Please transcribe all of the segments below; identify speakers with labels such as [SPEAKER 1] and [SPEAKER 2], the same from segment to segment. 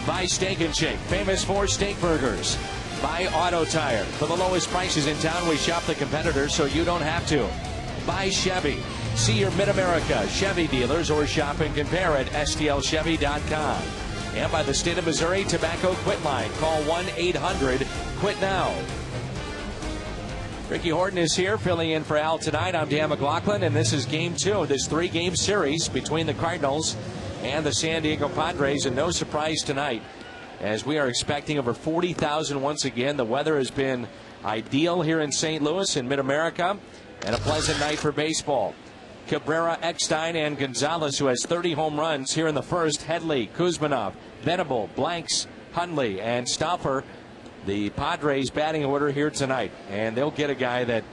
[SPEAKER 1] By Steak and Shake, famous for steak burgers. By Auto Tire. For the lowest prices in town, we shop the competitors so you don't have to. By Chevy. See your Mid-America Chevy dealers or shop and compare at stlchevy.com. And by the State of Missouri Tobacco Quit Line. Call 1-800-QUIT-NOW. Ricky Horton is here filling in for Al tonight. I'm Dan McLaughlin, and this is Game 2 of this 3-game series between the Cardinals and the San Diego Padres. And no surprise tonight, as we are expecting over 40,000 once again. The weather has been ideal here in St. Louis in Mid-America, and a pleasant night for baseball. Cabrera, Eckstein, and Gonzalez, who has 30 home runs here in the first. Headley, Kuzmanov, Venable, Blanks, Hundley, and Stauffer. The Padres batting order here tonight, and they'll get a guy that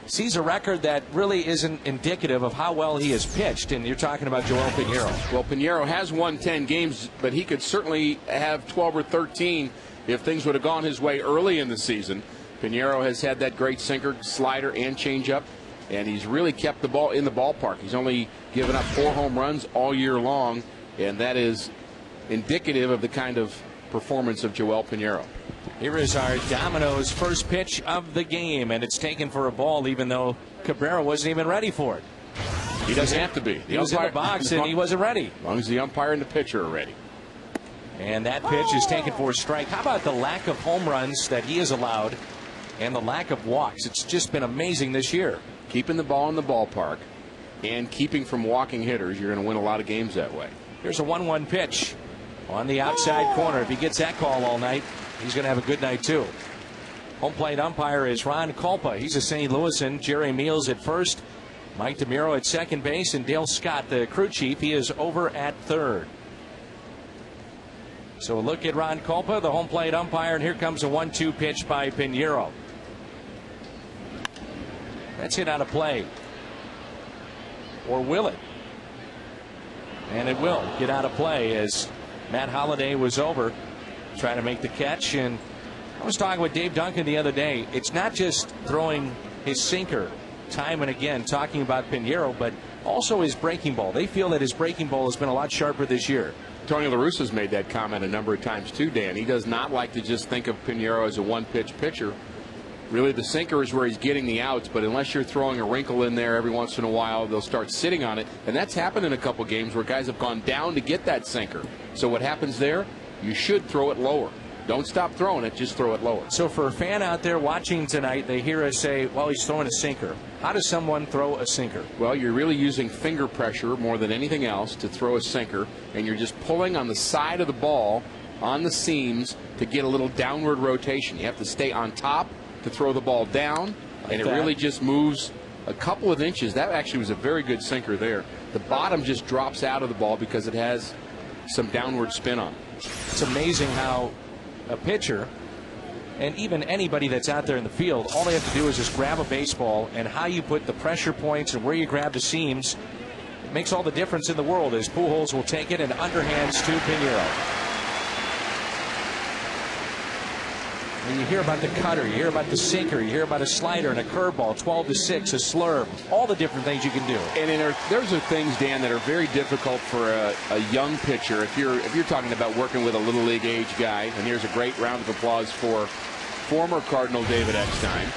[SPEAKER 1] sees a record that really isn't indicative of how well he has pitched, and you're talking about Joel Pinheiro.
[SPEAKER 2] Well, Pinheiro has won 10 games, but he could certainly have 12 or 13 if things would have gone his way early in the season. Pinheiro has had that great sinker, slider, and changeup, and he's really kept the ball in the ballpark. He's only given up 4 home runs all year long, and that is indicative of the kind of performance of Joel Pinheiro.
[SPEAKER 1] Here is our Domino's first pitch of the game, and it's taken for a ball, even though Cabrera wasn't even ready for it.
[SPEAKER 2] He doesn't have to be.
[SPEAKER 1] He was in the box, and he wasn't ready.
[SPEAKER 2] As long as the umpire and the pitcher are ready.
[SPEAKER 1] And that pitch is taken for a strike. How about the lack of home runs that he has allowed and the lack of walks? It's just been amazing this year.
[SPEAKER 2] Keeping the ball in the ballpark and keeping from walking hitters, you're going to win a lot of games that way.
[SPEAKER 1] Here's a 1-1 pitch on the outside corner. If he gets that call all night, he's going to have a good night, too. Home plate umpire is Ron Kulpa. He's a St. Louisan. Jerry Meals at first. Mike DeMuro at second base. And Dale Scott, the crew chief, he is over at third. So a look at Ron Kulpa, the home plate umpire. And here comes a 1-2 pitch by Pinheiro. That's hit out of play. Or will it? And it will get out of play as Matt Holliday was over trying to make the catch. And I was talking with Dave Duncan the other day. It's not just throwing his sinker time and again, talking about Pinheiro, but also his breaking ball. They feel that his breaking ball has been a lot sharper this year.
[SPEAKER 2] Tony La Russa's made that comment a number of times too, Dan. He does not like to just think of Pinheiro as a one-pitch pitcher. Really, the sinker is where he's getting the outs, but unless you're throwing a wrinkle in there every once in a while, they'll start sitting on it. And that's happened in a couple games where guys have gone down to get that sinker. So what happens there? You should throw it lower. Don't stop throwing it, just throw it lower.
[SPEAKER 1] So for a fan out there watching tonight, they hear us say, well, he's throwing a sinker. How does someone throw a sinker?
[SPEAKER 2] Well, you're really using finger pressure more than anything else to throw a sinker, and you're just pulling on the side of the ball, on the seams, to get a little downward rotation. You have to stay on top to throw the ball down, and it really just moves a couple of inches. That actually was a very good sinker there. The bottom just drops out of the ball because it has some downward spin on it.
[SPEAKER 1] It's amazing how a pitcher, and even anybody that's out there in the field, all they have to do is just grab a baseball, and how you put the pressure points and where you grab the seams, it makes all the difference in the world as Pujols will take it and underhands to Pinheiro. And you hear about the cutter, you hear about the sinker, you hear about a slider and a curveball, 12-6, a slurve, all the different things you can do.
[SPEAKER 2] And there's things, Dan, that are very difficult for a young pitcher. If you're talking about working with a little league age guy, and here's a great round of applause for former Cardinal David Eckstein.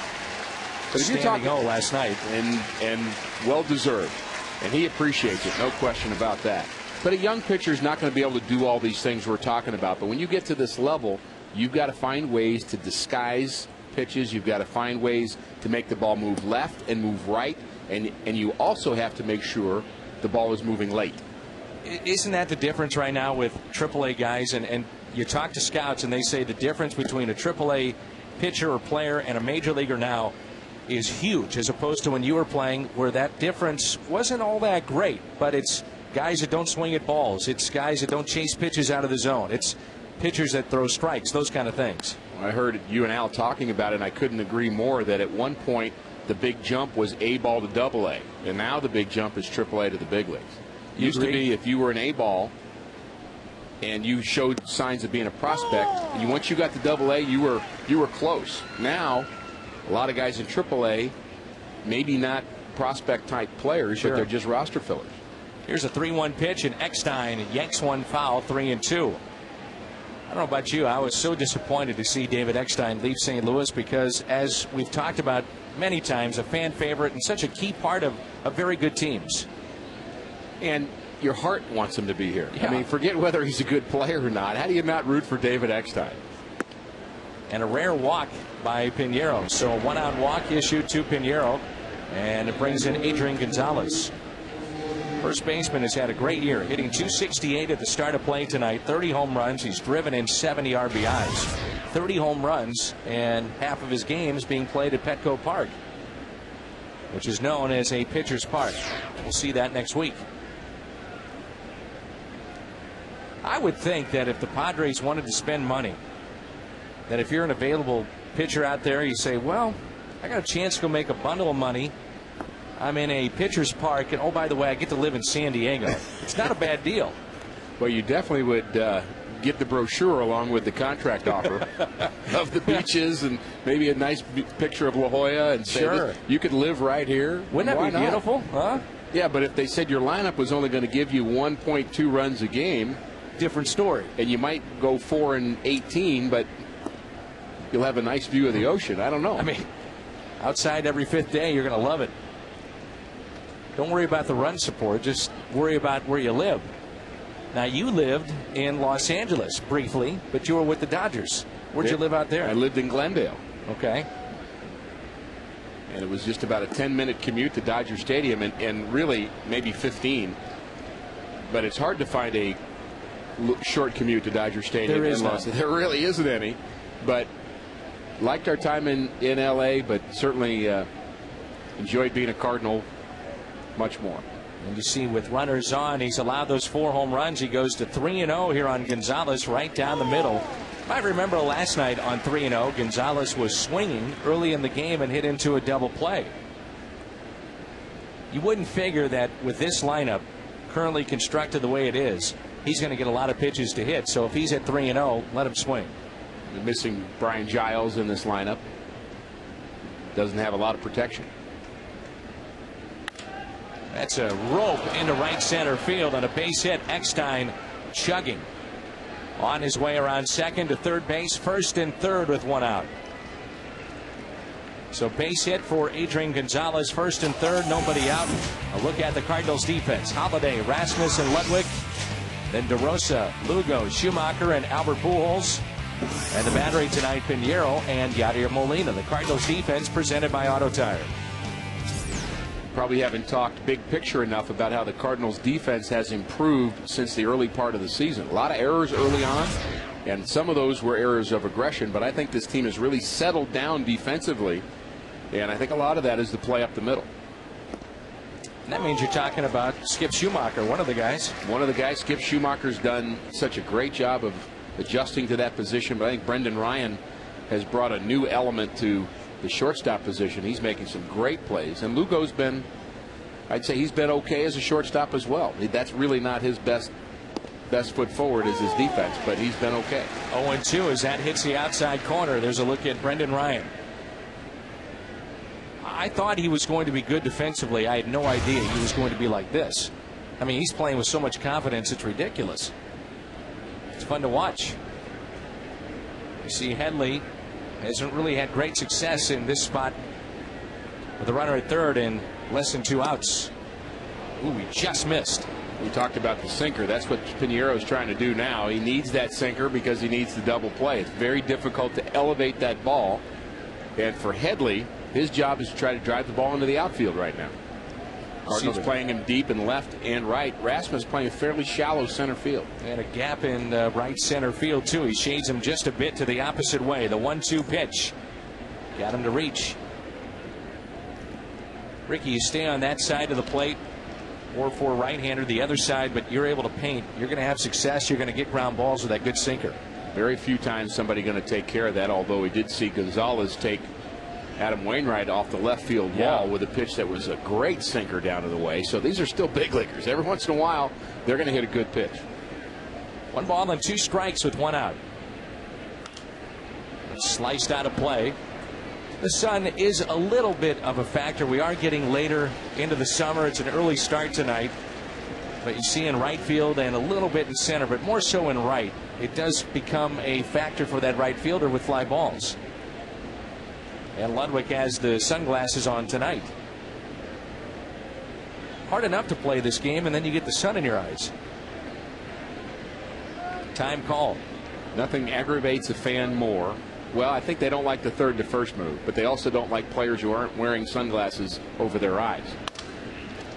[SPEAKER 1] But if you're talking last night,
[SPEAKER 2] and well deserved, and he appreciates it, no question about that. But a young pitcher is not going to be able to do all these things we're talking about. But when you get to this level, you've got to find ways to disguise pitches. You've got to find ways to make the ball move left and move right. And you also have to make sure the ball is moving late.
[SPEAKER 1] Isn't that the difference right now with AAA guys? And you talk to scouts, and they say the difference between a AAA pitcher or player and a major leaguer now is huge, as opposed to when you were playing, where that difference wasn't all that great. But it's guys that don't swing at balls. It's guys that don't chase pitches out of the zone. It's pitchers that throw strikes, those kind of things.
[SPEAKER 2] I heard you and Al talking about it, and I couldn't agree more that at one point the big jump was A ball to AA, and now the big jump is AAA to the big leagues. Used to be if you were an A ball and you showed signs of being a prospect, and once you got to AA, you were close. Now, a lot of guys in AAA, maybe not prospect type players, but they're just roster fillers.
[SPEAKER 1] Here's a 3-1 pitch, and Eckstein yanks one foul, 3-2. I don't know about you. I was so disappointed to see David Eckstein leave St. Louis because, as we've talked about many times, a fan favorite and such a key part of very good teams.
[SPEAKER 2] And your heart wants him to be here.
[SPEAKER 1] Yeah.
[SPEAKER 2] I mean, forget whether he's a good player or not. How do you not root for David Eckstein?
[SPEAKER 1] And a rare walk by Pinheiro. So a one-out walk issued to Pinheiro, and it brings in Adrian Gonzalez. First baseman has had a great year, hitting .268 at the start of play tonight. 30 home runs. He's driven in 70 RBIs. 30 home runs, and half of his games being played at Petco Park, which is known as a pitcher's park. We'll see that next week. I would think that if the Padres wanted to spend money, that if you're an available pitcher out there, you say, well, I got a chance to go make a bundle of money. I'm in a pitcher's park, and oh, by the way, I get to live in San Diego. It's not a bad deal.
[SPEAKER 2] Well, you definitely would get the brochure along with the contract offer of the beaches and maybe a nice picture of La Jolla and say,
[SPEAKER 1] sure,
[SPEAKER 2] you could live right here.
[SPEAKER 1] Wouldn't that be beautiful? Huh?
[SPEAKER 2] Yeah, but if they said your lineup was only going to give you 1.2 runs a game,
[SPEAKER 1] different story.
[SPEAKER 2] And you might go 4 and 18, but you'll have a nice view of the ocean. I don't know.
[SPEAKER 1] I mean, outside every fifth day, you're going to love it. Don't worry about the run support. Just worry about where you live. Now, you lived in Los Angeles briefly, but you were with the Dodgers. Where'd you live out there?
[SPEAKER 2] I lived in Glendale.
[SPEAKER 1] Okay.
[SPEAKER 2] And it was just about a 10-minute commute to Dodger Stadium, and really maybe 15. But it's hard to find a short commute to Dodger Stadium.
[SPEAKER 1] There is none.
[SPEAKER 2] There really isn't any. But liked our time in L.A., but certainly enjoyed being a Cardinal much more.
[SPEAKER 1] And you see, with runners on, he's allowed those 4 home runs. He goes to 3-0 here on Gonzalez, right down the middle. I remember last night on 3-0, Gonzalez was swinging early in the game and hit into a double play. You wouldn't figure that with this lineup currently constructed the way it is, he's going to get a lot of pitches to hit. So if he's at 3-0, let him swing.
[SPEAKER 2] We're missing Brian Giles in this lineup. Doesn't have a lot of protection.
[SPEAKER 1] That's a rope into right center field on a base hit. Eckstein chugging on his way around second to third base, first and third with 1 out. So base hit for Adrian Gonzalez, first and third, nobody out. A look at the Cardinals defense. Holiday, Rasmus, and Ludwig. Then DeRosa, Lugo, Schumacher, and Albert Pujols. And the battery tonight, Pinheiro and Yadier Molina. The Cardinals defense presented by Auto Tire.
[SPEAKER 2] Probably haven't talked big picture enough about how the Cardinals defense has improved since the early part of the season. A lot of errors early on, and some of those were errors of aggression, but I think this team has really settled down defensively, and I think a lot of that is the play up the middle.
[SPEAKER 1] And that means you're talking about Skip Schumacher, one of the guys.
[SPEAKER 2] One of the guys. Skip Schumacher's done such a great job of adjusting to that position, but I think Brendan Ryan has brought a new element to the shortstop position. He's making some great plays, and Lugo's been, I'd say he's been okay as a shortstop as well. That's really not his best foot forward is his defense, but he's been okay.
[SPEAKER 1] 0-2 as that hits the outside corner. There's a look at Brendan Ryan. I thought he was going to be good defensively. I had no idea he was going to be like this. I mean, he's playing with so much confidence, it's ridiculous. It's fun to watch. You see Headley hasn't really had great success in this spot with a runner at third and less than 2 outs. Ooh, he just missed.
[SPEAKER 2] We talked about the sinker. That's what Pinheiro is trying to do now. He needs that sinker because he needs the double play. It's very difficult to elevate that ball. And for Headley, his job is to try to drive the ball into the outfield right now. Cardinals playing him deep in left and right. Rasmus playing a fairly shallow center field.
[SPEAKER 1] And a gap in right center field, too. He shades him just a bit to the opposite way. The 1-2 pitch. Got him to reach. Ricky, you stay on that side of the plate, or for right-hander the other side, but you're able to paint. You're going to have success. You're going to get ground balls with that good sinker.
[SPEAKER 2] Very few times somebody going to take care of that, although we did see Gonzalez take Adam Wainwright off the left field wall with a pitch that was a great sinker down to the way. So these are still big leaguers. Every once in a while, they're going to hit a good pitch.
[SPEAKER 1] 1 ball and 2 strikes with 1 out. Sliced out of play. The sun is a little bit of a factor. We are getting later into the summer. It's an early start tonight. But you see in right field and a little bit in center, but more so in right. it does become a factor for that right fielder with fly balls. And Ludwig has the sunglasses on tonight. Hard enough to play this game, and then you get the sun in your eyes. Time call.
[SPEAKER 2] Nothing aggravates a fan more. Well, I think they don't like the third to first move, but they also don't like players who aren't wearing sunglasses over their eyes.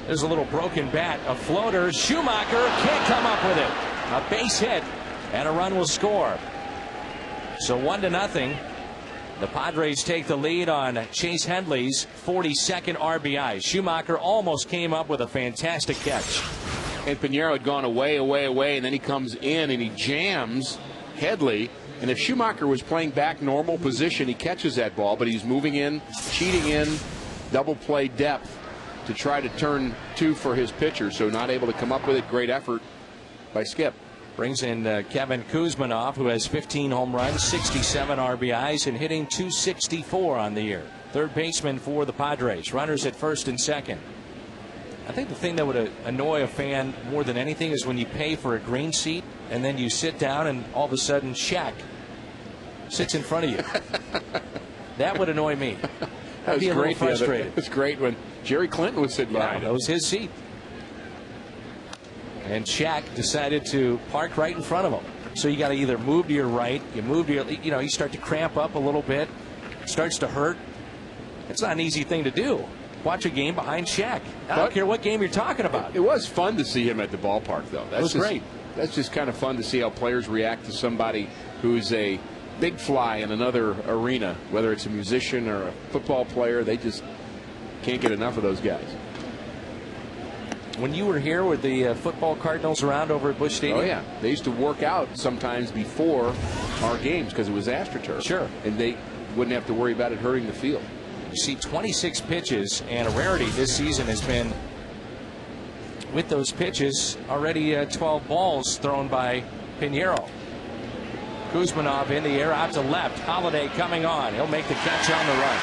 [SPEAKER 1] There's a little broken bat, a floater. Schumacher can't come up with it. A base hit, and a run will score. So 1-0. The Padres take the lead on Chase Headley's 42nd RBI. Schumacher almost came up with a fantastic catch.
[SPEAKER 2] And Pinheiro had gone away, and then he comes in and he jams Headley. And if Schumacher was playing back normal position, he catches that ball, but he's moving in, cheating in, double play depth to try to turn two for his pitcher. So not able to come up with it. Great effort by Skip.
[SPEAKER 1] Brings in Kevin Kuzmanov, who has 15 home runs, 67 RBIs, and hitting .264 on the year. Third baseman for the Padres. Runners at first and second. I think the thing that would annoy a fan more than anything is when you pay for a green seat and then you sit down and all of a sudden Shaq sits in front of you. That would annoy me.
[SPEAKER 2] That was
[SPEAKER 1] be a
[SPEAKER 2] great.
[SPEAKER 1] little frustrated.
[SPEAKER 2] It was great when Jerry Clinton was sitting behind him.
[SPEAKER 1] That was his seat. And Shaq decided to park right in front of him. So you got to either move to your right, you move to your, you start to cramp up a little bit. It starts to hurt. It's not an easy thing to do. Watch a game behind Shaq. I don't care what game you're talking about.
[SPEAKER 2] It was fun to see him at the ballpark, though.
[SPEAKER 1] It was great.
[SPEAKER 2] That's just kind of fun to see how players react to somebody who's a big fly in another arena, whether it's a musician or a football player. They just can't get enough of those guys.
[SPEAKER 1] When you were here with the football Cardinals around over at Busch Stadium?
[SPEAKER 2] Oh, yeah. They used to work out sometimes before our games because it was AstroTurf.
[SPEAKER 1] Sure.
[SPEAKER 2] And they wouldn't have to worry about it hurting the field.
[SPEAKER 1] You see 26 pitches, and a rarity this season has been, with those pitches, already 12 balls thrown by Pinheiro. Kuzmanov in the air, out to left. Holiday coming on. He'll make the catch on the run.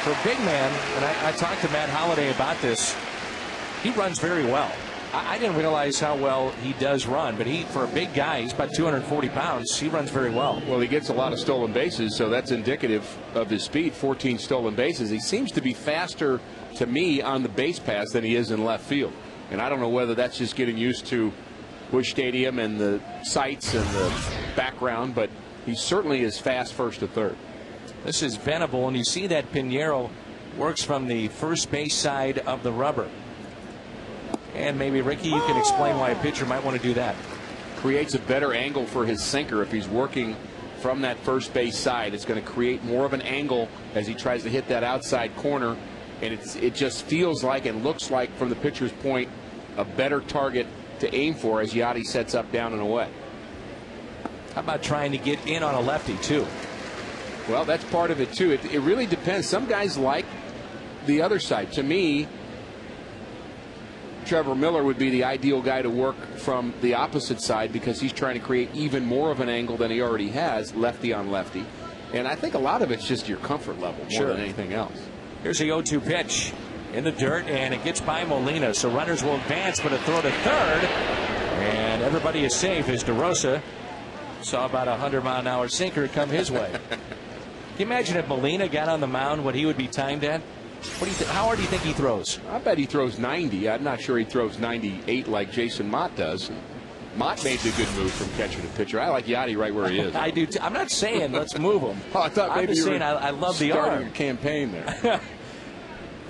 [SPEAKER 1] For a big man, and I talked to Matt Holliday about this, he runs very well. I didn't realize how well he does run, but for a big guy, he's about 240 pounds, he runs very well.
[SPEAKER 2] Well, he gets a lot of stolen bases, so that's indicative of his speed, 14 stolen bases. He seems to be faster, to me, on the base pass than he is in left field. And I don't know whether that's just getting used to Busch Stadium and the sights and the background, but he certainly is fast first to third.
[SPEAKER 1] This is Venable, and you see that Pinheiro works from the first base side of the rubber. And maybe, Ricky, you can explain why a pitcher might want to do that.
[SPEAKER 2] Creates a better angle for his sinker if he's working from that first base side. It's going to create more of an angle as he tries to hit that outside corner. And it just feels like and looks like, from the pitcher's point, a better target to aim for as Yachty sets up, down, and away.
[SPEAKER 1] How about trying to get in on a lefty, too?
[SPEAKER 2] Well, that's part of it, too. It really depends. Some guys like the other side. To me, Trevor Miller would be the ideal guy to work from the opposite side because he's trying to create even more of an angle than he already has, lefty on lefty. And I think a lot of it's just your comfort level more than anything else.
[SPEAKER 1] Here's the 0-2 pitch in the dirt, and it gets by Molina. So runners will advance, but a throw to third. And everybody is safe as DeRosa saw about a 100-mile-an-hour sinker come his way. Can you imagine if Molina got on the mound, what he would be timed at? How hard do you think he throws?
[SPEAKER 2] I bet he throws 90. I'm not sure he throws 98 like Jason Mott does. Mott made the good move from catcher to pitcher. I like Yachty right where he is.
[SPEAKER 1] I do, too. I'm not saying let's move him.
[SPEAKER 2] Oh, I thought maybe
[SPEAKER 1] I'm just
[SPEAKER 2] you
[SPEAKER 1] saying I love the arm.
[SPEAKER 2] starting a campaign there.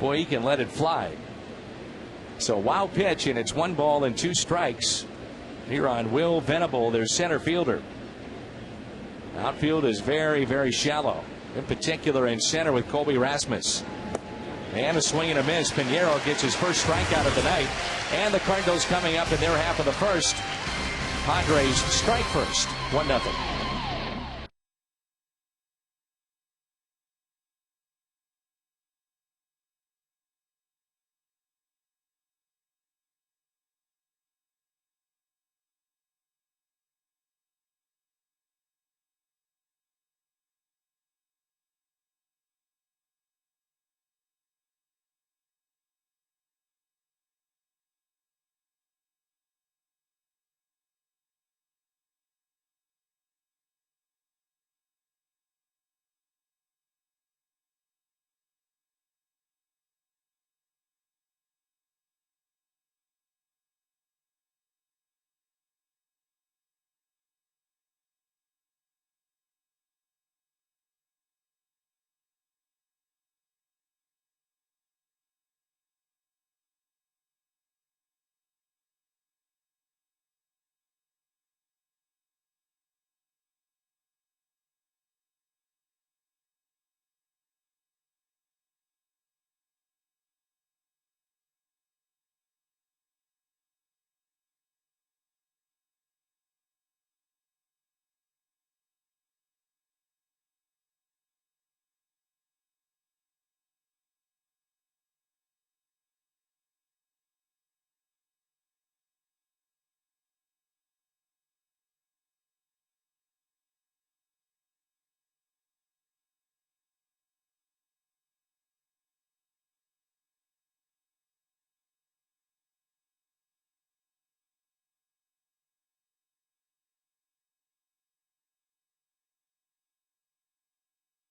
[SPEAKER 1] Boy, he can let it fly. So wild pitch, and it's 1 ball and 2 strikes. Here on Will Venable, their center fielder. Outfield is very, very shallow. In particular in center with Colby Rasmus. And a swing and a miss. Pinheiro gets his first strikeout of the night. And the Cardinals coming up in their half of the first. Padres strike first. 1-0.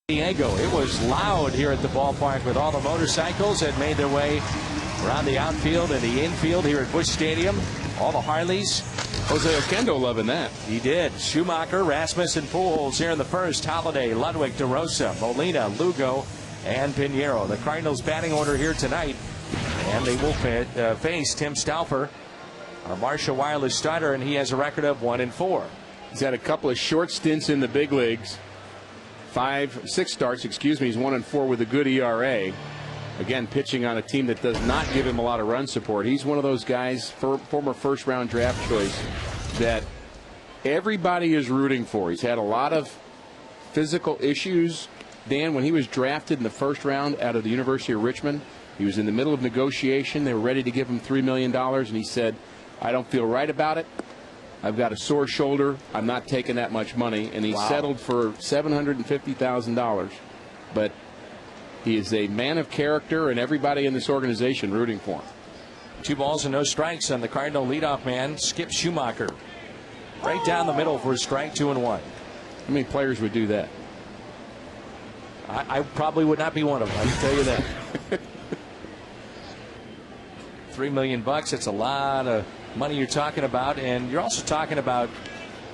[SPEAKER 1] Diego. It was loud here at the ballpark with all the motorcycles that made their way around the outfield and the infield here at Busch Stadium. All the Harleys.
[SPEAKER 2] Jose Oquendo loving that.
[SPEAKER 1] He did. Schumacher, Rasmussen, Pujols here in the first. Holiday, Ludwig, DeRosa, Molina, Lugo, and Pinheiro. The Cardinals batting order here tonight. And they will face Tim Stauffer, our Marshall Wireless starter, and he has a record of 1-4.
[SPEAKER 2] He's had a couple of short stints in the big leagues. 6 starts, excuse me. He's 1-4 with a good ERA. Again, pitching on a team that does not give him a lot of run support. He's one of those guys, former first-round draft choice, that everybody is rooting for. He's had a lot of physical issues. Dan, when he was drafted in the first round out of the University of Richmond, he was in the middle of negotiation. They were ready to give him $3 million, and he said, I don't feel right about it. I've got a sore shoulder. I'm not taking that much money. And he settled for $750,000. But he is a man of character, and everybody in this organization rooting for him.
[SPEAKER 1] 2 balls and no strikes on the Cardinal leadoff man, Skip Schumacher. Right down the middle for a strike, 2-1.
[SPEAKER 2] How many players would do that?
[SPEAKER 1] I probably would not be one of them, I can tell you that. $3 million, that's a lot of money you're talking about, and you're also talking about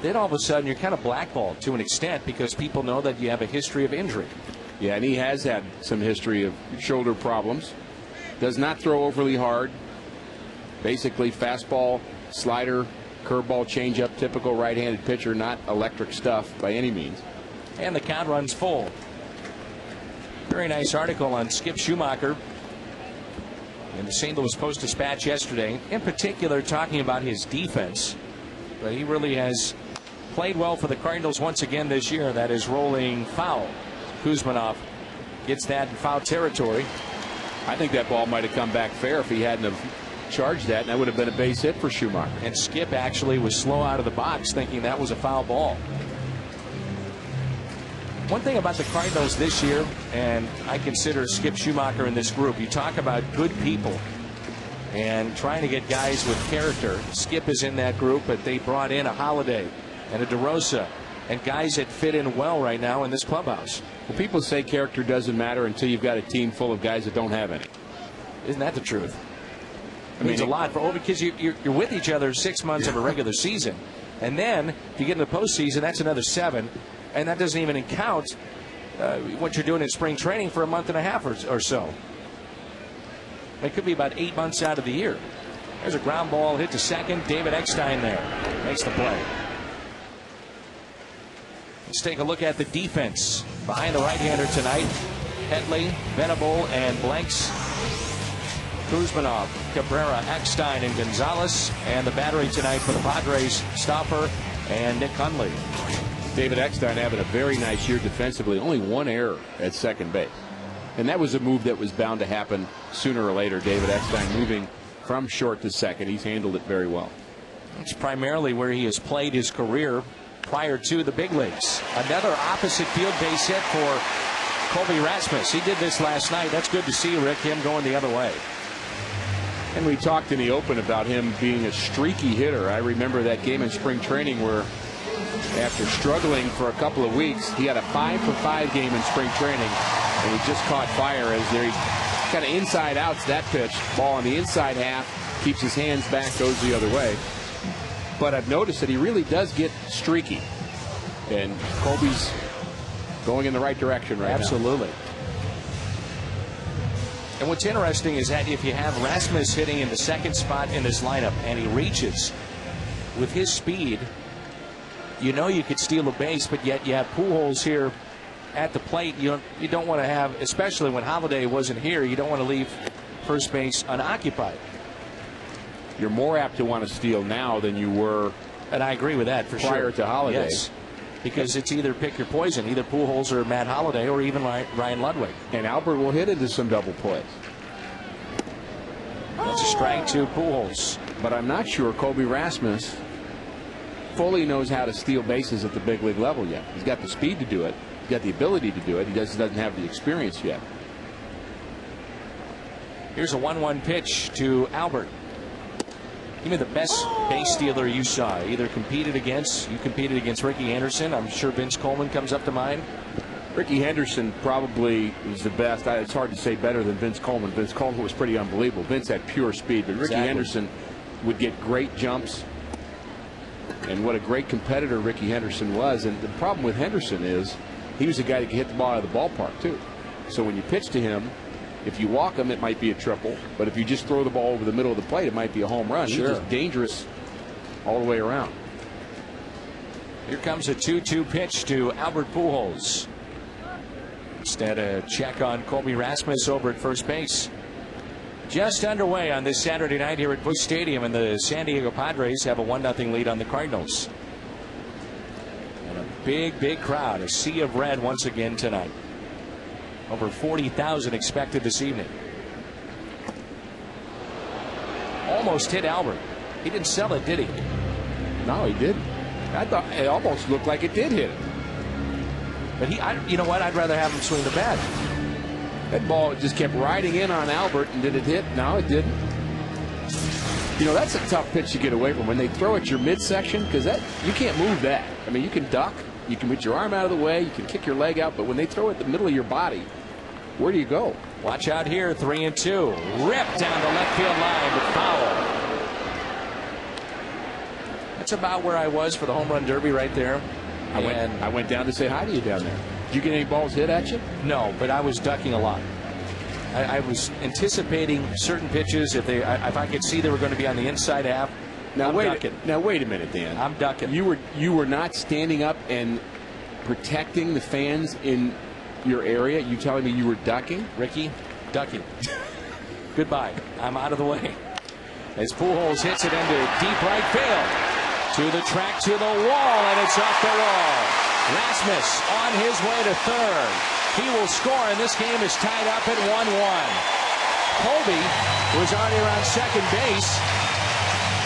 [SPEAKER 1] then all of a sudden you're kind of blackballed to an extent because people know that you have a history of injury.
[SPEAKER 2] Yeah, and he has had some history of shoulder problems. Does not throw overly hard. Basically fastball, slider, curveball, changeup, typical right-handed pitcher, not electric stuff by any means.
[SPEAKER 1] And the count runs full. Very nice article on Skip Schumacher in the St. Louis Post-Dispatch yesterday, in particular talking about his defense. But he really has played well for the Cardinals once again this year. That is rolling foul. Kuzmanov gets that in foul territory.
[SPEAKER 2] I think that ball might have come back fair if he hadn't have charged that, and that would have been a base hit for Schumacher.
[SPEAKER 1] And Skip actually was slow out of the box thinking that was a foul ball. One thing about the Cardinals this year, and I consider Skip Schumacher in this group, you talk about good people and trying to get guys with character. Skip is in that group, but they brought in a Holiday and a DeRosa and guys that fit in well right now in this clubhouse.
[SPEAKER 2] Well, people say character doesn't matter until you've got a team full of guys that don't have any.
[SPEAKER 1] Isn't that the truth? It means a lot for because you're with each other 6 months of a regular season, and then if you get into the postseason, that's another 7. And that doesn't even count what you're doing in spring training for a month and a half or so. It could be about 8 months out of the year. There's a ground ball hit to second. David Eckstein there makes the play. Let's take a look at the defense behind the right-hander tonight. Hetley, Venable, and Blanks. Kuzmanov, Cabrera, Eckstein, and Gonzalez. And the battery tonight for the Padres, Stauffer and Nick Hundley.
[SPEAKER 2] David Eckstein having a very nice year defensively. Only 1 error at second base. And that was a move that was bound to happen sooner or later. David Eckstein moving from short to second. He's handled it very well.
[SPEAKER 1] It's primarily where he has played his career prior to the big leagues. Another opposite field base hit for Colby Rasmus. He did this last night. That's good to see, Rick, him going the other way.
[SPEAKER 2] And we talked in the open about him being a streaky hitter. I remember that game in spring training where after struggling for a couple of weeks, he had a 5-for-5 game in spring training, and he just caught fire as there. He kind of inside outs that pitch. Ball on the inside half, keeps his hands back, goes the other way. But I've noticed that he really does get streaky, and Colby's going in the right direction right now.
[SPEAKER 1] Absolutely. And what's interesting is that if you have Rasmus hitting in the second spot in this lineup, and he reaches with his speed, you know you could steal a base, but yet you have Pujols here at the plate. You don't want to have, especially when Holiday wasn't here, you don't want to leave first base unoccupied.
[SPEAKER 2] You're more apt to want to steal now than you were.
[SPEAKER 1] And I agree with that for sure.
[SPEAKER 2] Prior to Holiday.
[SPEAKER 1] Yes. Because it's either pick your poison, either Pujols or Matt Holiday or even Ryan Ludwig.
[SPEAKER 2] And Albert will hit into some double plays.
[SPEAKER 1] That's a strike to Pujols.
[SPEAKER 2] But I'm not sure Colby Rasmus fully knows how to steal bases at the big league level yet. He's got the speed to do it. He's got the ability to do it. He just doesn't have the experience yet.
[SPEAKER 1] Here's a 1-1 pitch to Albert. Give me the best base stealer you saw. You competed against Ricky Anderson. I'm sure Vince Coleman comes up to mind.
[SPEAKER 2] Ricky Henderson probably is the best. It's hard to say better than Vince Coleman. Vince Coleman was pretty unbelievable. Vince had pure speed, but Ricky Henderson would get great jumps. And what a great competitor Ricky Henderson was. And the problem with Henderson is he was a guy that could hit the ball out of the ballpark, too. So when you pitch to him, if you walk him, it might be a triple. But if you just throw the ball over the middle of the plate, it might be a home run.
[SPEAKER 1] Sure.
[SPEAKER 2] He's just dangerous all the way around.
[SPEAKER 1] Here comes a 2-2 pitch to Albert Pujols. Instead, a check on Colby Rasmus over at first base. Just underway on this Saturday night here at Busch Stadium, and the San Diego Padres have a 1-0 lead on the Cardinals. And a big crowd, a sea of red once again tonight. Over 40,000 expected this evening. Almost hit Albert. He didn't sell it, did he?
[SPEAKER 2] No, he didn't. I thought it almost looked like it did hit him.
[SPEAKER 1] But you know what? I'd rather have him swing the bat.
[SPEAKER 2] That ball just kept riding in on Albert, and did it hit? No, it didn't. You know, that's a tough pitch to get away from when they throw at your midsection, because you can't move that. I mean, you can duck, you can put your arm out of the way, you can kick your leg out, but when they throw it the middle of your body, where do you go?
[SPEAKER 1] Watch out here, 3-2. Ripped down the left field line, but foul. That's about where I was for the home run derby right there.
[SPEAKER 2] I went down to say hi to you down there. Did you get any balls hit at you?
[SPEAKER 1] No, but I was ducking a lot. I was anticipating certain pitches if I could see they were going to be on the inside half.
[SPEAKER 2] Now wait a minute, Dan.
[SPEAKER 1] I'm ducking.
[SPEAKER 2] You were not standing up and protecting the fans in your area. You telling me you were ducking?
[SPEAKER 1] Ricky, ducking. Goodbye. I'm out of the way. As Pujols hits it into deep right field. To the track, to the wall, and it's off the wall. Rasmus on his way to third. He will score, and this game is tied up at 1-1. Colby was already around second base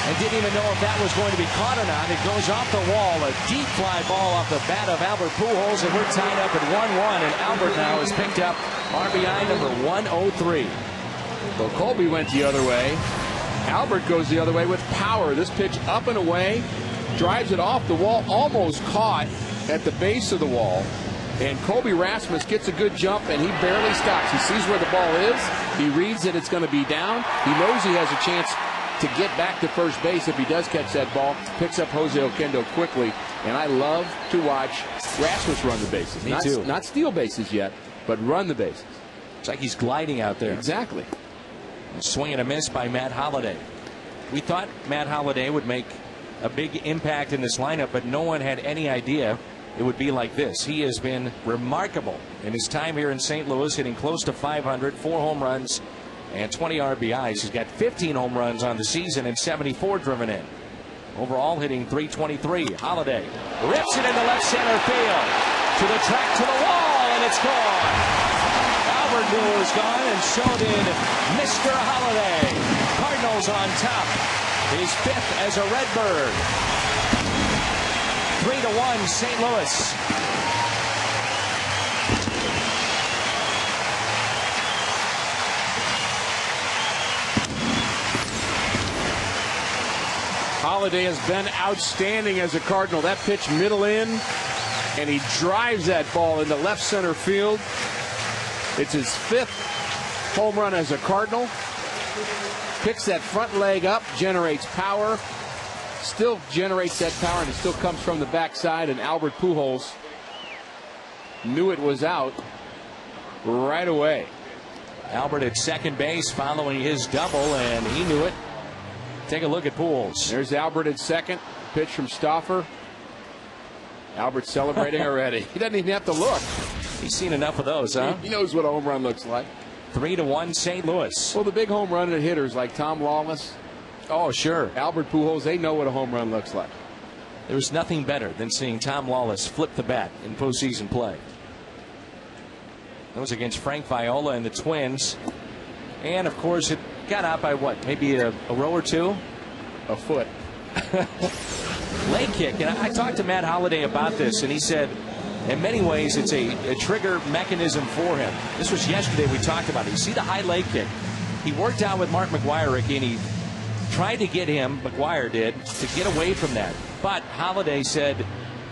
[SPEAKER 1] and didn't even know if that was going to be caught or not. It goes off the wall, a deep fly ball off the bat of Albert Pujols, and we're tied up at 1-1, and Albert now has picked up RBI number 103.
[SPEAKER 2] Well, Colby went the other way. Albert goes the other way with power. This pitch up and away, drives it off the wall, almost caught at the base of the wall. And Colby Rasmus gets a good jump, and he barely stops. He sees where the ball is. He reads that it's going to be down. He knows he has a chance to get back to first base if he does catch that ball. Picks up Jose Oquendo quickly. And I love to watch Rasmus run the bases.
[SPEAKER 1] Me too.
[SPEAKER 2] Not steal bases yet, but run the bases.
[SPEAKER 1] It's like he's gliding out there.
[SPEAKER 2] Exactly.
[SPEAKER 1] Swing and a miss by Matt Holliday. We thought Matt Holliday would make a big impact in this lineup, but no one had any idea it would be like this. He has been remarkable in his time here in St. Louis, hitting close to 500, 4 home runs, and 20 RBIs. He's got 15 home runs on the season and 74 driven in. Overall hitting .323. Holliday rips it into left center field. To the track, to the wall, and it's gone. Albert Pujols is gone, and so did Mr. Holliday. Cardinals on top. His 5th as a Redbird. 3-1 St. Louis.
[SPEAKER 2] Holliday has been outstanding as a Cardinal. That pitch middle in, and he drives that ball into left center field. It's his 5th home run as a Cardinal. Picks that front leg up, generates power, still generates that power, and it still comes from the backside. And Albert Pujols knew it was out right away.
[SPEAKER 1] Albert at second base following his double, and he knew it. Take a look at Pujols.
[SPEAKER 2] There's Albert at second. Pitch from Stauffer. Albert celebrating already. He doesn't even have to look.
[SPEAKER 1] He's seen enough of those, huh?
[SPEAKER 2] He knows what a home run looks like.
[SPEAKER 1] 3-1 St. Louis.
[SPEAKER 2] Well, the big home run hitters like Tom Lawless.
[SPEAKER 1] Oh, sure.
[SPEAKER 2] Albert Pujols, they know what a home run looks like.
[SPEAKER 1] There's nothing better than seeing Tom Lawless flip the bat in postseason play. That was against Frank Viola and the Twins. And, of course, it got out by what? Maybe a row or two?
[SPEAKER 2] A foot.
[SPEAKER 1] Leg kick. And I talked to Matt Holliday about this, and he said, in many ways, it's a trigger mechanism for him. This was yesterday we talked about it. You see the high leg kick. He worked out with Mark McGwire, Ricky, and he tried to get him, McGwire did, to get away from that. But Holliday said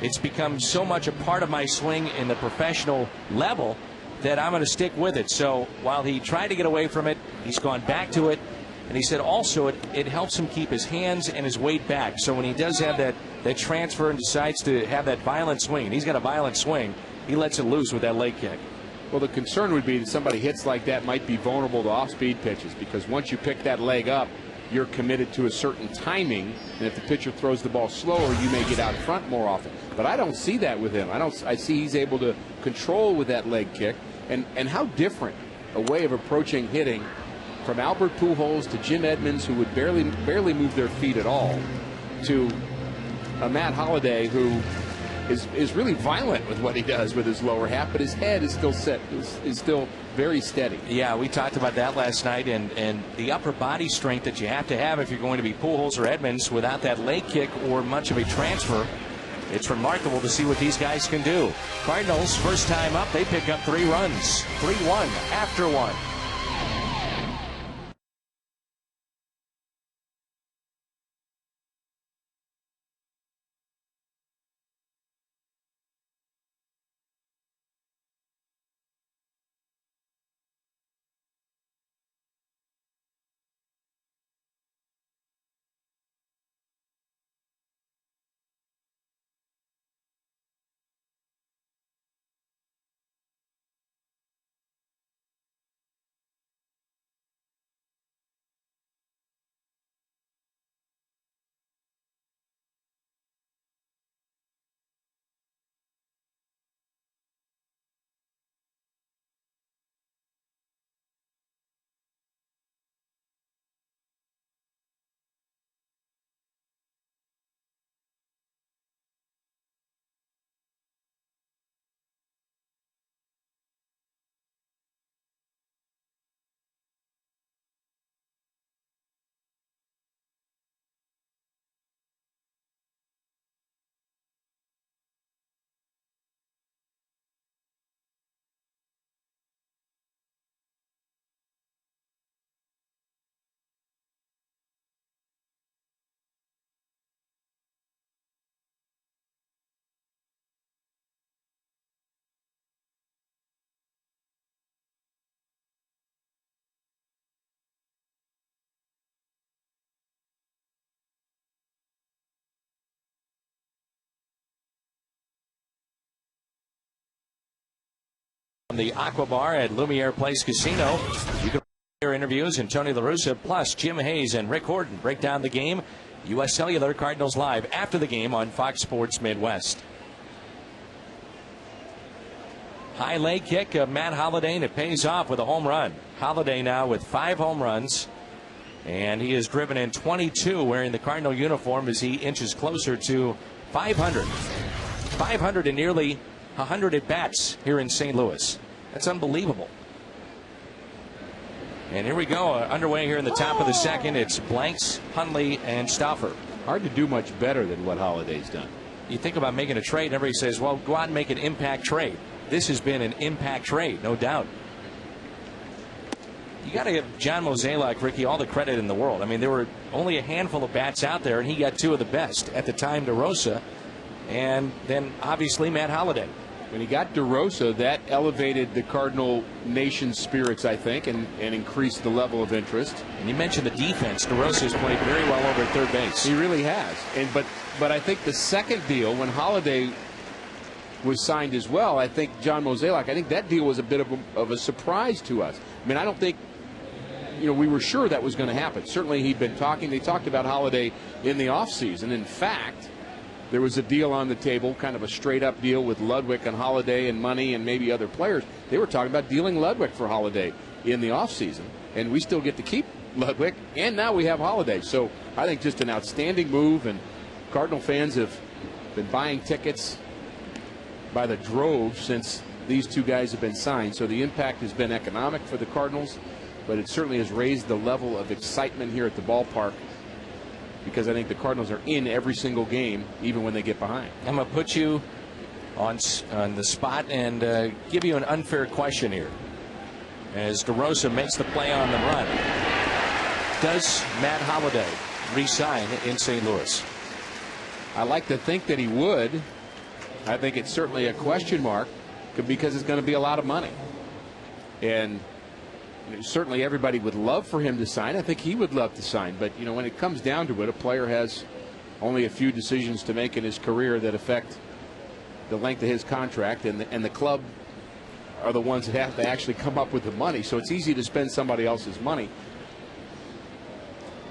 [SPEAKER 1] it's become so much a part of my swing in the professional level that I'm going to stick with it. So while he tried to get away from it, he's gone back to it. And he said also it helps him keep his hands and his weight back. So when he does have that transfer and decides to have that violent swing, and he's got a violent swing, he lets it loose with that leg kick.
[SPEAKER 2] Well, the concern would be that somebody hits like that might be vulnerable to off-speed pitches, because once you pick that leg up, you're committed to a certain timing, and if the pitcher throws the ball slower, you may get out front more often. But I don't see that with him. I see he's able to control with that leg kick, and how different a way of approaching hitting from Albert Pujols to Jim Edmonds, who would barely move their feet at all, to a Matt Holliday who is really violent with what he does with his lower half, but his head is still set, is still very steady.
[SPEAKER 1] Yeah, we talked about that last night, and the upper body strength that you have to have if you're going to be Pujols or Edmonds without that leg kick or much of a transfer. It's remarkable to see what these guys can do. Cardinals, first time up, they pick up 3 runs, 3-1 after 1. The Aqua Bar at Lumiere Place Casino. You can hear interviews and Tony La Russa, plus Jim Hayes and Rick Horton break down the game. U.S. Cellular Cardinals live after the game on Fox Sports Midwest. High leg kick of Matt Holliday, and it pays off with a home run. Holliday now with 5 home runs, and he has driven in 22 wearing the Cardinal uniform as he inches closer to 500. 500 and nearly 100 at-bats here in St. Louis. That's unbelievable. And here we go, underway here in the top of the second. It's Blanks, Hundley, and Stauffer.
[SPEAKER 2] Hard to do much better than what Holliday's done.
[SPEAKER 1] You think about making a trade, and everybody says, well, go out and make an impact trade. This has been an impact trade, no doubt. You got to give John Mozeliak, Ricky, all the credit in the world. I mean, there were only a handful of bats out there, and he got 2 of the best. At the time, DeRosa, and then obviously Matt Holliday.
[SPEAKER 2] When he got DeRosa, that elevated the Cardinal Nation's spirits, I think, and increased the level of interest.
[SPEAKER 1] And you mentioned the defense. DeRosa has played very well over at third base.
[SPEAKER 2] He really has. But I think the second deal, when Holliday was signed as well, I think John Mozeliak, I think that deal was a bit of a surprise to us. I mean, I don't think, we were sure that was going to happen. Certainly he'd been talking. They talked about Holliday in the offseason. In fact, there was a deal on the table, kind of a straight-up deal with Ludwig and Holliday and money and maybe other players. They were talking about dealing Ludwig for Holliday in the offseason, and we still get to keep Ludwig, and now we have Holliday. So I think just an outstanding move, and Cardinal fans have been buying tickets by the drove since these 2 guys have been signed. So the impact has been economic for the Cardinals, but it certainly has raised the level of excitement here at the ballpark, because I think the Cardinals are in every single game, even when they get behind.
[SPEAKER 1] I'm going to put you on the spot and give you an unfair question here. As DeRosa makes the play on the run, does Matt Holliday re-sign in St. Louis?
[SPEAKER 2] I like to think that he would, I think it's certainly a question mark because it's going to be a lot of money. And certainly everybody would love for him to sign. I think he would love to sign. But, when it comes down to it, a player has only a few decisions to make in his career that affect the length of his contract, and the club are the ones that have to actually come up with the money. So it's easy to spend somebody else's money.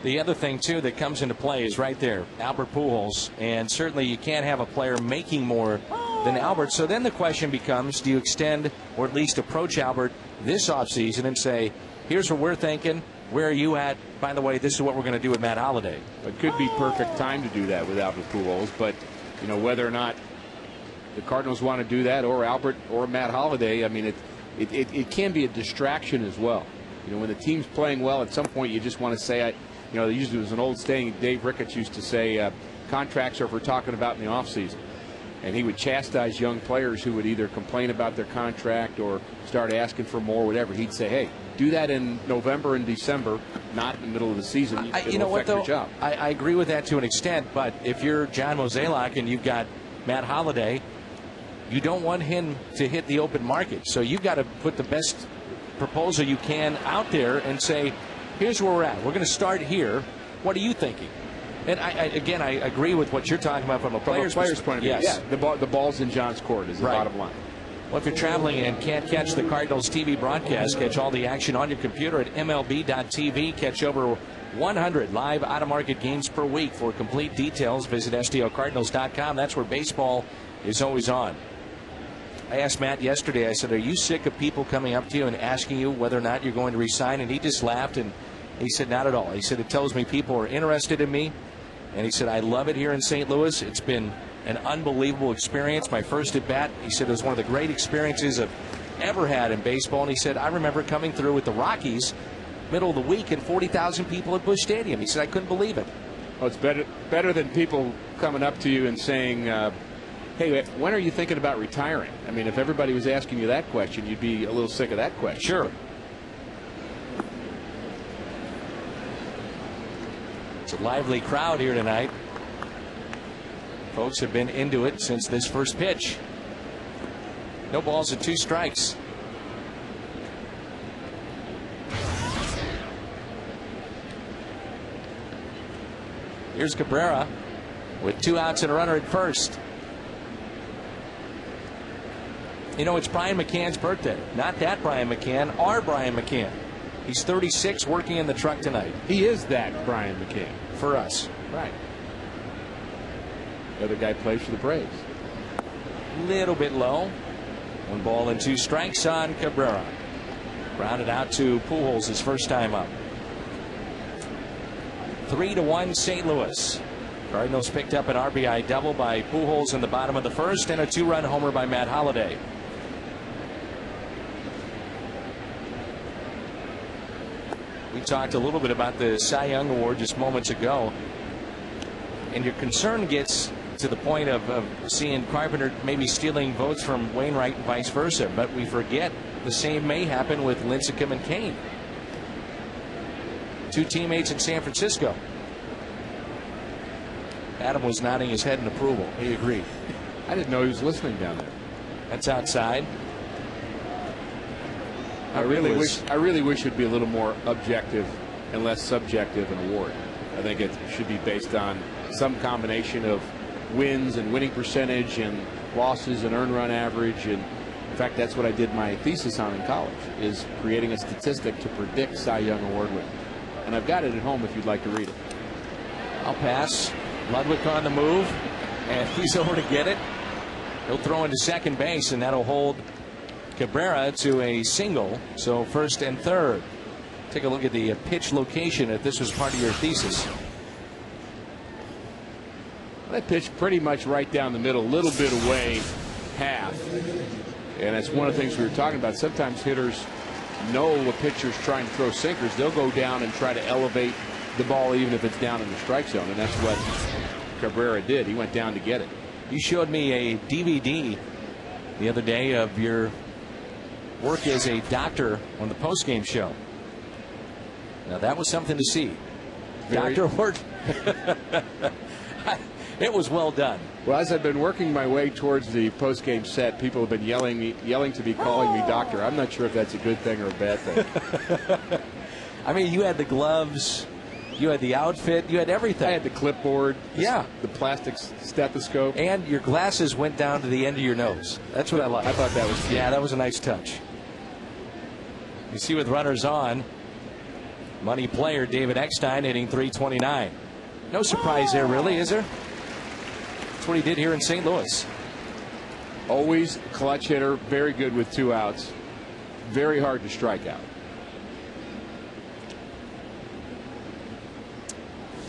[SPEAKER 1] The other thing, too, that comes into play is right there, Albert Pujols. And certainly you can't have a player making more than Albert. So then the question becomes, do you extend or at least approach Albert this offseason and say, here's what we're thinking. Where are you at? By the way, this is what we're going to do with Matt Holliday.
[SPEAKER 2] It could be perfect time to do that with Albert Pujols. But, whether or not the Cardinals want to do that, or Albert or Matt Holliday, I mean, it can be a distraction as well. When the team's playing well, at some point you just want to say, usually there's an old saying Dave Ricketts used to say, contracts are for talking about in the offseason. And he would chastise young players who would either complain about their contract or start asking for more, whatever. He'd say, hey, do that in November and December, not in the middle of the season. It'll affect your job.
[SPEAKER 1] I agree with that to an extent, but if you're John Mozeliak and you've got Matt Holliday, you don't want him to hit the open market. So you've got to put the best proposal you can out there and say, here's where we're at. We're going to start here. What are you thinking? And I agree with what you're talking about from a player's
[SPEAKER 2] point of view.
[SPEAKER 1] Yes.
[SPEAKER 2] Yeah, the ball's in John's court is the bottom line.
[SPEAKER 1] Well, if you're traveling and can't catch the Cardinals TV broadcast, catch all the action on your computer at MLB.tv. Catch over 100 live out-of-market games per week. For complete details, visit SDOCardinals.com. That's where baseball is always on. I asked Matt yesterday, I said, are you sick of people coming up to you and asking you whether or not you're going to resign? And he just laughed, and he said, not at all. He said, it tells me people are interested in me. And he said, I love it here in St. Louis. It's been an unbelievable experience. My first at bat, he said, it was one of the great experiences I've ever had in baseball. And he said, I remember coming through with the Rockies middle of the week and 40,000 people at Busch Stadium. He said, I couldn't believe it.
[SPEAKER 2] Well, it's better than people coming up to you and saying, hey, when are you thinking about retiring? I mean, if everybody was asking you that question, you'd be a little sick of that question.
[SPEAKER 1] Sure. It's a lively crowd here tonight. Folks have been into it since this first pitch. No balls and 2 strikes. Here's Cabrera with 2 outs and a runner at first. It's Brian McCann's birthday. Not that Brian McCann, our Brian McCann. He's 36, working in the truck tonight.
[SPEAKER 2] He is that Brian McCann.
[SPEAKER 1] For us.
[SPEAKER 2] Right. The other guy plays for the Braves.
[SPEAKER 1] Little bit low. 1 ball and 2 strikes on Cabrera. Grounded out to Pujols his first time up. 3-1 St. Louis. Cardinals picked up an RBI double by Pujols in the bottom of the first and a 2-run homer by Matt Holliday. We talked a little bit about the Cy Young Award just moments ago, and your concern gets to the point of seeing Carpenter maybe stealing votes from Wainwright and vice versa, but we forget the same may happen with Lincecum and Kane. 2 teammates in San Francisco. Adam was nodding his head in approval. He agreed.
[SPEAKER 2] I didn't know he was listening down there.
[SPEAKER 1] That's outside.
[SPEAKER 2] I really wish it'd be a little more objective and less subjective an award. I think it should be based on some combination of wins and winning percentage and losses and earned run average. And in fact, that's what I did my thesis on in college, is creating a statistic to predict Cy Young Award winners. And I've got it at home if you'd like to read it.
[SPEAKER 1] I'll pass. Ludwig on the move, and he's over to get it. He'll throw into second base, and that'll hold Cabrera to a single. So first and third. Take a look at the pitch location if this was part of your thesis.
[SPEAKER 2] That pitch pretty much right down the middle, a little bit away, half. And that's one of the things we were talking about. Sometimes hitters know a pitcher's trying to throw sinkers. They'll go down and try to elevate the ball even if it's down in the strike zone, and that's what Cabrera did. He went down to get it.
[SPEAKER 1] You showed me a DVD the other day of your work as a doctor on the postgame show. Now that was something to see. Doctor work. It was well done.
[SPEAKER 2] Well, as I've been working my way towards the post-game set, people have been yelling to be calling me doctor. I'm not sure if that's a good thing or a bad thing.
[SPEAKER 1] I mean, you had the gloves, you had the outfit, you had everything.
[SPEAKER 2] I had the clipboard,
[SPEAKER 1] yeah,
[SPEAKER 2] the plastic stethoscope.
[SPEAKER 1] And your glasses went down to the end of your nose. That's what I like.
[SPEAKER 2] I thought that was cute.
[SPEAKER 1] Yeah, that was a nice touch. You see with runners on, money player David Eckstein hitting .329. No surprise there, really, is there? That's what he did here in St. Louis.
[SPEAKER 2] Always clutch hitter, very good with 2 outs. Very hard to strike out.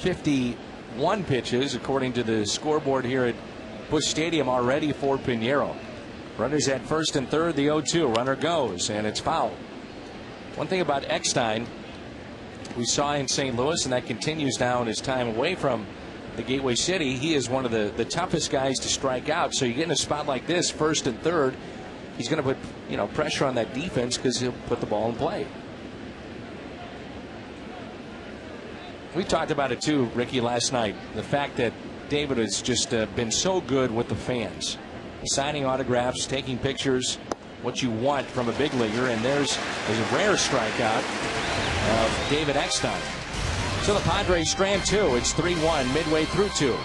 [SPEAKER 1] 51 pitches, according to the scoreboard here at Busch Stadium, already for Pinheiro. Runners at first and third, the 0-2. Runner goes, and it's foul. One thing about Eckstein, we saw in St. Louis, and that continues now in his time away from the Gateway City, he is one of the toughest guys to strike out. So you get in a spot like this, first and third, he's going to put pressure on that defense because he'll put the ball in play. We talked about it too, Ricky, last night. The fact that David has just been so good with the fans, signing autographs, taking pictures, what you want from a big leaguer. And there's a rare strikeout of David Eckstein. So the Padres strand 2. It's 3-1 midway through 2.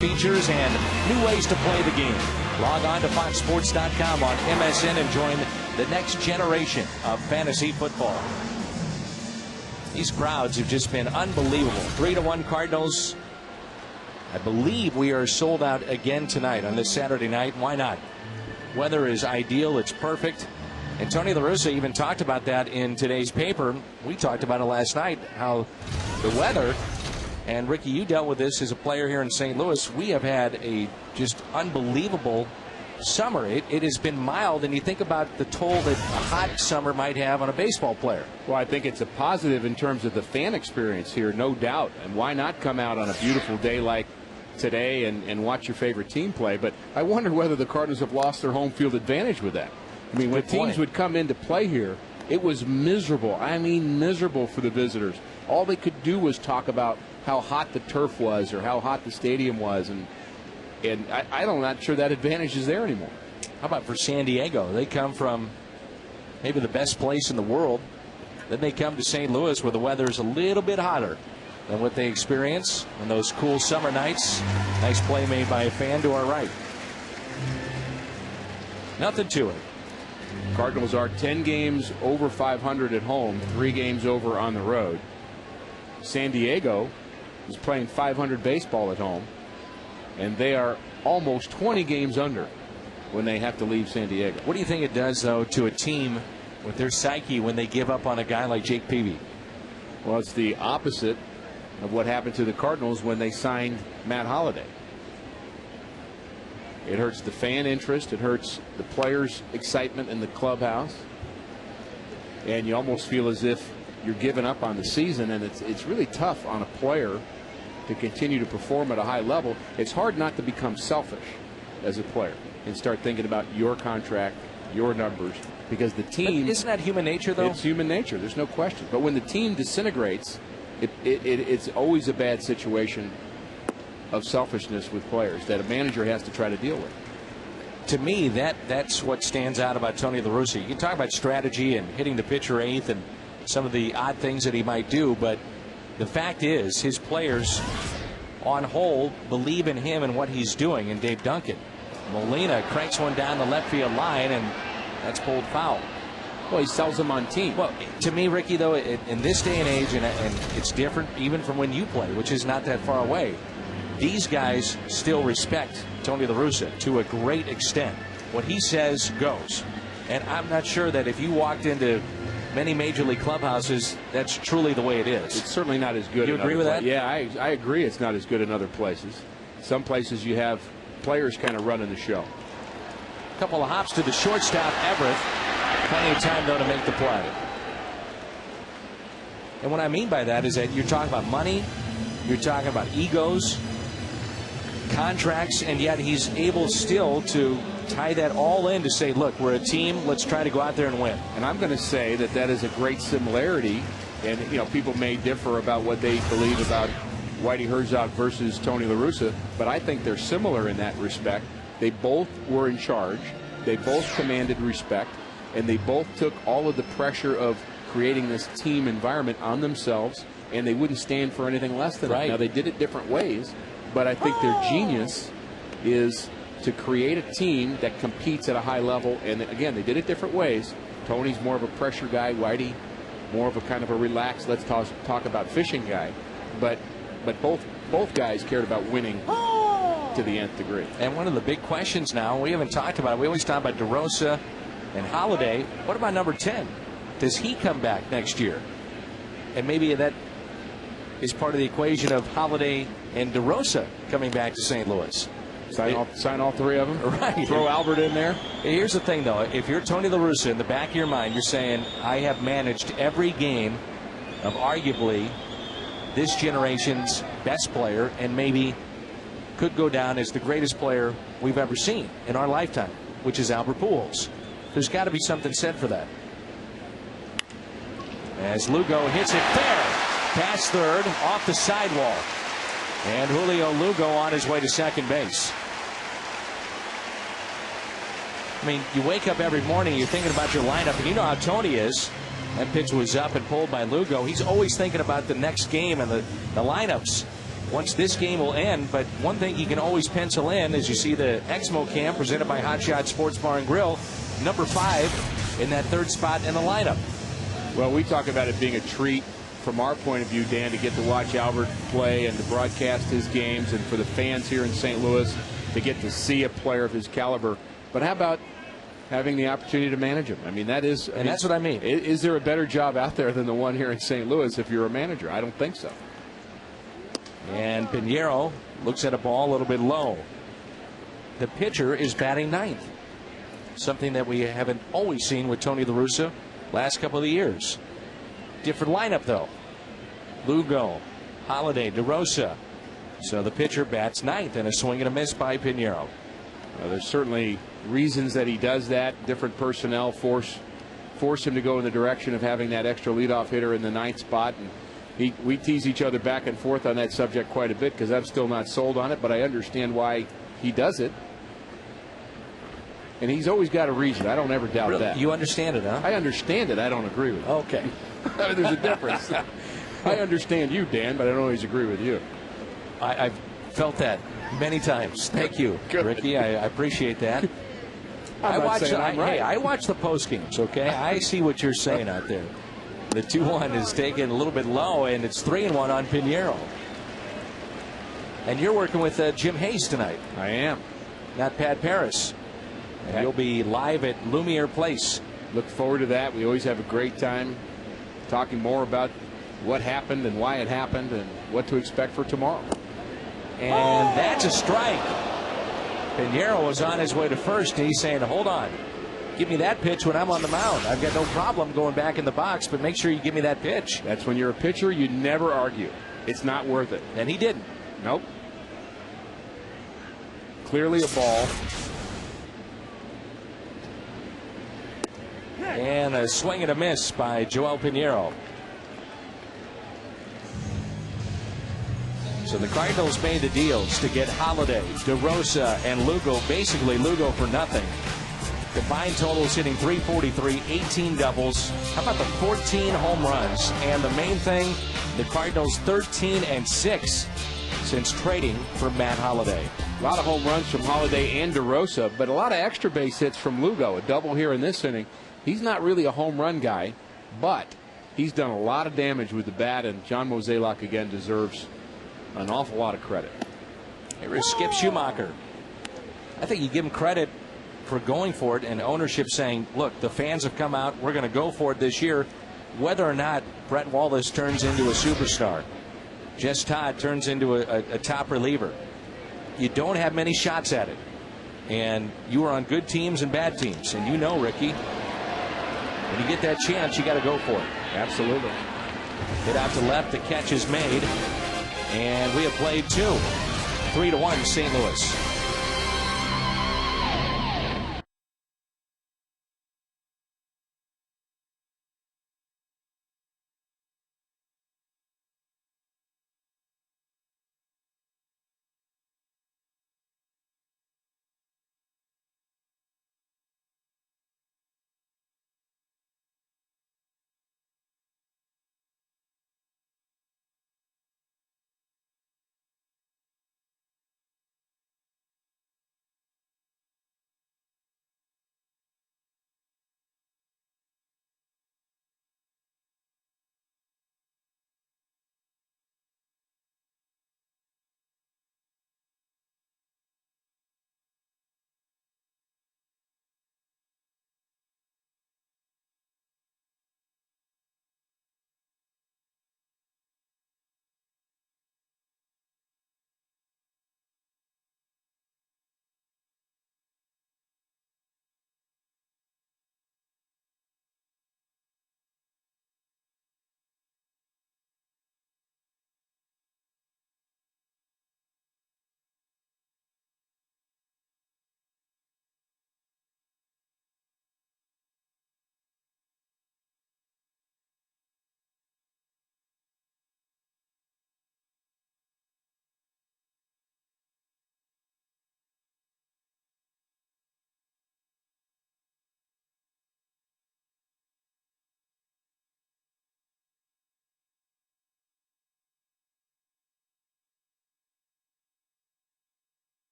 [SPEAKER 1] Features and new ways to play the game. Log on to foxsports.com on MSN and join the next generation of fantasy football. These crowds have just been unbelievable. 3-1 Cardinals. I believe we are sold out again tonight on this Saturday night. Why not? Weather is ideal. It's perfect. And Tony La Russa even talked about that in today's paper. We talked about it last night, how the weather. And, Ricky, you dealt with this as a player here in St. Louis. We have had a just unbelievable summer. It has been mild, and you think about the toll that a hot summer might have on a baseball player.
[SPEAKER 2] Well, I think it's a positive in terms of the fan experience here, no doubt. And why not come out on a beautiful day like today and watch your favorite team play? But I wonder whether the Cardinals have lost their home field advantage with that. I mean, when teams would come into play here, it was miserable. I mean, miserable for the visitors. All they could do was talk about how hot the turf was or how hot the stadium was, and I'm not sure that advantage is there anymore.
[SPEAKER 1] How about for San Diego? They come from maybe the best place in the world. Then they come to St. Louis where the weather is a little bit hotter than what they experience on those cool summer nights. Nice play made by a fan to our right. Nothing to it.
[SPEAKER 2] Cardinals are 10 games over 500 at home, 3 games over on the road. San Diego is playing 500 baseball at home, and they are almost 20 games under when they have to leave San Diego.
[SPEAKER 1] What do you think it does, though, to a team with their psyche when they give up on a guy like Jake Peavy?
[SPEAKER 2] Well, it's the opposite of what happened to the Cardinals when they signed Matt Holliday. It hurts the fan interest. It hurts the players' excitement in the clubhouse. And you almost feel as if you're giving up on the season, and it's really tough on a player to continue to perform at a high level. It's hard not to become selfish as a player and start thinking about your contract, your numbers, because the team...
[SPEAKER 1] But isn't that human nature, though?
[SPEAKER 2] It's human nature. There's no question. But when the team disintegrates, it's always a bad situation of selfishness with players that a manager has to try to deal with.
[SPEAKER 1] To me, that's what stands out about Tony La Russa. You can talk about strategy and hitting the pitcher eighth and some of the odd things that he might do, but the fact is his players on whole believe in him and what he's doing. And Dave Duncan, Molina cranks one down the left field line, and that's pulled foul.
[SPEAKER 2] Well, he sells them on team.
[SPEAKER 1] Well, to me, Ricky, though, in this day and age, and it's different even from when you play, which is not that far away, these guys still respect Tony La Russa to a great extent. What he says goes. And I'm not sure that if you walked into many major league clubhouses, that's truly the way it is.
[SPEAKER 2] It's certainly not as good.
[SPEAKER 1] You agree with that?
[SPEAKER 2] Yeah, I agree. It's not as good in other places. Some places you have players kind of running the show.
[SPEAKER 1] A couple of hops to the shortstop, Everett. Plenty of time, though, to make the play. And what I mean by that is that you're talking about money, you're talking about egos, contracts, and yet he's able still to tie that all in to say, look, we're a team, let's try to go out there and win.
[SPEAKER 2] And I'm going to say that is a great similarity, and people may differ about what they believe about Whitey Herzog versus Tony La Russa, but I think they're similar in that respect. They both were in charge, they both commanded respect, and they both took all of the pressure of creating this team environment on themselves, and they wouldn't stand for anything less than it. Now, they did it different ways, but I think their genius is to create a team that competes at a high level. And again, they did it different ways. Tony's more of a pressure guy. Whitey, more of a kind of a relaxed, let's talk about fishing guy. But both guys cared about winning to the nth degree.
[SPEAKER 1] And one of the big questions now, we haven't talked about it. We always talk about DeRosa and Holliday. What about number 10? Does he come back next year? And maybe that is part of the equation of Holliday and DeRosa coming back to St. Louis.
[SPEAKER 2] Sign all three of them?
[SPEAKER 1] Right.
[SPEAKER 2] Throw Albert in there?
[SPEAKER 1] Here's the thing, though. If you're Tony La Russa, in the back of your mind, you're saying, I have managed every game of arguably this generation's best player and maybe could go down as the greatest player we've ever seen in our lifetime, which is Albert Pujols. There's got to be something said for that. As Lugo hits it fair, past third, off the sidewall. And Julio Lugo on his way to second base. I mean, you wake up every morning, you're thinking about your lineup, and you know how Tony is. That pitch was up and pulled by Lugo. He's always thinking about the next game and the lineups. Once this game will end, but one thing you can always pencil in is you see the Exmo Cam presented by Hot Shot Sports Bar and Grill, number 5 in that third spot in the lineup.
[SPEAKER 2] Well, we talk about it being a treat from our point of view, Dan, to get to watch Albert play and to broadcast his games, and for the fans here in St. Louis to get to see a player of his caliber. But how about having the opportunity to manage him? I mean, that's what I mean. Is there a better job out there than the one here in St. Louis if you're a manager? I don't think so.
[SPEAKER 1] And Pinheiro looks at a ball a little bit low. The pitcher is batting ninth, something that we haven't always seen with Tony La Russa last couple of years. Different lineup, though. Lugo, Holliday, DeRosa. So the pitcher bats ninth, and a swing and a miss by Pinheiro.
[SPEAKER 2] There's certainly reasons that he does that. Different personnel force him to go in the direction of having that extra leadoff hitter in the ninth spot. And we tease each other back and forth on that subject quite a bit because I'm still not sold on it, but I understand why he does it. And he's always got a reason. I don't ever doubt that.
[SPEAKER 1] You understand it, huh?
[SPEAKER 2] I understand it. I don't agree with it.
[SPEAKER 1] Okay.
[SPEAKER 2] There's a difference. I understand you, Dan, but I don't always agree with you.
[SPEAKER 1] I've felt that many times. Thank you, Ricky. I appreciate that. I watch the post games, okay? I see what you're saying out there. The 2-1 is taken a little bit low, and it's 3-1 on Pinheiro. And you're working with Jim Hayes tonight.
[SPEAKER 2] I am.
[SPEAKER 1] Not Pat Paris. And you'll be live at Lumiere Place.
[SPEAKER 2] Look forward to that. We always have a great time talking more about what happened and why it happened and what to expect for tomorrow.
[SPEAKER 1] And that's a strike. Pinheiro was on his way to first, and he's saying, hold on. Give me that pitch when I'm on the mound. I've got no problem going back in the box, but make sure you give me that pitch.
[SPEAKER 2] That's when you're a pitcher, you never argue. It's not worth it.
[SPEAKER 1] And he didn't.
[SPEAKER 2] Nope. Clearly a ball.
[SPEAKER 1] And a swing and a miss by Joel Pinheiro. So the Cardinals made the deals to get Holiday, DeRosa, and Lugo. Basically, Lugo for nothing. Combined totals hitting .343, 18 doubles. How about the 14 home runs? And the main thing, the Cardinals 13-6 since trading for Matt Holiday.
[SPEAKER 2] A lot of home runs from Holiday and DeRosa, but a lot of extra base hits from Lugo. A double here in this inning. He's not really a home run guy, but he's done a lot of damage with the bat, and John Mozeliak again deserves an awful lot of credit.
[SPEAKER 1] Here is Skip Schumacher. I think you give him credit for going for it, and ownership saying, look, the fans have come out, we're going to go for it this year, whether or not Brett Wallace turns into a superstar. Jess Todd turns into a top reliever. You don't have many shots at it. And you are on good teams and bad teams. And you know, Ricky, when you get that chance, you got to go for it.
[SPEAKER 2] Absolutely.
[SPEAKER 1] Hit out to left, the catch is made. And we have played 2. 3-1 St. Louis.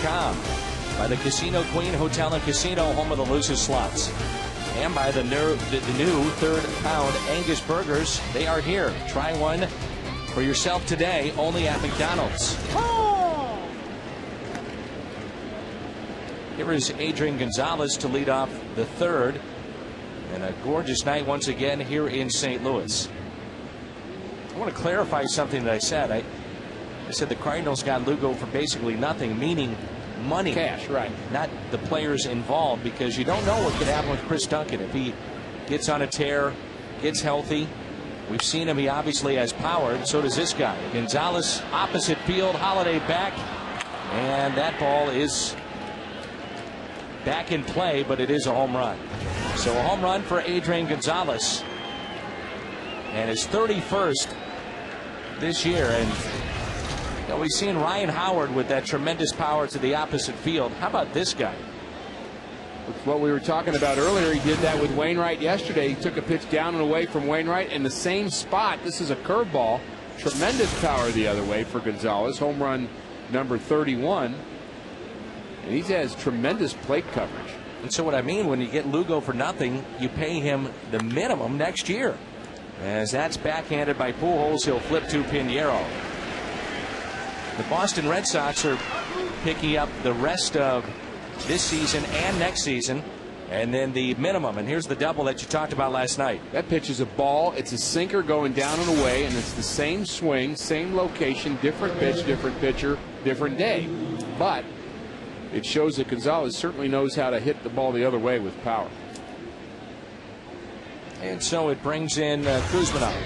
[SPEAKER 1] .com, by the Casino Queen Hotel and Casino, home of the loosest slots, and by the new third pound Angus burgers. They are here. Try one for yourself today, only at McDonald's. Here is Adrian Gonzalez to lead off the third, and a gorgeous night once again here in St. Louis. I want to clarify something that I said. I said the Cardinals got Lugo for basically nothing, meaning money.
[SPEAKER 2] Cash, right.
[SPEAKER 1] Not the players involved, because you don't know what could happen with Chris Duncan. If he gets on a tear, gets healthy. We've seen him. He obviously has power, and so does this guy. Gonzalez, opposite field, Holiday back. And that ball is back in play, but it is a home run. So a home run for Adrian Gonzalez. And his 31st this year. And you know, we've seen Ryan Howard with that tremendous power to the opposite field. How about this guy?
[SPEAKER 2] It's what we were talking about earlier. He did that with Wainwright yesterday. He took a pitch down and away from Wainwright in the same spot. This is a curveball. Tremendous power the other way for Gonzalez. Home run number 31. And he has tremendous plate coverage.
[SPEAKER 1] And so what I mean, when you get Lugo for nothing, you pay him the minimum next year. As that's backhanded by Pujols, he'll flip to Pinheiro. The Boston Red Sox are picking up the rest of this season and next season, and then the minimum. And here's the double that you talked about last night.
[SPEAKER 2] That pitch is a ball. It's a sinker going down and away, and it's the same swing, same location, different pitch, different pitcher, different day. But it shows that Gonzalez certainly knows how to hit the ball the other way with power.
[SPEAKER 1] And so it brings in Kuzminov.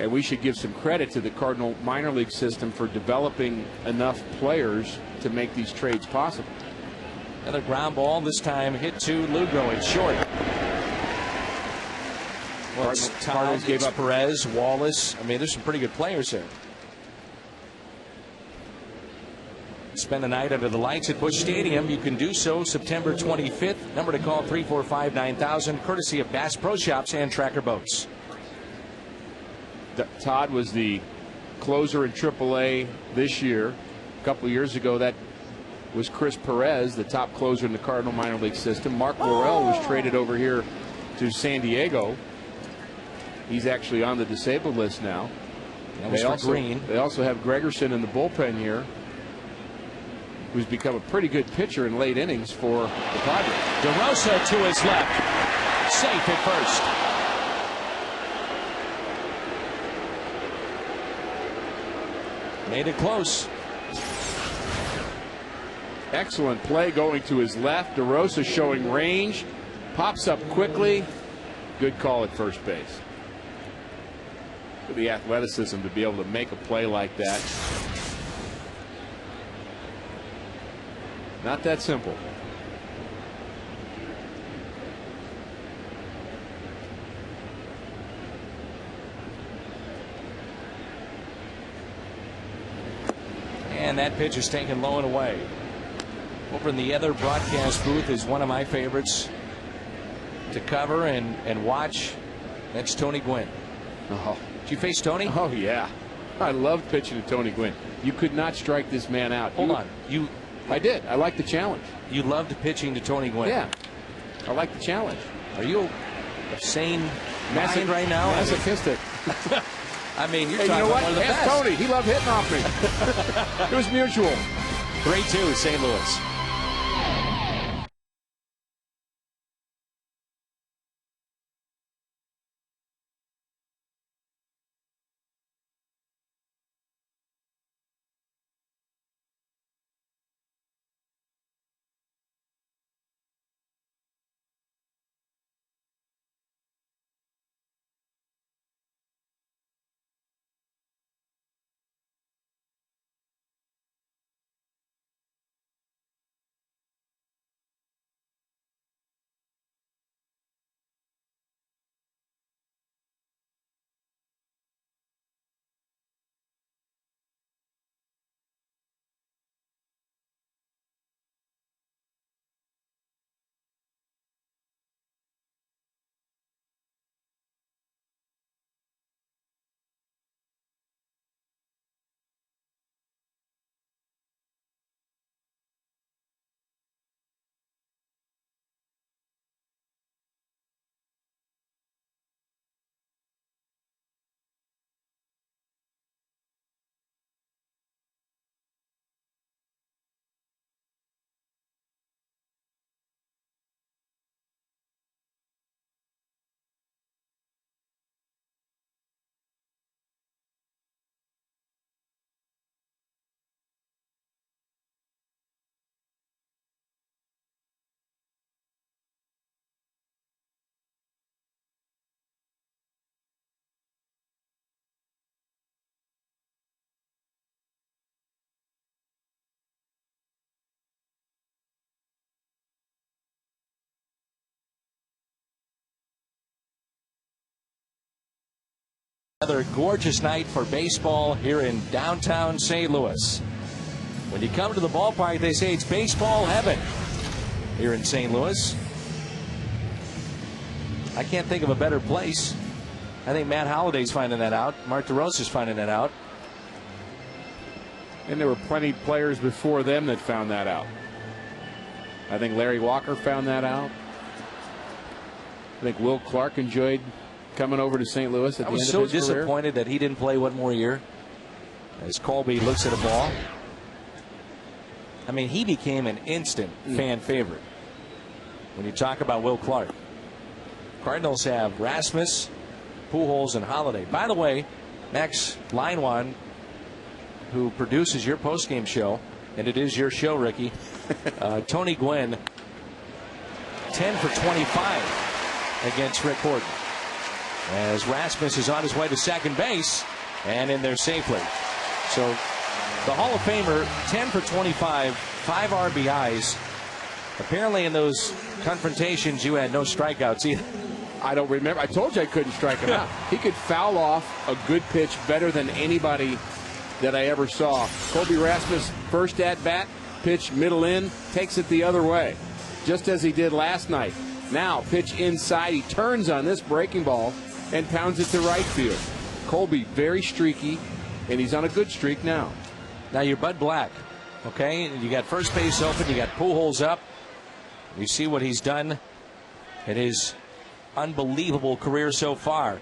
[SPEAKER 2] And we should give some credit to the Cardinal minor league system for developing enough players to make these trades possible.
[SPEAKER 1] Another ground ball, this time hit to Lugo in short. Well, Cardinals gave up Perez, Wallace. I mean, there's some pretty good players here. Spend the night under the lights at Busch Stadium. You can do so September 25th. Number to call 345-9000, courtesy of Bass Pro Shops and Tracker Boats.
[SPEAKER 2] Todd was the closer in AAA this year. A couple of years ago, that was Chris Perez, the top closer in the Cardinal minor league system. Mark Morrell was traded over here to San Diego. He's actually on the disabled list now. They also have Gregerson in the bullpen here, who's become a pretty good pitcher in late innings for the Padres.
[SPEAKER 1] DeRosa to his left. Safe at first. Made it close.
[SPEAKER 2] Excellent play going to his left. DeRosa showing range. Pops up quickly. Good call at first base. The athleticism to be able to make a play like that. Not that simple.
[SPEAKER 1] And that pitch is taken low and away. Over in the other broadcast booth is one of my favorites to cover and watch. That's Tony Gwynn.
[SPEAKER 2] Oh.
[SPEAKER 1] Did you face Tony?
[SPEAKER 2] Oh, yeah. I loved pitching to Tony Gwynn. You could not strike this man out.
[SPEAKER 1] Hold on.
[SPEAKER 2] I did. I liked the challenge.
[SPEAKER 1] You loved pitching to Tony Gwynn?
[SPEAKER 2] Yeah. I like the challenge.
[SPEAKER 1] Are you a sane mind right now?
[SPEAKER 2] Masochistic.
[SPEAKER 1] I mean, you're
[SPEAKER 2] hey,
[SPEAKER 1] talking
[SPEAKER 2] you know
[SPEAKER 1] about one of the
[SPEAKER 2] Ask
[SPEAKER 1] best.
[SPEAKER 2] Tony. He loved hitting off me. It was mutual.
[SPEAKER 1] 3-2 St. Louis. Another gorgeous night for baseball here in downtown St. Louis. When you come to the ballpark, they say it's baseball heaven here in St. Louis. I can't think of a better place. I think Matt Holliday's finding that out. Mark DeRosa's finding that out.
[SPEAKER 2] And there were plenty of players before them that found that out. I think Larry Walker found that out. I think Will Clark enjoyed coming over to St. Louis at the end of his
[SPEAKER 1] career. I
[SPEAKER 2] career.
[SPEAKER 1] was so disappointed that he didn't play one more year. As Colby looks at a ball. I mean, he became an instant fan favorite. When you talk about Will Clark. Cardinals have Rasmus, Pujols, and Holiday. By the way, Max Linewan, who produces your postgame show, and it is your show, Ricky, Tony Gwynn, 10 for 25 against Rick Horton. As Rasmus is on his way to second base and in there safely. So the Hall of Famer, 10 for 25, 5 RBIs. Apparently in those confrontations you had no strikeouts either.
[SPEAKER 2] I don't remember. I told you I couldn't strike him out. He could foul off a good pitch better than anybody that I ever saw. Colby Rasmus, first at bat, pitch middle in, takes it the other way, just as he did last night. Now, pitch inside. He turns on this breaking ball and pounds it to right field. Colby, very streaky, and he's on a good streak now.
[SPEAKER 1] Now you're Bud Black, okay? You got first base open. You got Pujols up. You see what he's done in his unbelievable career so far.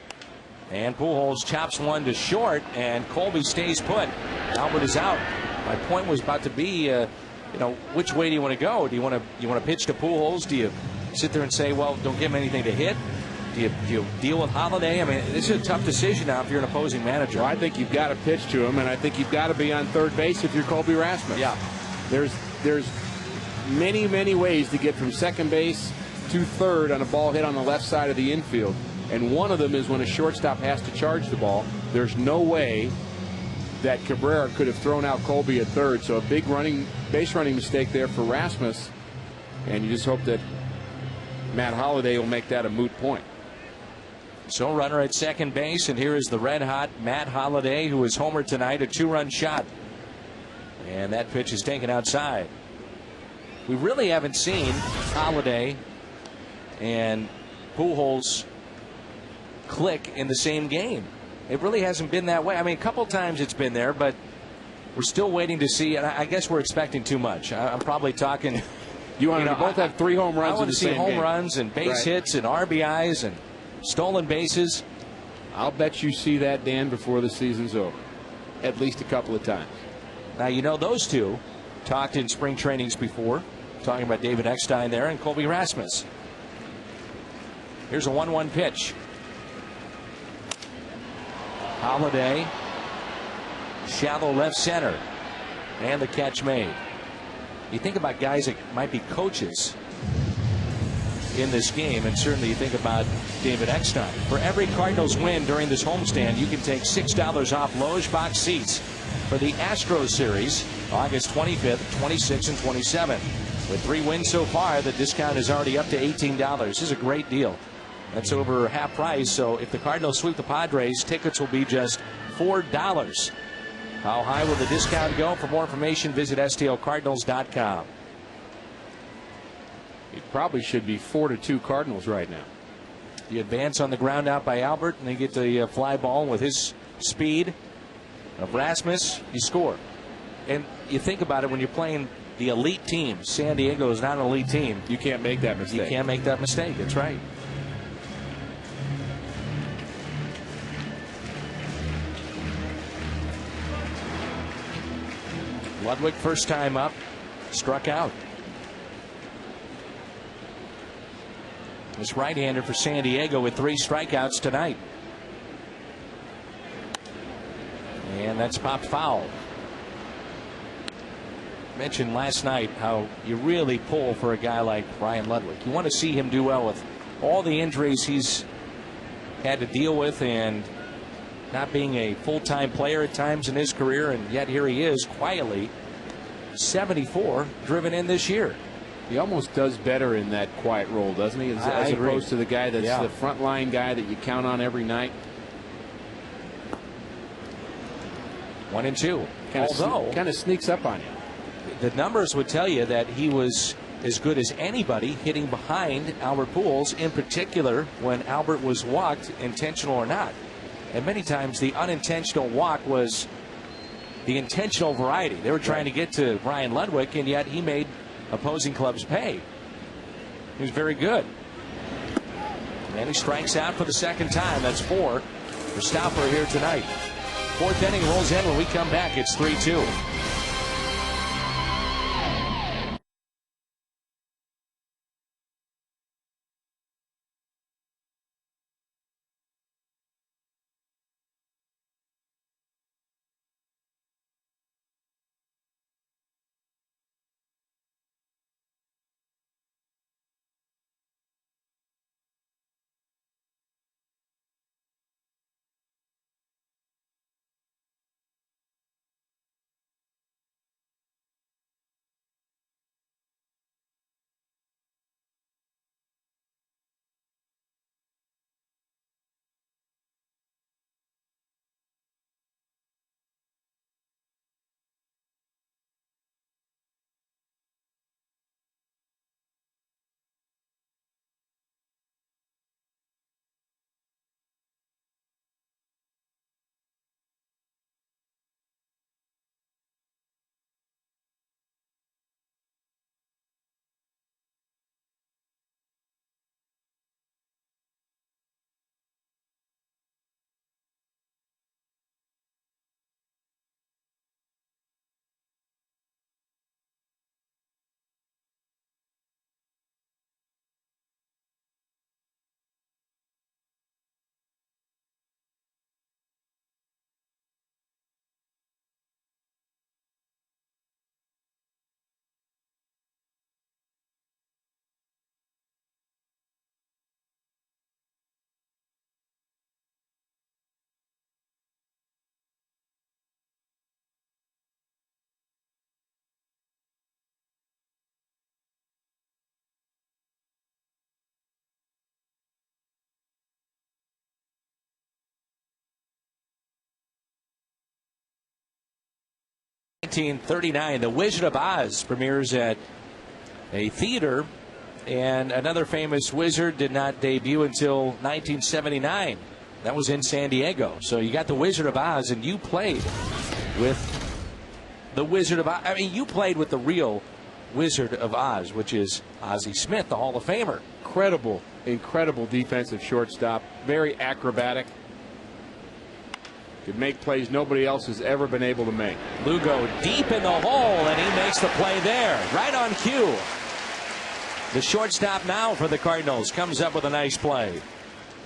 [SPEAKER 1] And Pujols chops one to short, and Colby stays put. Albert is out. My point was about to be, which way do you want to go? Do you want to pitch to Pujols? Do you sit there and say, well, don't give him anything to hit? Do you deal with Holiday? I mean, this is a tough decision now if you're an opposing manager.
[SPEAKER 2] Well, I think you've got to pitch to him, and I think you've got to be on third base if you're Colby Rasmus.
[SPEAKER 1] Yeah.
[SPEAKER 2] There's many, many ways to get from second base to third on a ball hit on the left side of the infield. And one of them is when a shortstop has to charge the ball. There's no way that Cabrera could have thrown out Colby at third. So a big base running mistake there for Rasmus. And you just hope that Matt Holliday will make that a moot point.
[SPEAKER 1] So runner at second base, and here is the red-hot Matt Holliday, who is homered tonight, a 2-run shot. And that pitch is taken outside. We really haven't seen Holliday and Pujols click in the same game. It really hasn't been that way. I mean, a couple times it's been there, but we're still waiting to see, and I guess we're expecting too much. I'm probably talking.
[SPEAKER 2] You want to both have 3 home runs.
[SPEAKER 1] I want to see home runs and base hits and RBIs and stolen bases.
[SPEAKER 2] I'll bet you see that, Dan, before the season's over. At least a couple of times.
[SPEAKER 1] Now, those two talked in spring trainings before, talking about David Eckstein there and Colby Rasmus. Here's a 1-1 pitch. Holliday, shallow left center, and the catch made. You think about guys that might be coaches in this game, and certainly you think about David Eckstein. For every Cardinals win during this homestand, you can take $6 off Loge Box seats for the Astros series August 25th, 26th, and 27th. With 3 wins so far, the discount is already up to $18. This is a great deal. That's over half price, so if the Cardinals sweep the Padres, tickets will be just $4. How high will the discount go? For more information, visit STLCardinals.com.
[SPEAKER 2] It probably should be 4-2 Cardinals right now.
[SPEAKER 1] The advance on the ground out by Albert, and they get the fly ball with his speed of Rasmus. You score. And you think about it when you're playing the elite team. San Diego is not an elite team.
[SPEAKER 2] You can't make that mistake.
[SPEAKER 1] You can't make that mistake. That's right. Ludwig, first time up, struck out. This right-hander for San Diego with 3 strikeouts tonight. And that's popped foul. Mentioned last night how you really pull for a guy like Ryan Ludwig. You want to see him do well with all the injuries he's had to deal with and not being a full-time player at times in his career, and yet here he is quietly 74 driven in this year.
[SPEAKER 2] He almost does better in that quiet role, doesn't he? As opposed to the guy that's the front-line guy that you count on every night.
[SPEAKER 1] 1-2.
[SPEAKER 2] Although kind of sneaks up on you.
[SPEAKER 1] The numbers would tell you that he was as good as anybody hitting behind Albert Pujols, in particular when Albert was walked, intentional or not. And many times the unintentional walk was the intentional variety. They were trying to get to Ryan Ludwig, and yet he made opposing clubs pay. He was very good. And he strikes out for the second time. That's 4 for Stauffer here tonight. Fourth inning rolls in. When we come back, it's 3-2. $1939, The Wizard of Oz premieres at a theater, and another famous wizard did not debut until 1979. That was in San Diego. So you got The Wizard of Oz, and you played with The Wizard of Oz. I mean, you played with the real Wizard of Oz, which is Ozzie Smith, the Hall of Famer.
[SPEAKER 2] Incredible defensive shortstop. Very acrobatic. Could make plays nobody else has ever been able to make.
[SPEAKER 1] Lugo deep in the hole, and he makes the play there, right on cue. The shortstop now for the Cardinals comes up with a nice play.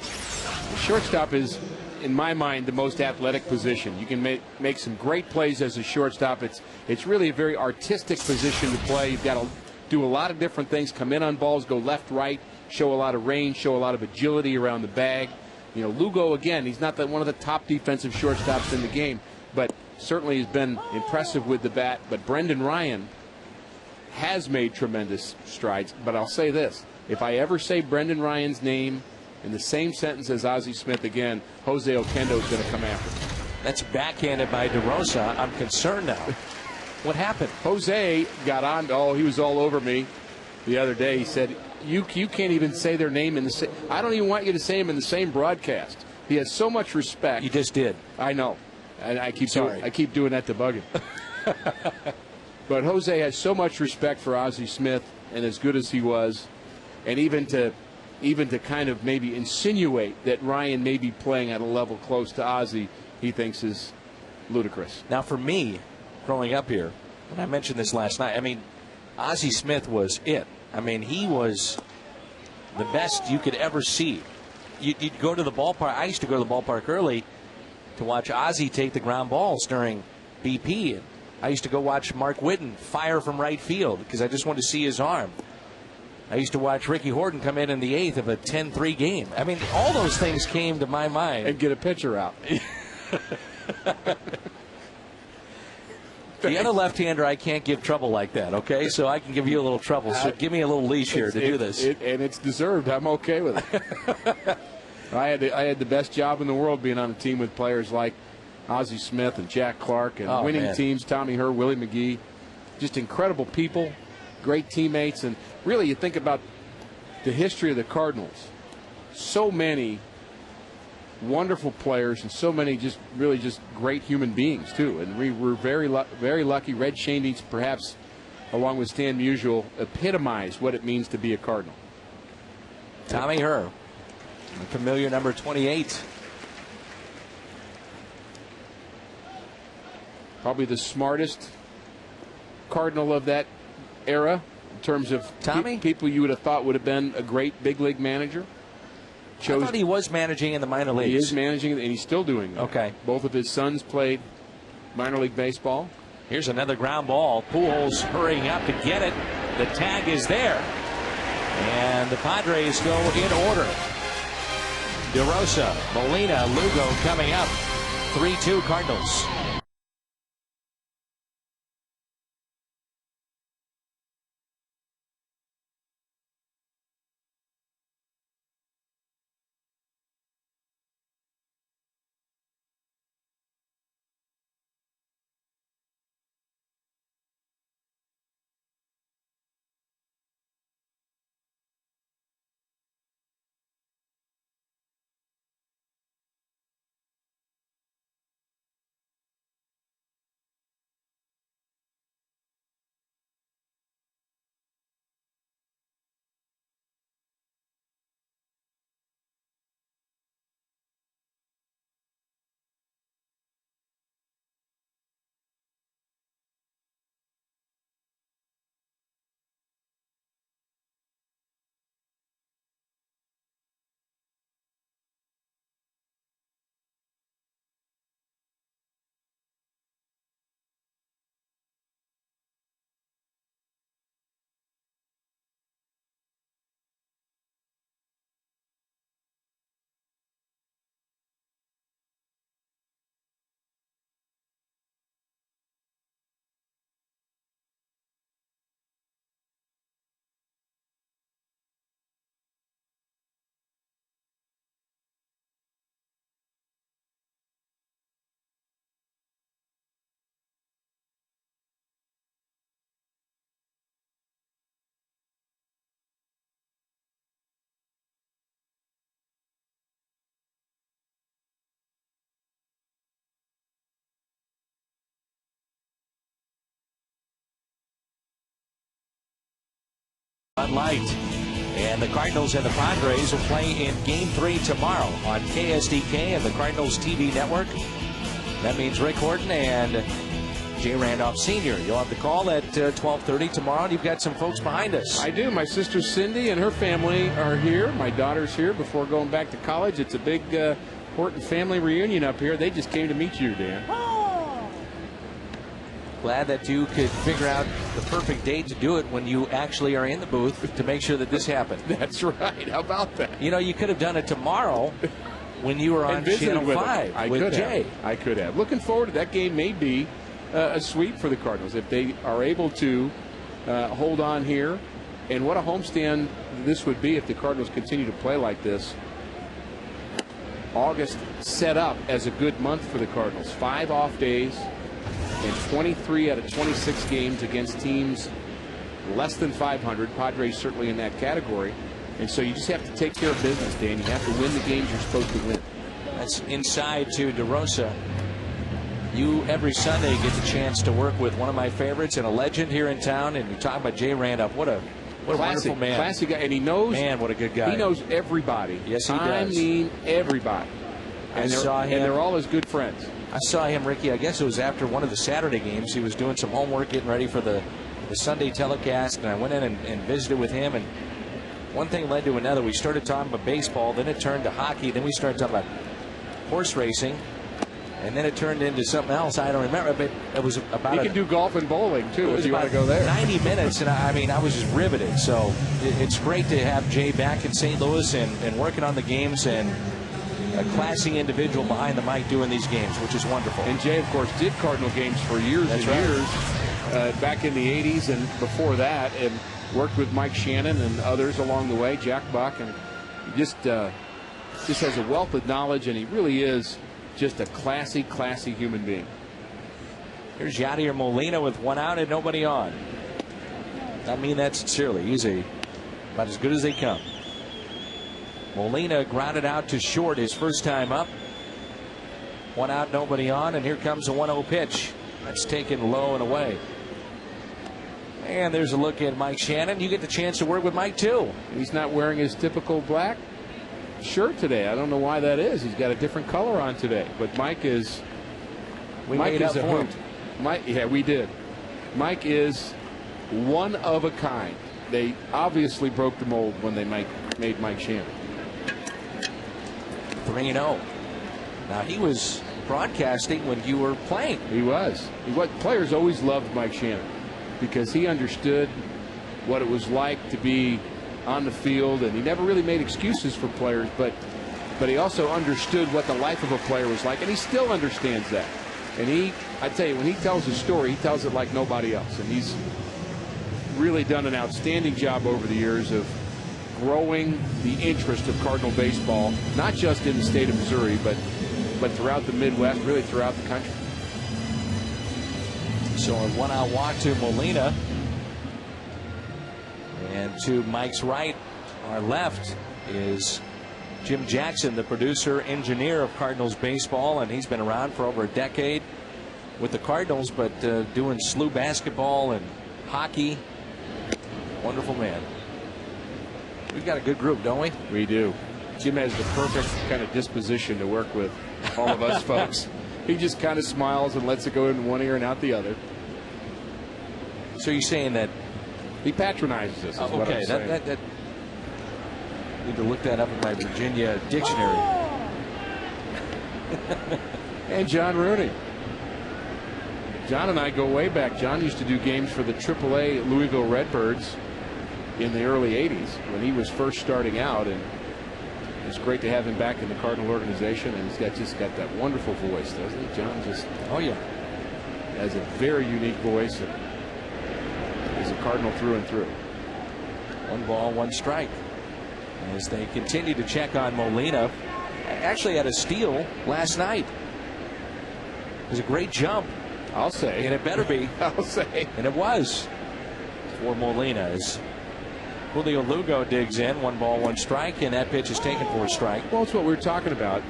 [SPEAKER 2] The shortstop is, in my mind, the most athletic position. You can make some great plays as a shortstop. It's really a very artistic position to play. You've got to do a lot of different things, come in on balls, go left, right, show a lot of range, show a lot of agility around the bag. You know, Lugo, again, he's not one of the top defensive shortstops in the game, but certainly has been impressive with the bat. But Brendan Ryan has made tremendous strides. But I'll say this, if I ever say Brendan Ryan's name in the same sentence as Ozzie Smith again, Jose Oquendo is going to come after him.
[SPEAKER 1] That's backhanded by DeRosa. I'm concerned now. What happened?
[SPEAKER 2] Jose got on, he was all over me the other day. He said, you can't even say their name in the same. I don't even want you to say him in the same broadcast. He has so much respect.
[SPEAKER 1] You just did.
[SPEAKER 2] I know. And I keep doing that to bug him. But Jose has so much respect for Ozzie Smith, and as good as he was, and even to kind of maybe insinuate that Ryan may be playing at a level close to Ozzie, he thinks is ludicrous.
[SPEAKER 1] Now, for me, growing up here, and I mentioned this last night, I mean, Ozzie Smith was it. I mean, he was the best you could ever see. You'd go to the ballpark. I used to go to the ballpark early to watch Ozzie take the ground balls during BP. And I used to go watch Mark Whitten fire from right field because I just wanted to see his arm. I used to watch Ricky Horton come in the 8th of a 10-3 game. I mean, all those things came to my mind.
[SPEAKER 2] And get a pitcher out.
[SPEAKER 1] The other left-hander, I can't give trouble like that, okay? So I can give you a little trouble. So give me a little leash here to do this.
[SPEAKER 2] And it's deserved. I'm okay with it. I had the best job in the world being on a team with players like Ozzie Smith and Jack Clark and winning teams, Tommy Herr, Willie McGee. Just incredible people, great teammates. And really, you think about the history of the Cardinals. So many wonderful players and so many just great human beings too, and we were very lucky. Red Schoendienst, perhaps along with Stan Musial, epitomized what it means to be a Cardinal.
[SPEAKER 1] Tommy Herr Familiar number 28.
[SPEAKER 2] Probably the smartest Cardinal of that era in terms of people you would have thought would have been a great big league manager.
[SPEAKER 1] I thought he was managing in the minor leagues.
[SPEAKER 2] He is managing, and he's still doing that.
[SPEAKER 1] Okay.
[SPEAKER 2] Both of his sons played minor league baseball.
[SPEAKER 1] Here's another ground ball. Pujols hurrying up to get it. The tag is there. And the Padres go in order. DeRosa, Molina, Lugo coming up. 3-2 Cardinals. Light. And the Cardinals and the Padres will play in Game 3 tomorrow on KSDK and the Cardinals TV network. That means Rick Horton and Jay Randolph Sr. You'll have the call at 12:30 tomorrow, and you've got some folks behind us.
[SPEAKER 2] I do. My sister Cindy and her family are here. My daughter's here before going back to college. It's a big Horton family reunion up here. They just came to meet you, Dan.
[SPEAKER 1] Glad that you could figure out the perfect date to do it when you actually are in the booth to make sure that this happened.
[SPEAKER 2] That's right. How about that?
[SPEAKER 1] You know, you could have done it tomorrow when you were on Channel 5 with Jay.
[SPEAKER 2] I could have. Looking forward to that game. May be a sweep for the Cardinals if they are able to hold on here. And what a homestand this would be if the Cardinals continue to play like this. August set up as a good month for the Cardinals. 5 off days. And 23 out of 26 games against teams less than 500. Padres certainly in that category. And so you just have to take care of business, Dan. You have to win the games you're supposed to win.
[SPEAKER 1] That's inside to DeRosa. You, every Sunday, get the chance to work with one of my favorites and a legend here in town. And you talk about Jay Randolph. What a wonderful man.
[SPEAKER 2] Classic guy. And he knows.
[SPEAKER 1] Man, what a good guy.
[SPEAKER 2] He knows everybody.
[SPEAKER 1] Yes, he does.
[SPEAKER 2] I mean, everybody. And they're all his good friends.
[SPEAKER 1] I saw him, Ricky, I guess it was after one of the Saturday games. He was doing some homework, getting ready for the Sunday telecast, and I went in and visited with him, and one thing led to another. We started talking about baseball, then it turned to hockey, then we started talking about horse racing, and then it turned into something else. I don't remember, but it was about
[SPEAKER 2] You can do golf and bowling, too, if you want to go there.
[SPEAKER 1] 90 minutes, and I was just riveted. So it's great to have Jay back in St. Louis and working on the games, and a classy individual behind the mic doing these games, which is wonderful.
[SPEAKER 2] And Jay, of course, did Cardinal games for years years, back in the 80s and before that, and worked with Mike Shannon and others along the way, Jack Buck, and just has a wealth of knowledge, and he really is just a classy human being.
[SPEAKER 1] Here's Yadier Molina with one out and nobody on. I mean that sincerely. He's about as good as they come. Molina grounded out to short his first time up. One out, nobody on, and here comes a 1-0 pitch. That's taken low and away. And there's a look at Mike Shannon. You get the chance to work with Mike, too.
[SPEAKER 2] He's not wearing his typical black shirt today. I don't know why that is. He's got a different color on today. But Mike is.
[SPEAKER 1] We
[SPEAKER 2] Mike
[SPEAKER 1] made
[SPEAKER 2] is
[SPEAKER 1] up
[SPEAKER 2] a
[SPEAKER 1] for
[SPEAKER 2] hoot. Yeah, we did. Mike is one of a kind. They obviously broke the mold when they made Mike Shannon.
[SPEAKER 1] 3-0. Now, he was broadcasting when you were playing.
[SPEAKER 2] He was. Players always loved Mike Shannon because he understood what it was like to be on the field, and he never really made excuses for players, but he also understood what the life of a player was like, and he still understands that. And I tell you, when he tells a story, he tells it like nobody else, and he's really done an outstanding job over the years of growing the interest of Cardinal baseball, not just in the state of Missouri, but throughout the Midwest, really throughout the country.
[SPEAKER 1] So a one-out walk to Molina. And to Mike's right, our left, is Jim Jackson, the producer, engineer of Cardinals baseball, and he's been around for over a decade with the Cardinals, but doing SLU basketball and hockey. Wonderful man. We've got a good group, don't we?
[SPEAKER 2] We do. Jim has the perfect kind of disposition to work with all of us folks. He just kind of smiles and lets it go in one ear and out the other.
[SPEAKER 1] So you're saying that
[SPEAKER 2] he patronizes us.
[SPEAKER 1] Okay, that need to look that up in my Virginia dictionary.
[SPEAKER 2] And John Rooney. John and I go way back. John used to do games for the AAA Louisville Redbirds in the early 80s when he was first starting out, and it's great to have him back in the Cardinal organization. And he's just got that wonderful voice, doesn't he? John just has a very unique voice, and he's a Cardinal through and through.
[SPEAKER 1] 1-1 as they continue to check on Molina. Actually had a steal last night. It was a great jump.
[SPEAKER 2] I'll say.
[SPEAKER 1] And it better be.
[SPEAKER 2] I'll say.
[SPEAKER 1] And it was for Molina as Julio Lugo digs in. 1-1, and that pitch is taken for a strike.
[SPEAKER 2] Well, it's what we were talking about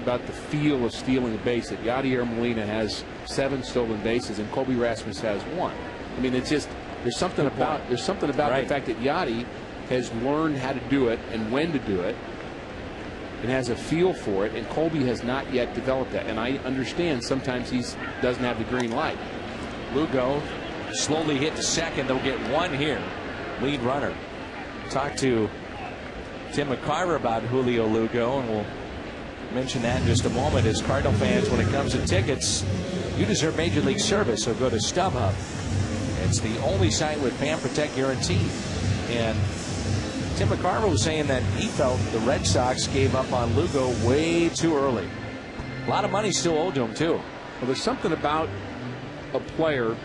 [SPEAKER 2] the feel of stealing a base. That Yadier Molina has 7 stolen bases and Colby Rasmus has 1. I mean, it's just there's something about the fact that Yadi has learned how to do it and when to do it, and has a feel for it, and Colby has not yet developed that. And I understand sometimes he doesn't have the green light.
[SPEAKER 1] Lugo slowly hit to second. They'll get 1 here. Lead runner. Talk to Tim McCarver about Julio Lugo, and we'll mention that in just a moment. As Cardinal fans, when it comes to tickets, you deserve Major League service, so go to StubHub. It's the only site with Fan Protect guarantee. And Tim McCarver was saying that he felt the Red Sox gave up on Lugo way too early. A lot of money still owed to him, too.
[SPEAKER 2] Well, there's something about a player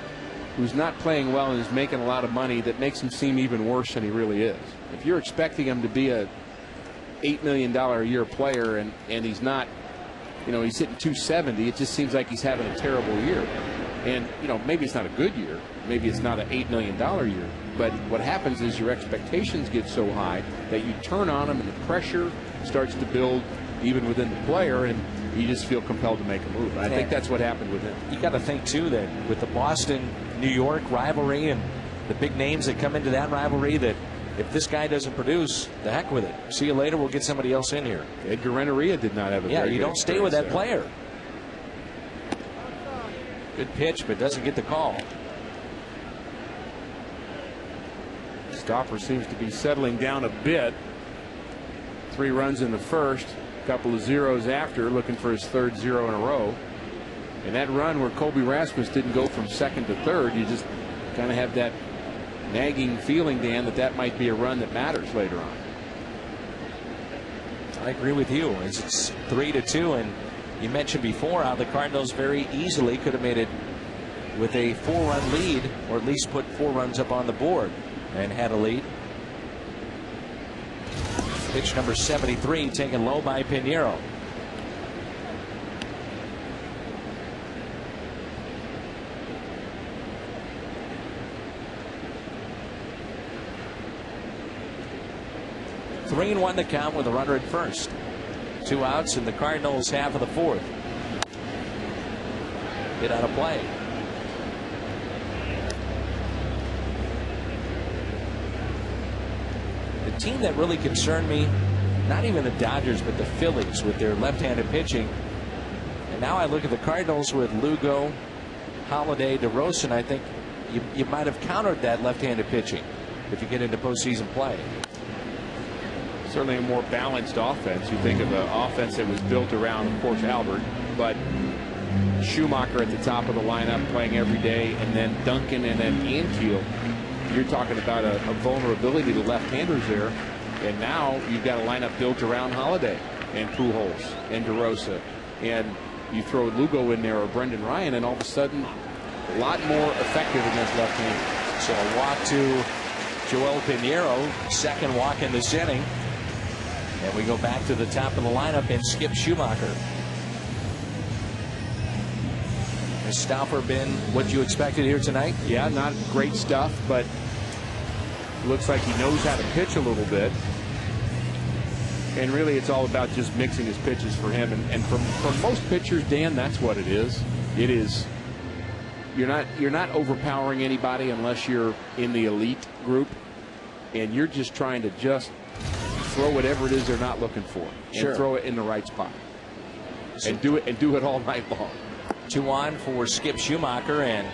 [SPEAKER 2] who's not playing well and is making a lot of money that makes him seem even worse than he really is. If you're expecting him to be a $8 million a year player and he's not, he's hitting 270, it just seems like he's having a terrible year. And, maybe it's not a good year. Maybe it's not an $8 million year. But what happens is your expectations get so high that you turn on him and the pressure starts to build even within the player, and you just feel compelled to make a move. I think that's what happened with him.
[SPEAKER 1] You got to think, too, that with the Boston-New York rivalry and the big names that come into that rivalry, that if this guy doesn't produce, the heck with it. See you later. We'll get somebody else in here.
[SPEAKER 2] Edgar Renteria did not have a very good
[SPEAKER 1] you don't stay with that player. Good pitch, but doesn't get the call.
[SPEAKER 2] Stopper seems to be settling down a bit. 3 runs in the first, a couple of zeros after, looking for his 3rd 0 in a row. And that run where Colby Rasmus didn't go from 2nd to 3rd, you just kind of have that nagging feeling, Dan, that might be a run that matters later on.
[SPEAKER 1] I agree with you. It's 3-2, and you mentioned before how the Cardinals very easily could have made it with a 4-run lead, or at least put 4 runs up on the board and had a lead. Pitch number 73 taken low by Pinheiro. Three and 1 the count with a runner at first. 2 outs in the Cardinals' half of the 4th. Hit out of play. The team that really concerned me not even the Dodgers, but the Phillies with their left-handed pitching. And now I look at the Cardinals with Lugo, Holiday, DeRosa, and I think you might have countered that left-handed pitching if you get into postseason play.
[SPEAKER 2] Certainly a more balanced offense. You think of an offense that was built around, of course, Albert, but Schumacher at the top of the lineup playing every day, and then Duncan and then Anfield. You're talking about a vulnerability to left-handers there, and now you've got a lineup built around Holiday and Pujols and DeRosa, and you throw Lugo in there or Brendan Ryan, and all of a sudden a lot more effective against left-handers.
[SPEAKER 1] So a walk to Joel Pinheiro, second walk in this inning. And we go back to the top of the lineup and Skip Schumacher. Has Stauffer been what you expected here tonight?
[SPEAKER 2] Yeah, not great stuff, but looks like he knows how to pitch a little bit. And really it's all about just mixing his pitches for him. And for most pitchers, Dan, that's what it is. It is, you're not overpowering anybody unless you're in the elite group, and you're just trying to just throw whatever it is they're not looking for, and throw it in the right spot, and do it all night long.
[SPEAKER 1] 2 on for Skip Schumacher, and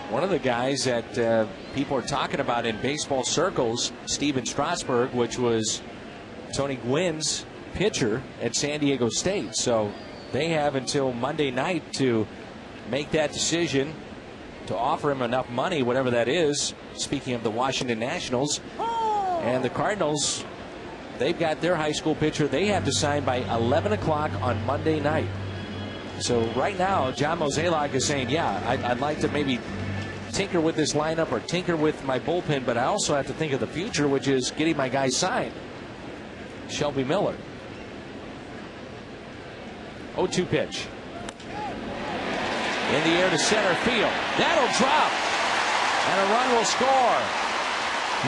[SPEAKER 1] one of the guys that people are talking about in baseball circles, Steven Strasburg, which was Tony Gwynn's pitcher at San Diego State. So they have until Monday night to make that decision, to offer him enough money, whatever that is. Speaking of the Washington Nationals, and the Cardinals, they've got their high school pitcher they have to sign by 11 o'clock on Monday night. So right now, John Mozeliak is saying, yeah, I'd like to maybe tinker with this lineup or tinker with my bullpen, but I also have to think of the future, which is getting my guys signed. Shelby Miller. 0-2 pitch. In the air to center field. That'll drop. And a run will score.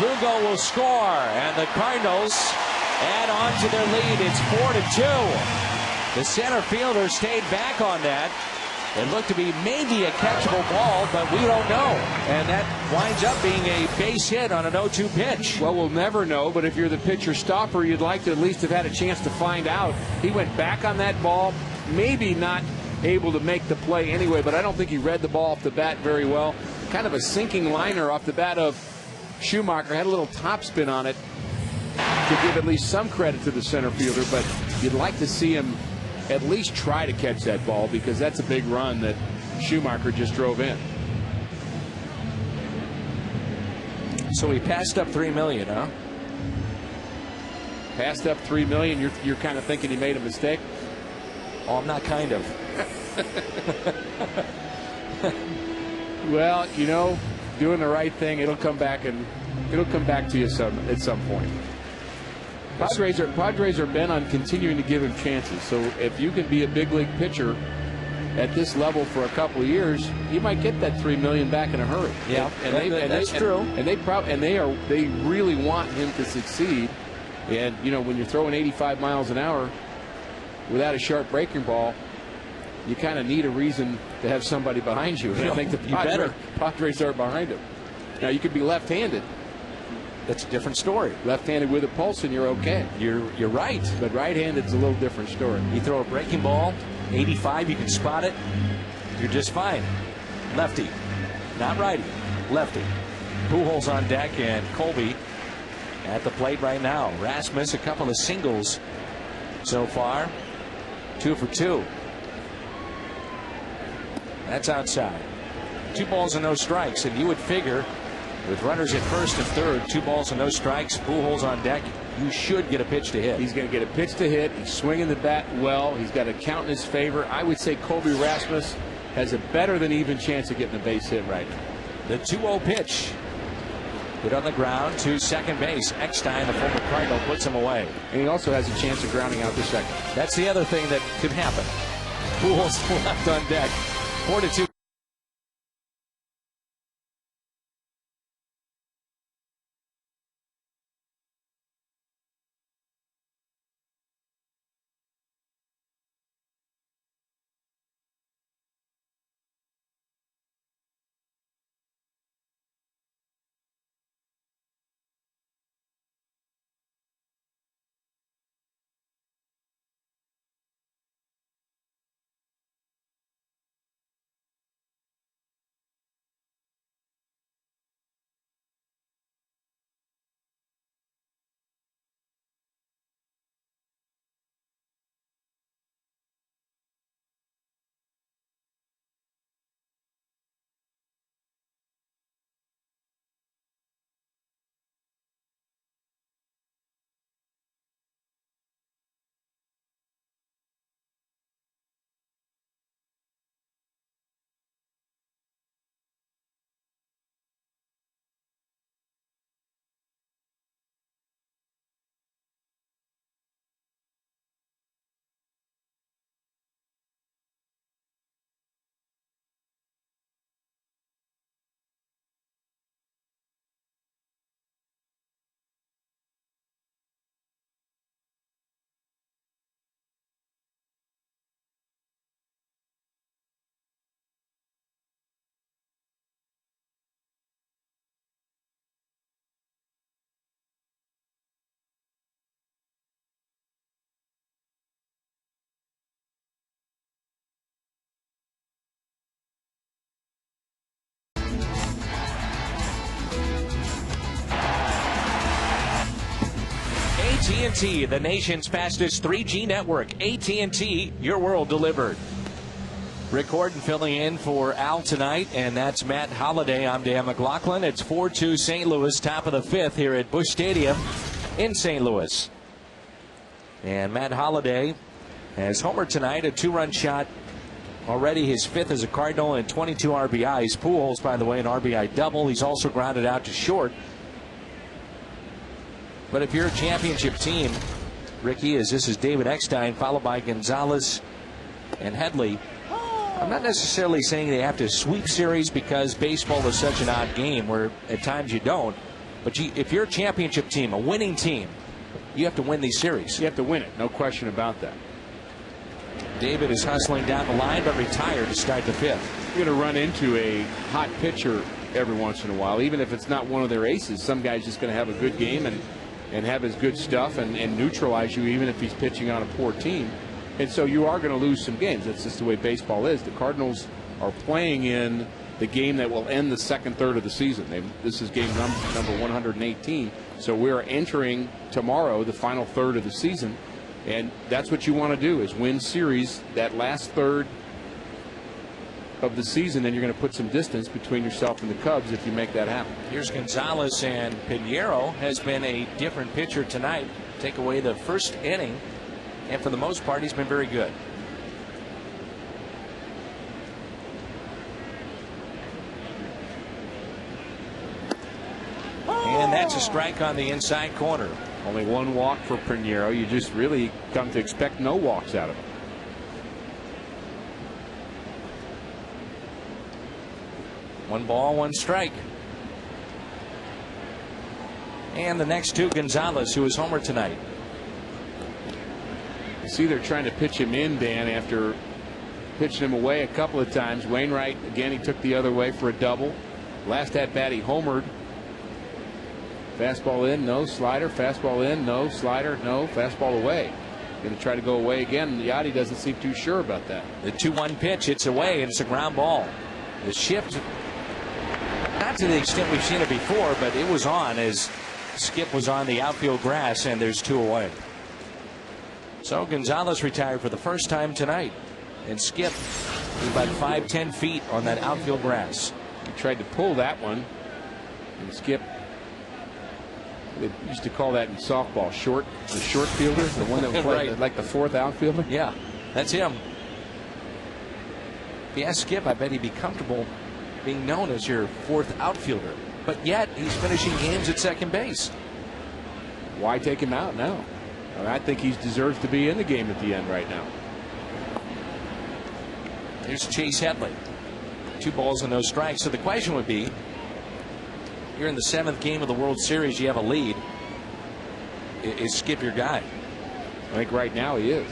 [SPEAKER 1] Lugo will score. And the Cardinals add on to their lead. It's 4-2. The center fielder stayed back on that. It looked to be maybe a catchable ball, but we don't know. And that winds up being a base hit on an 0-2 pitch.
[SPEAKER 2] Well, we'll never know, but if you're the pitcher stopper, you'd like to at least have had a chance to find out. He went back on that ball, maybe not able to make the play anyway, but I don't think he read the ball off the bat very well. Kind of a sinking liner off the bat of Schumacher. Had a little topspin on it to give at least some credit to the center fielder, but you'd like to see him at least try to catch that ball, because that's a big run that Schumacher just drove in.
[SPEAKER 1] So he passed up $3 million, huh?
[SPEAKER 2] Passed up $3 million. You're kind of thinking he made a mistake?
[SPEAKER 1] Oh, I'm not kind of.
[SPEAKER 2] Well, you know, doing the right thing, it'll come back to you at some point. Padres are bent on continuing to give him chances. So if you can be a big league pitcher at this level for a couple of years, you might get that $3 million back in a hurry.
[SPEAKER 1] Yeah, that's true.
[SPEAKER 2] And they really want him to succeed. And you know, when you're throwing 85 miles an hour without a sharp breaking ball, you kind of need a reason to have somebody behind you. And I think the Padres are behind him. Now you could be left-handed.
[SPEAKER 1] That's a different story.
[SPEAKER 2] Left-handed with a pulse and you're okay.
[SPEAKER 1] You're right.
[SPEAKER 2] But right-handed is a little different story.
[SPEAKER 1] You throw a breaking ball, 85, you can spot it, you're just fine. Lefty, not righty, lefty. Pujols on deck and Colby at the plate right now. Rasmus, a couple of singles so far. 2 for 2. That's outside. 2 balls and no strikes, and you would figure with runners at first and third, 2 balls and no strikes, Pujols on deck, you should get a pitch to hit.
[SPEAKER 2] He's going to get a pitch to hit. He's swinging the bat well. He's got a count in his favor. I would say Colby Rasmus has a better than even chance of getting a base hit right now.
[SPEAKER 1] The 2-0 pitch. Hit on the ground to second base. Eckstein, the former Cardinal, puts him away.
[SPEAKER 2] And he also has a chance of grounding out to second.
[SPEAKER 1] That's the other thing that could happen. Pujols left on deck. 4-2. AT&T, the nation's fastest 3G network. AT&T, your world delivered. Rick Horton filling in for Al tonight, and that's Matt Holliday. I'm Dan McLaughlin. It's 4-2 St. Louis, top of the fifth here at Busch Stadium in St. Louis. And Matt Holliday has homered tonight, a 2-run shot. Already his fifth as a Cardinal and 22 RBIs. Pujols, by the way, an RBI double. He's also grounded out to short. But if you're a championship team, Ricky, this is David Eckstein, followed by Gonzalez and Headley. I'm not necessarily saying they have to sweep series because baseball is such an odd game where at times you don't. But if you're a championship team, a winning team, you have to win these series.
[SPEAKER 2] You have to win it, no question about that.
[SPEAKER 1] David is hustling down the line, but retired to start the fifth.
[SPEAKER 2] You're going to run into a hot pitcher every once in a while, even if it's not one of their aces. Some guy's just going to have a good game and have his good stuff and neutralize you, even if he's pitching on a poor team. And so you are going to lose some games. That's just the way baseball is. The Cardinals are playing in the game that will end the second third of the season. This is game number 118. So we're entering tomorrow the final third of the season. And that's what you want to do, is win series that last third of the season, and you're going to put some distance between yourself and the Cubs if you make that happen.
[SPEAKER 1] Here's Gonzalez, and Pinheiro has been a different pitcher tonight. Take away the first inning, and for the most part, he's been very good. And that's a strike on the inside corner.
[SPEAKER 2] Only one walk for Pinheiro. You just really come to expect no walks out of him.
[SPEAKER 1] One ball, one strike. And the next two, Gonzalez, who is homer tonight.
[SPEAKER 2] You see they're trying to pitch him in, Dan, after pitching him away a couple of times. Wainwright, again, he took the other way for a double. Last at bat, he homered. Fastball in, no. Slider. Fastball in, no. Slider, no. Fastball away. Going to try to go away again. Yachty doesn't seem too sure about that.
[SPEAKER 1] The 2-1 pitch, it's away, and it's a ground ball. The shift, not to the extent we've seen it before, but it was on as Skip was on the outfield grass, and there's 2 away. So Gonzalez retired for the first time tonight, and Skip is about 5-10 feet on that outfield grass.
[SPEAKER 2] He tried to pull that one, and Skip. They used to call that in softball the short fielder, the one that was
[SPEAKER 1] right.
[SPEAKER 2] like the fourth outfielder.
[SPEAKER 1] Yeah, that's him. If you ask Skip, I bet he'd be comfortable being known as your fourth outfielder. But yet, he's finishing games at second base.
[SPEAKER 2] Why take him out now? I think he deserves to be in the game at the end right now.
[SPEAKER 1] Here's Chase Headley. 2 balls and no strikes. So the question would be, you're in the 7th game of the World Series, you have a lead. Is Skip your guy?
[SPEAKER 2] I think right now he is,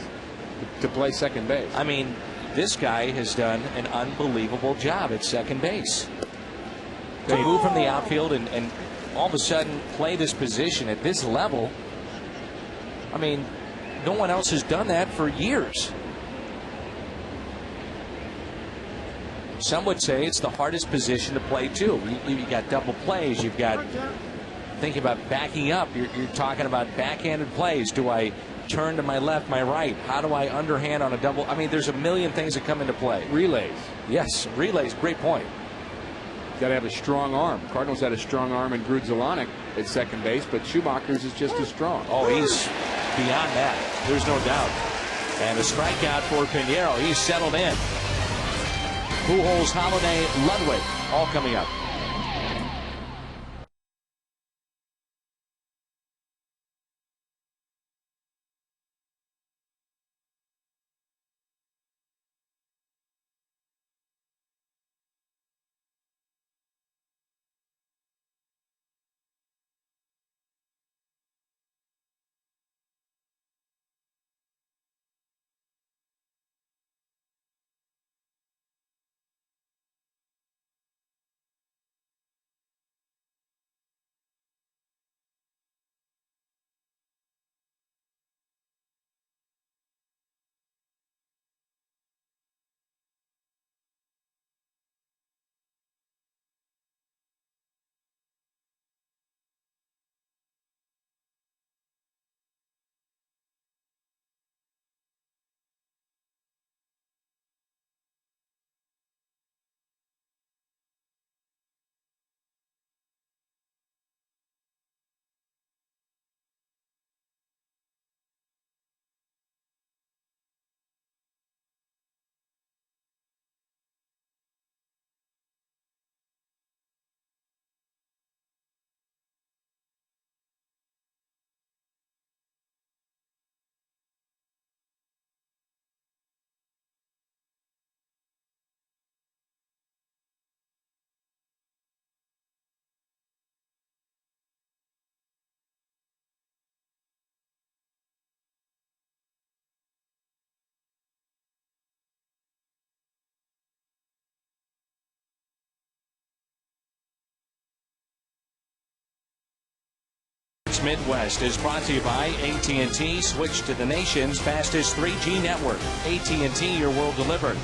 [SPEAKER 2] to play second base.
[SPEAKER 1] I mean, this guy has done an unbelievable job at second base. To move from the outfield and all of a sudden play this position at this level, I mean, no one else has done that for years. Some would say it's the hardest position to play too. You got double plays. You've got, think about backing up. You're talking about backhanded plays. Do I turn to my left, my right? How do I underhand on a double? I mean, there's a million things that come into play.
[SPEAKER 2] Relays.
[SPEAKER 1] Yes, relays. Great point.
[SPEAKER 2] Got to have a strong arm. Cardinals had a strong arm in Grudzielanek at second base, but Schumacher's is just as strong.
[SPEAKER 1] Oh, he's beyond that. There's no doubt. And a strikeout for Pinheiro. He's settled in. Pujols, Holliday, Ludwig, all coming up. Midwest is brought to you by AT&T. Switch to the nation's fastest 3G network. AT&T, your world delivered.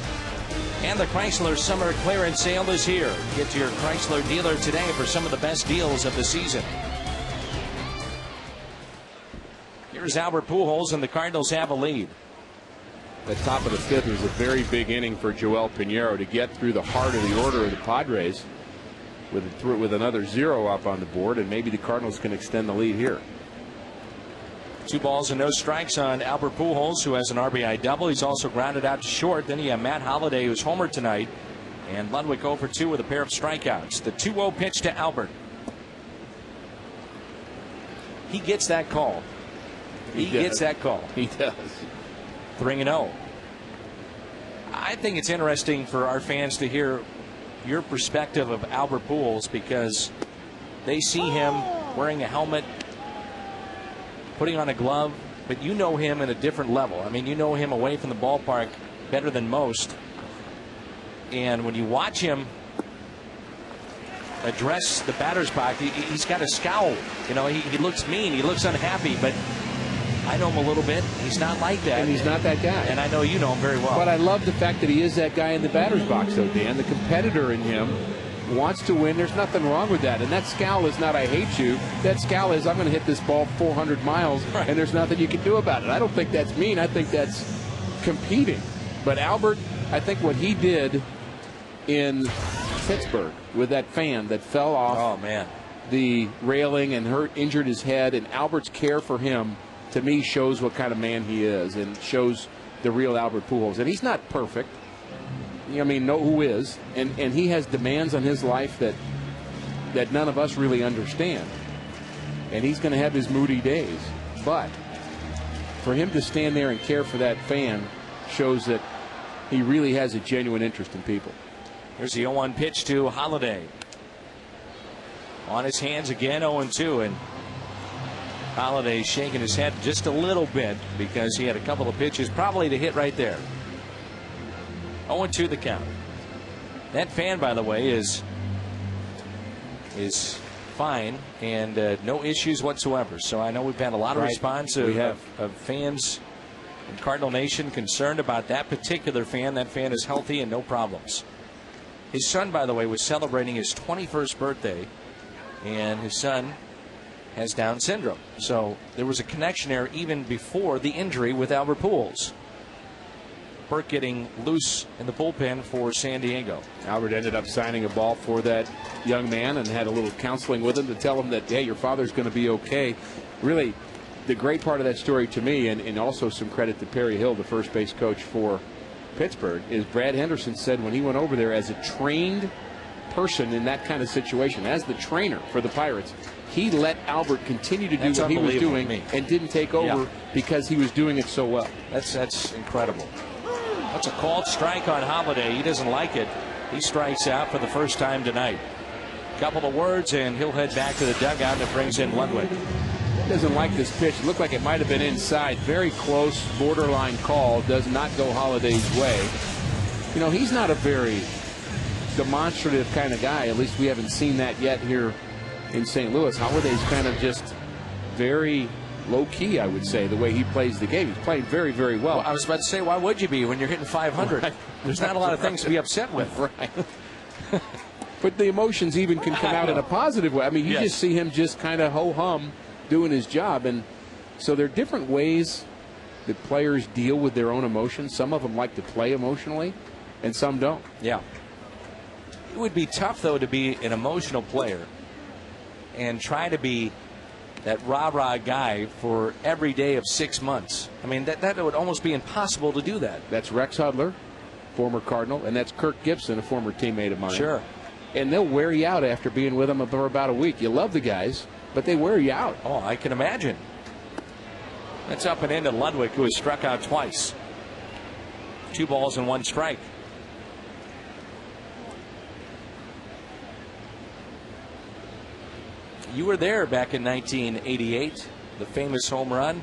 [SPEAKER 1] And the Chrysler Summer Clearance Sale is here. Get to your Chrysler dealer today for some of the best deals of the season. Here's Albert Pujols, and the Cardinals have a lead.
[SPEAKER 2] The top of the fifth was a very big inning for Joel Pinheiro to get through the heart of the order of the Padres with another 0 up on the board, and maybe the Cardinals can extend the lead here.
[SPEAKER 1] 2 balls and no strikes on Albert Pujols, who has an RBI double. He's also grounded out to short. Then you have Matt Holliday, who's homered tonight, and Ludwig 0 for 2 with a pair of strikeouts. The 2-0 pitch to Albert. He gets that call. He gets that call.
[SPEAKER 2] He does.
[SPEAKER 1] 3-0. I think it's interesting for our fans to hear your perspective of Albert Pujols, because they see him wearing a helmet, putting on a glove, but you know him at a different level. I mean, you know him away from the ballpark better than most. And when you watch him address the batter's box, he's got a scowl. You know, he looks mean, he looks unhappy, but I know him a little bit. He's not like that.
[SPEAKER 2] And he's not that guy.
[SPEAKER 1] And I know you know him very well.
[SPEAKER 2] But I love the fact that he is that guy in the batter's box, though, Dan. The competitor in him wants to win. There's nothing wrong with that. And that scowl is not, I hate you. That scowl is, I'm going to hit this ball 400 miles, right, and there's nothing you can do about it. I don't think that's mean. I think that's competing. But Albert, I think what he did in Pittsburgh with that fan that fell off the railing and injured his head, and Albert's care for him, to me, shows what kind of man he is and shows the real Albert Pujols. And he's not perfect. I mean, who is? And he has demands on his life that none of us really understand. And he's going to have his moody days. But for him to stand there and care for that fan shows that he really has a genuine interest in people.
[SPEAKER 1] Here's the 0-1 pitch to Holliday. On his hands again, 0-2, and Holliday shaking his head just a little bit because he had a couple of pitches probably to hit right there. 0-2 the count. That fan, by the way, is fine and no issues whatsoever. So I know we've had a lot of response of fans in Cardinal Nation concerned about that particular fan. That fan is healthy and no problems. His son, by the way, was celebrating his 21st birthday, and his son has Down syndrome. So there was a connection there even before the injury with Albert Pujols. Burke getting loose in the bullpen for San Diego.
[SPEAKER 2] Albert ended up signing a ball for that young man and had a little counseling with him to tell him that, hey, your father's going to be okay. Really, the great part of that story to me, and also some credit to Perry Hill, the first base coach for Pittsburgh, is Brad Henderson said when he went over there as a trained person in that kind of situation, as the trainer for the Pirates, he let Albert continue to do what he was doing and didn't take over because he was doing it so well.
[SPEAKER 1] That's incredible. That's a called strike on Holliday. He doesn't like it. He strikes out for the first time tonight. Couple of words, and he'll head back to the dugout, and it brings in Ludwig.
[SPEAKER 2] Doesn't like this pitch. It looked like it might have been inside. Very close, borderline call. Does not go Holliday's way. You know, he's not a very demonstrative kind of guy. At least we haven't seen that yet here in St. Louis. Holliday's kind of just very low-key, I would say, the way he plays the game. He's playing very, very well.
[SPEAKER 1] I was about to say, why would you be when you're hitting 500? Right. There's not a lot of things to be upset with.
[SPEAKER 2] Right. But the emotions even can come out in a positive way. I mean, you just see him just kind of ho-hum doing his job. And so there are different ways that players deal with their own emotions. Some of them like to play emotionally, and some don't.
[SPEAKER 1] Yeah. It would be tough, though, to be an emotional player and try to be that rah-rah guy for every day of 6 months. I mean, that would almost be impossible to do that.
[SPEAKER 2] That's Rex Hudler, former Cardinal, and that's Kirk Gibson, a former teammate of mine.
[SPEAKER 1] Sure.
[SPEAKER 2] And they'll wear you out after being with them for about a week. You love the guys, but they wear you out.
[SPEAKER 1] Oh, I can imagine. That's up and into Ludwig, who has struck out twice. 2 balls and 1 strike. You were there back in 1988, the famous home run.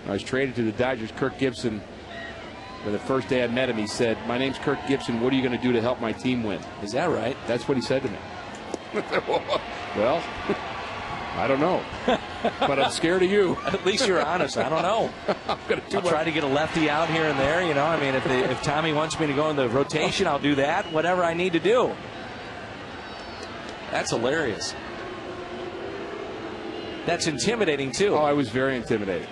[SPEAKER 2] I was traded to the Dodgers. Kirk Gibson, for the first day I met him, he said, "My name's Kirk Gibson. What are you going to do to help my team win?"
[SPEAKER 1] Is that right?
[SPEAKER 2] That's what he said to me. Well, I don't know, but I'm scared of you.
[SPEAKER 1] At least you're honest. I don't know. I'll try to get a lefty out here and there. You know, I mean, if Tommy wants me to go in the rotation, I'll do that. Whatever I need to do. That's hilarious. That's intimidating too.
[SPEAKER 2] Oh, I was very intimidated.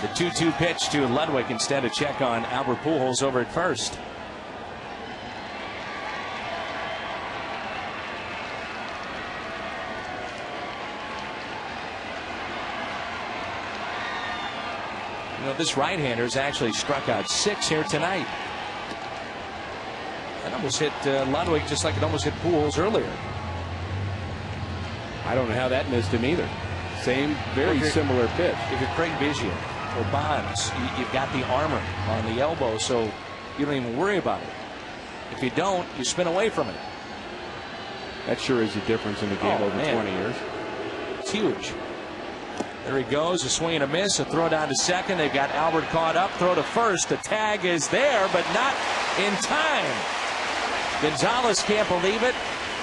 [SPEAKER 1] The 2-2 pitch to Ludwig instead of check on Albert Pujols over at first. You know, this right-hander's actually struck out 6 here tonight. That almost hit Ludwig just like it almost hit Pujols earlier.
[SPEAKER 2] I don't know how that missed him either. Same, very similar pitch.
[SPEAKER 1] If you're Craig Biggio or Bonds, you've got the armor on the elbow, so you don't even worry about it. If you don't, you spin away from it.
[SPEAKER 2] That sure is a difference in the game over 20 years.
[SPEAKER 1] It's huge. There he goes, a swing and a miss, a throw down to second. They've got Albert caught up, throw to first. The tag is there, but not in time. Gonzalez can't believe it,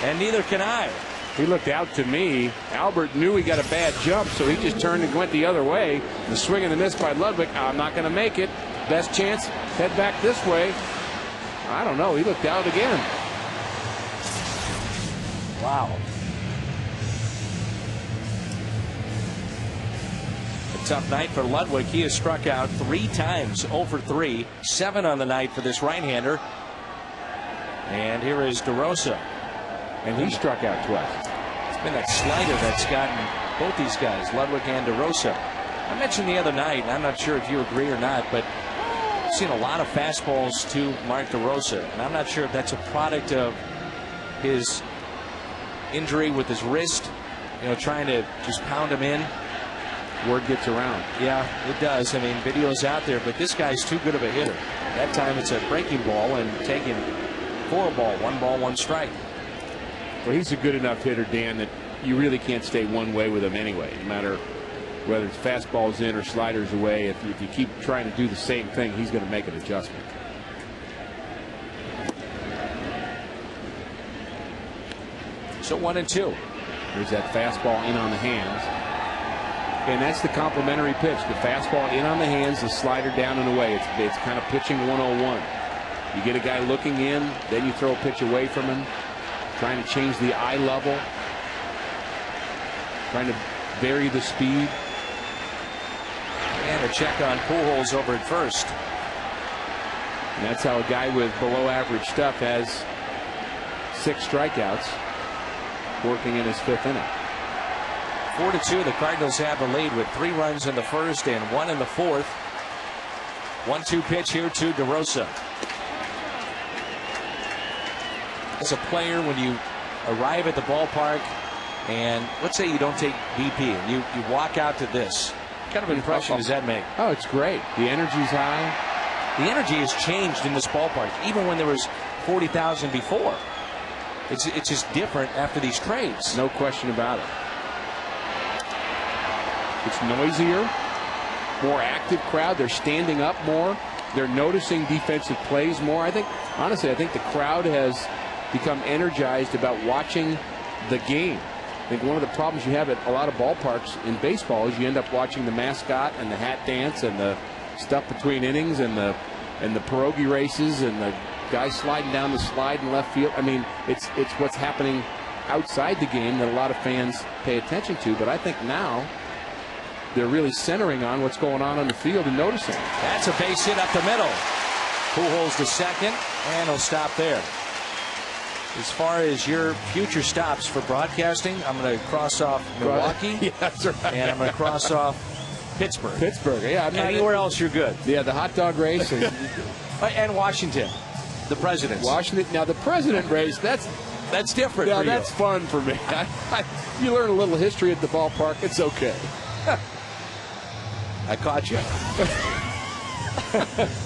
[SPEAKER 1] and neither can I.
[SPEAKER 2] He looked out to me. Albert knew he got a bad jump, so he just turned and went the other way. The swing and the miss by Ludwig. I'm not going to make it. Best chance, head back this way. I don't know. He looked out again.
[SPEAKER 1] Wow. A tough night for Ludwig. He has struck out 3 times, 0 for 3, 7 on the night for this right-hander. And here is DeRosa.
[SPEAKER 2] And he struck out twice.
[SPEAKER 1] It's been that slider that's gotten both these guys, Ludwig and DeRosa. I mentioned the other night, and I'm not sure if you agree or not, but I've seen a lot of fastballs to Mark DeRosa, and I'm not sure if that's a product of his injury with his wrist, you know, trying to just pound him in.
[SPEAKER 2] Word gets around.
[SPEAKER 1] Yeah, it does. I mean, video's out there, but this guy's too good of a hitter. That time it's a breaking ball and taking 4 ball, 1 ball, 1 strike.
[SPEAKER 2] Well, he's a good enough hitter, Dan, that you really can't stay one way with him anyway. No matter whether it's fastballs in or sliders away, if you keep trying to do the same thing, he's going to make an adjustment.
[SPEAKER 1] So 1-2.
[SPEAKER 2] There's that fastball in on the hands. And that's the complimentary pitch. The fastball in on the hands, the slider down and away. It's kind of pitching 101. You get a guy looking in, then you throw a pitch away from him. Trying to change the eye level, trying to vary the speed.
[SPEAKER 1] And a check on Pujols over at first.
[SPEAKER 2] And that's how a guy with below average stuff has 6 strikeouts working in his 5th inning.
[SPEAKER 1] 4-2, the Cardinals have the lead with 3 runs in the first and 1 in the 4th. 1-2 pitch here to DeRosa. As a player, when you arrive at the ballpark and let's say you don't take BP and you walk out to this, what kind of impression does that make?
[SPEAKER 2] Oh, it's great. The energy's high.
[SPEAKER 1] The energy has changed in this ballpark, even when there was 40,000 before. It's just different after these trades.
[SPEAKER 2] No question about it. It's noisier, more active crowd. They're standing up more. They're noticing defensive plays more. Honestly, I think the crowd has become energized about watching the game. I think one of the problems you have at a lot of ballparks in baseball is you end up watching the mascot and the hat dance and the stuff between innings and the pierogi races and the guys sliding down the slide in left field. I mean, it's what's happening outside the game that a lot of fans pay attention to. But I think now they're really centering on what's going on the field and noticing.
[SPEAKER 1] That's a base hit up the middle. Pujols to second, and he'll stop there. As far as your future stops for broadcasting, I'm going to cross off Milwaukee.
[SPEAKER 2] Yeah, that's right.
[SPEAKER 1] And I'm going to cross off Pittsburgh.
[SPEAKER 2] Yeah.
[SPEAKER 1] Anywhere else, you're good.
[SPEAKER 2] Yeah, the hot dog race.
[SPEAKER 1] And Washington, the presidents.
[SPEAKER 2] Washington. Now, the president race, that's
[SPEAKER 1] different for you.
[SPEAKER 2] That's fun for me. You learn a little history at the ballpark. It's okay.
[SPEAKER 1] I caught you.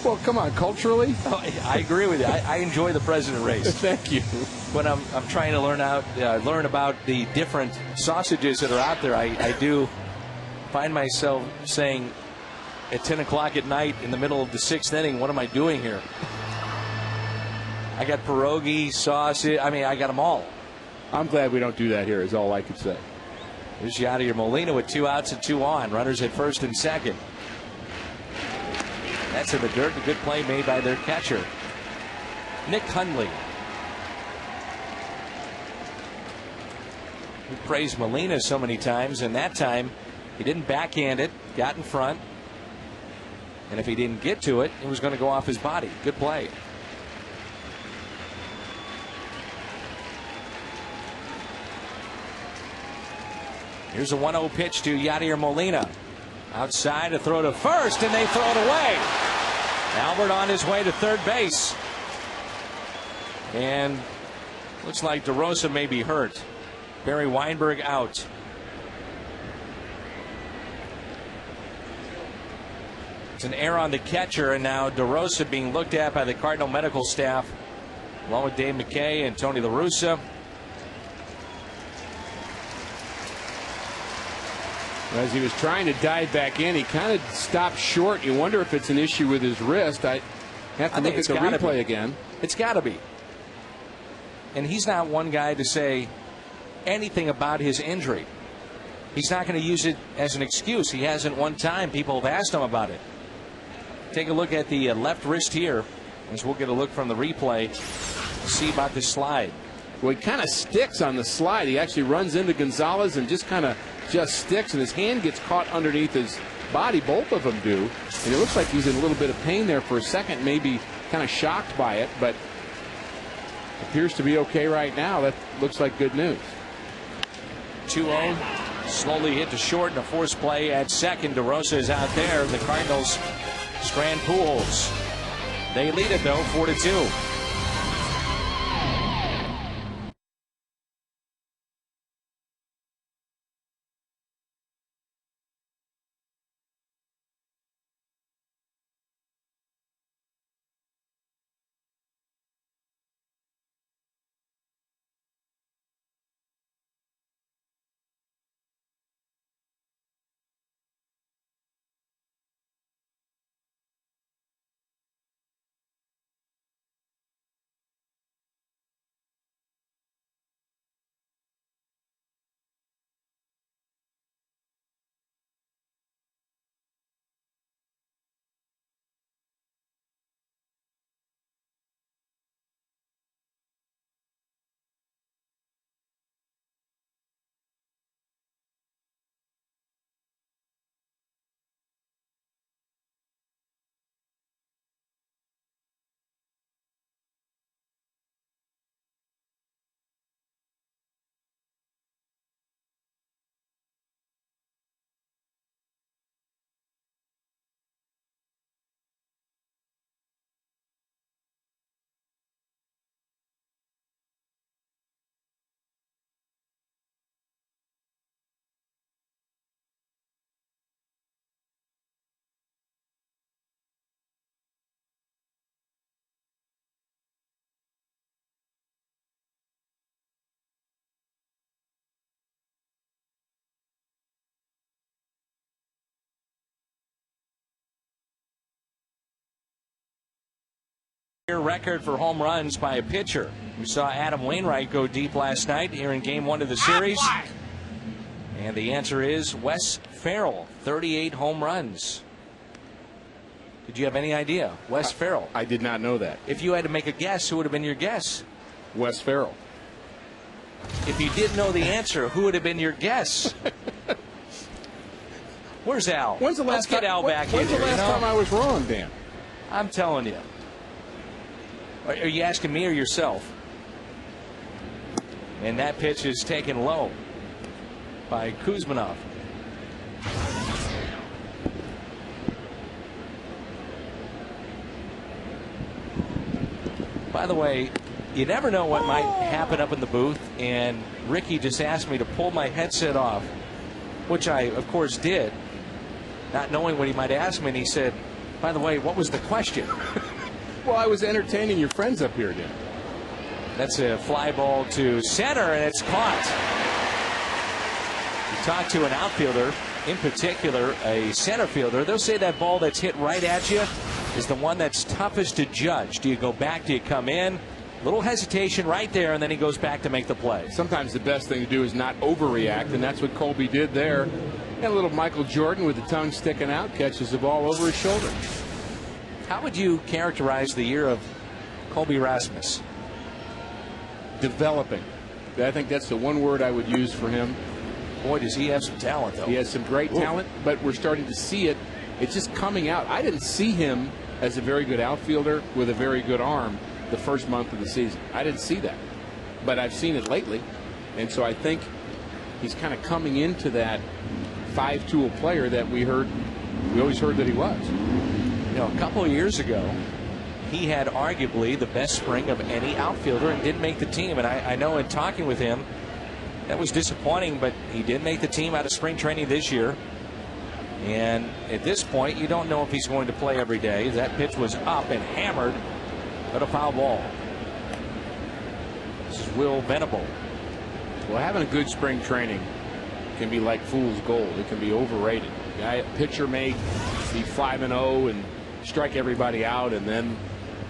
[SPEAKER 2] Well, come on, culturally.
[SPEAKER 1] Oh, I agree with you. I enjoy the president race.
[SPEAKER 2] Thank you.
[SPEAKER 1] When I'm trying to learn about the different sausages that are out there, I do find myself saying at 10 o'clock at night in the middle of the 6th inning, what am I doing here? I got pierogi, sausage. I mean, I got them all.
[SPEAKER 2] I'm glad we don't do that here, is all I could say.
[SPEAKER 1] Here's Yadier Molina with 2 outs and 2 on. Runners at first and second. That's in the dirt. A good play made by their catcher, Nick Hundley. We praised Molina so many times, and that time he didn't backhand it, got in front. And if he didn't get to it, it was going to go off his body. Good play. Here's a 1-0 pitch to Yadier Molina. Outside to throw to first, and they throw it away. Albert on his way to third base. And looks like DeRosa may be hurt. Barry Weinberg out. It's an error on the catcher, and now DeRosa being looked at by the Cardinal medical staff, along with Dave McKay and Tony La Russa.
[SPEAKER 2] As he was trying to dive back in, he kind of stopped short. You wonder if it's an issue with his wrist. I have to look at the replay again.
[SPEAKER 1] It's got to be. And he's not one guy to say anything about his injury. He's not going to use it as an excuse. He hasn't one time. People have asked him about it. Take a look at the left wrist here, as we'll get a look from the replay to see about this slide.
[SPEAKER 2] Well, he kind of sticks on the slide. He actually runs into Gonzalez and just sticks, and his hand gets caught underneath his body. Both of them do. And it looks like he's in a little bit of pain there for a second, maybe kind of shocked by it, but appears to be okay right now. That looks like good news.
[SPEAKER 1] 2-0. Slowly hit to short in a forced play at second. DeRosa is out there. The Cardinals strand Pujols. They lead it, though, 4-2. Record for home runs by a pitcher. We saw Adam Wainwright go deep last night here in Game 1 of the series. And the answer is Wes Ferrell, 38 home runs. Did you have any idea? Wes Ferrell.
[SPEAKER 2] I did not know that.
[SPEAKER 1] If you had to make a guess, who would have been your guess?
[SPEAKER 2] Wes Ferrell.
[SPEAKER 1] If you didn't know the answer, who would have been your guess? Where's Al?
[SPEAKER 2] When's the last
[SPEAKER 1] Let's get Al back in here.
[SPEAKER 2] When's the last time I was wrong, Dan?
[SPEAKER 1] I'm telling you. Are you asking me or yourself? And that pitch is taken low by Kuzmanov. By the way, you never know what might happen up in the booth, and Ricky just asked me to pull my headset off, which I, of course, did, not knowing what he might ask me, and he said, by the way, what was the question?
[SPEAKER 2] Well, I was entertaining your friends up here, Dan.
[SPEAKER 1] That's a fly ball to center, and it's caught. You talk to an outfielder, in particular a center fielder, they'll say that ball that's hit right at you is the one that's toughest to judge. Do you go back? Do you come in? Little hesitation right there, and then he goes back to make the play.
[SPEAKER 2] Sometimes the best thing to do is not overreact, and that's what Colby did there. And a little Michael Jordan with the tongue sticking out, catches the ball over his shoulder.
[SPEAKER 1] How would you characterize the year of Colby Rasmus?
[SPEAKER 2] Developing. I think that's the one word I would use for him.
[SPEAKER 1] Boy, does he have some talent, though.
[SPEAKER 2] He has some great talent, but we're starting to see it. It's just coming out. I didn't see him as a very good outfielder with a very good arm the first month of the season. I didn't see that, but I've seen it lately, and so I think he's kind of coming into that five-tool player that we always heard that he was.
[SPEAKER 1] You know, a couple of years ago, he had arguably the best spring of any outfielder and didn't make the team. And I know in talking with him, that was disappointing, but he did make the team out of spring training this year. And at this point, you don't know if he's going to play every day. That pitch was up and hammered, but a foul ball. This is Will Venable.
[SPEAKER 2] Well, having a good spring training can be like fool's gold. It can be overrated. A pitcher may be 5-0 and strike everybody out and then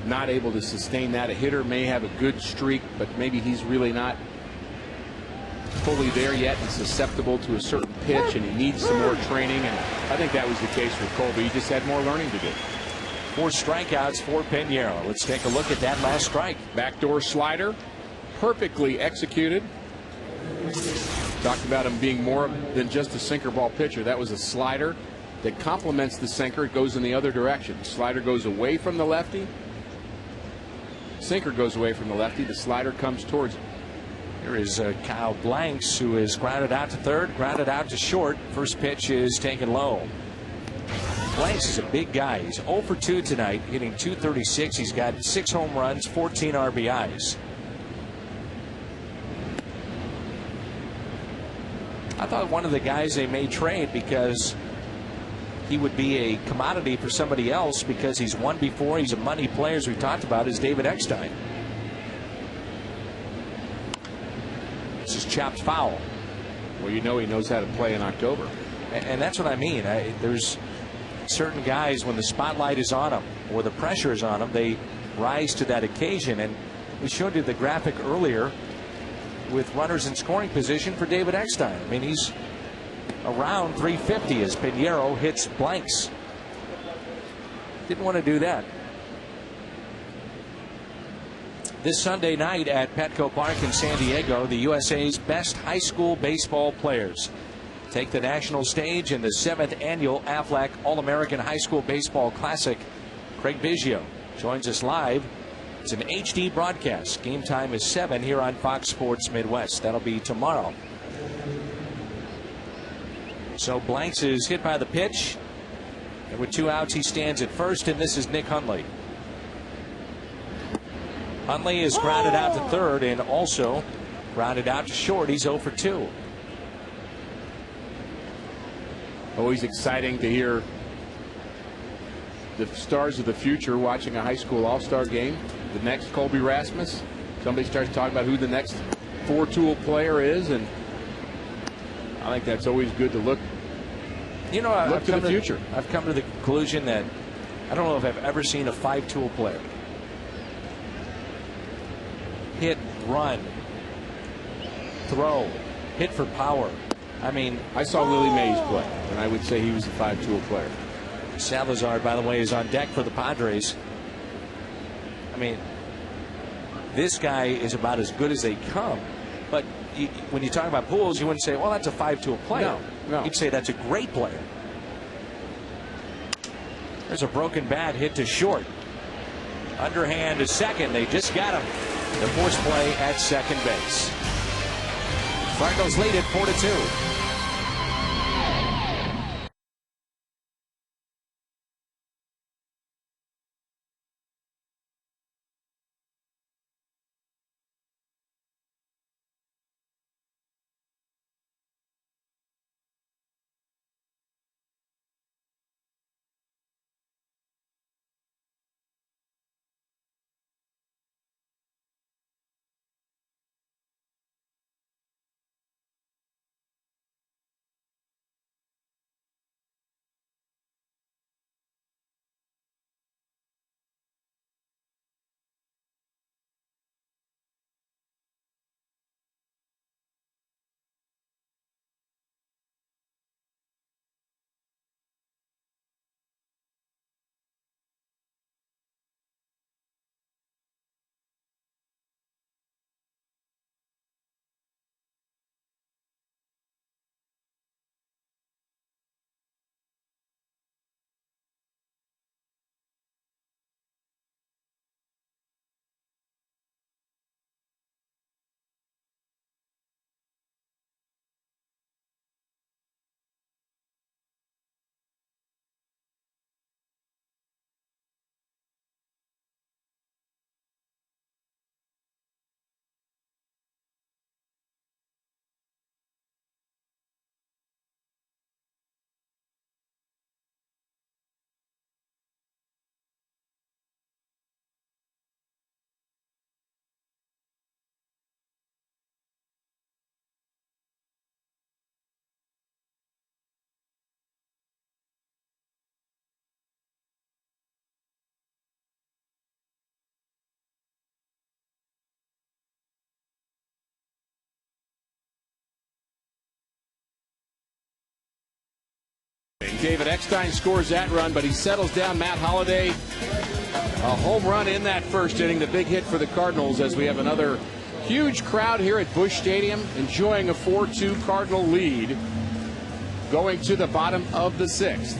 [SPEAKER 2] not able to sustain that. A hitter may have a good streak, but maybe he's really not fully there yet and susceptible to a certain pitch, and he needs some more training. And I think that was the case with Colby. He just had more learning to do.
[SPEAKER 1] 4 strikeouts for Pinheiro. Let's take a look at that last strike.
[SPEAKER 2] Backdoor slider, perfectly executed. Talked about him being more than just a sinker ball pitcher. That was a slider that complements the sinker. It goes in the other direction. The slider goes away from the lefty. Sinker goes away from the lefty. The slider comes towards him.
[SPEAKER 1] Here is Kyle Blanks, who is grounded out to third, grounded out to short. First pitch is taken low. Blanks is a big guy. He's 0 for 2 tonight, hitting .236. He's got 6 home runs, 14 RBIs. I thought one of the guys they may trade because he would be a commodity for somebody else because he's won before. He's a money player, as we talked about, is David Eckstein. This is chopped foul.
[SPEAKER 2] Well, you know he knows how to play in October.
[SPEAKER 1] And that's what I mean. There's certain guys, when the spotlight is on them or the pressure is on them, they rise to that occasion. And we showed you the graphic earlier with runners in scoring position for David Eckstein. I mean, he's around 350 as Pinheiro hits Blanks. Didn't want to do that. This Sunday night at Petco Park in San Diego, the USA's best high school baseball players take the national stage in the 7th annual Aflac All-American High School Baseball Classic. Craig Biggio joins us live. It's an HD broadcast. Game time is 7 here on Fox Sports Midwest. That'll be tomorrow. So Blanks is hit by the pitch. And with 2 outs, he stands at first, and this is Nick Hundley. Hundley is grounded out to third and also grounded out to short. He's 0 for 2.
[SPEAKER 2] Always exciting to hear the stars of the future watching a high school all-star game. The next Colby Rasmus. Somebody starts talking about who the next 4-tool player is, and I think that's always good to look.
[SPEAKER 1] You know,
[SPEAKER 2] look to the future.
[SPEAKER 1] I've come to the conclusion that I don't know if I've ever seen a 5-tool player hit, run, throw, hit for power. I mean,
[SPEAKER 2] I saw Willie Mays play, and I would say he was a 5-tool player.
[SPEAKER 1] Salazar, by the way, is on deck for the Padres. I mean, this guy is about as good as they come. But when you talk about Pujols, you wouldn't say, well, that's a 5-tool player.
[SPEAKER 2] No.
[SPEAKER 1] You'd say that's a great player. There's a broken bat hit to short. Underhand to second. They just got him. The force play at second base. Cardinals lead it 4-2.
[SPEAKER 2] David Eckstein scores that run, but he settles down Matt Holliday. A home run in that first inning, the big hit for the Cardinals, as we have another huge crowd here at Busch Stadium enjoying a 4-2 Cardinal lead going to the bottom of the 6th.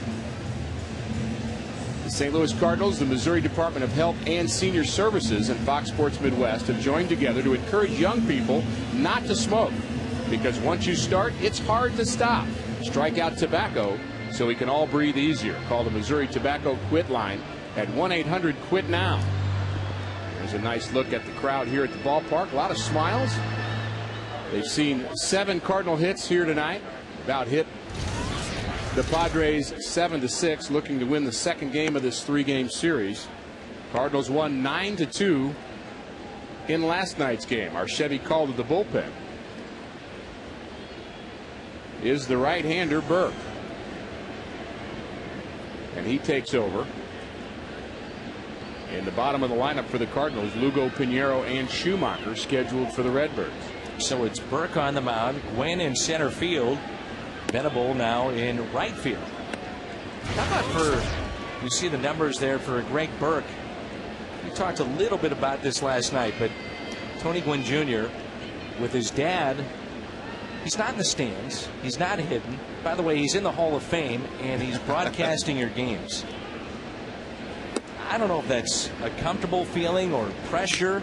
[SPEAKER 2] The St. Louis Cardinals, the Missouri Department of Health and Senior Services, and Fox Sports Midwest have joined together to encourage young people not to smoke, because once you start, it's hard to stop. Strike out tobacco so we can all breathe easier. Call the Missouri Tobacco Quit line at 1-800-QUIT-NOW. There's a nice look at the crowd here at the ballpark. A lot of smiles. They've seen 7 Cardinal hits here tonight. About hit the Padres 7-6, looking to win the second game of this 3-game series. Cardinals won 9-2 in last night's game. Our Chevy called to the bullpen is the right-hander Burke, and he takes over. In the bottom of the lineup for the Cardinals, Lugo, Pinheiro, and Schumacher scheduled for the Redbirds.
[SPEAKER 1] So it's Burke on the mound, Gwynn in center field, Venable now in right field. How about you see the numbers there for Greg Burke? We talked a little bit about this last night, but Tony Gwynn Jr. with his dad, he's not in the stands, he's not hidden. By the way, he's in the Hall of Fame, and he's broadcasting your games. I don't know if that's a comfortable feeling or pressure.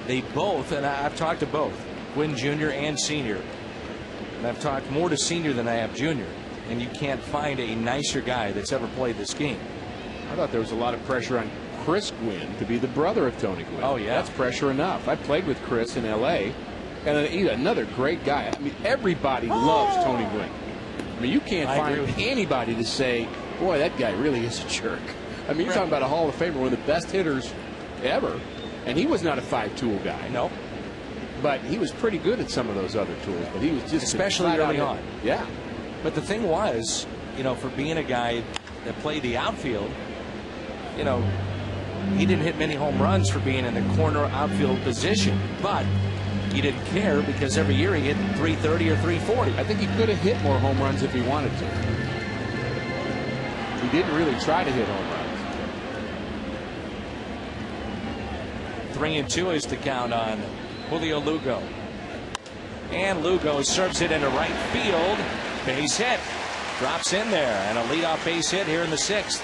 [SPEAKER 1] They both, and I've talked to both, Gwynn Jr. and Sr., and I've talked more to Sr. than I have Jr., and you can't find a nicer guy that's ever played this game.
[SPEAKER 2] I thought there was a lot of pressure on Chris Gwynn to be the brother of Tony Gwynn.
[SPEAKER 1] Oh, yeah.
[SPEAKER 2] That's pressure enough. I played with Chris in L.A., and he's another great guy. I mean, everybody loves Tony Gwynn. I mean, you can't find anybody to say, boy, that guy really is a jerk. I mean, you're talking about a Hall of Famer, one of the best hitters ever, and he was not a 5-tool guy.
[SPEAKER 1] No.
[SPEAKER 2] But he was pretty good at some of those other tools, but he was just
[SPEAKER 1] especially early on.
[SPEAKER 2] Yeah.
[SPEAKER 1] But the thing was, you know, for being a guy that played the outfield, you know, he didn't hit many home runs for being in the corner outfield position, but he didn't care because every year he hit 330 or 340.
[SPEAKER 2] I think he could have hit more home runs if he wanted to. He didn't really try to hit home runs.
[SPEAKER 1] 3-2 is the count on Julio Lugo. And Lugo serves it into right field. Base hit. Drops in there. And a leadoff base hit here in the 6th.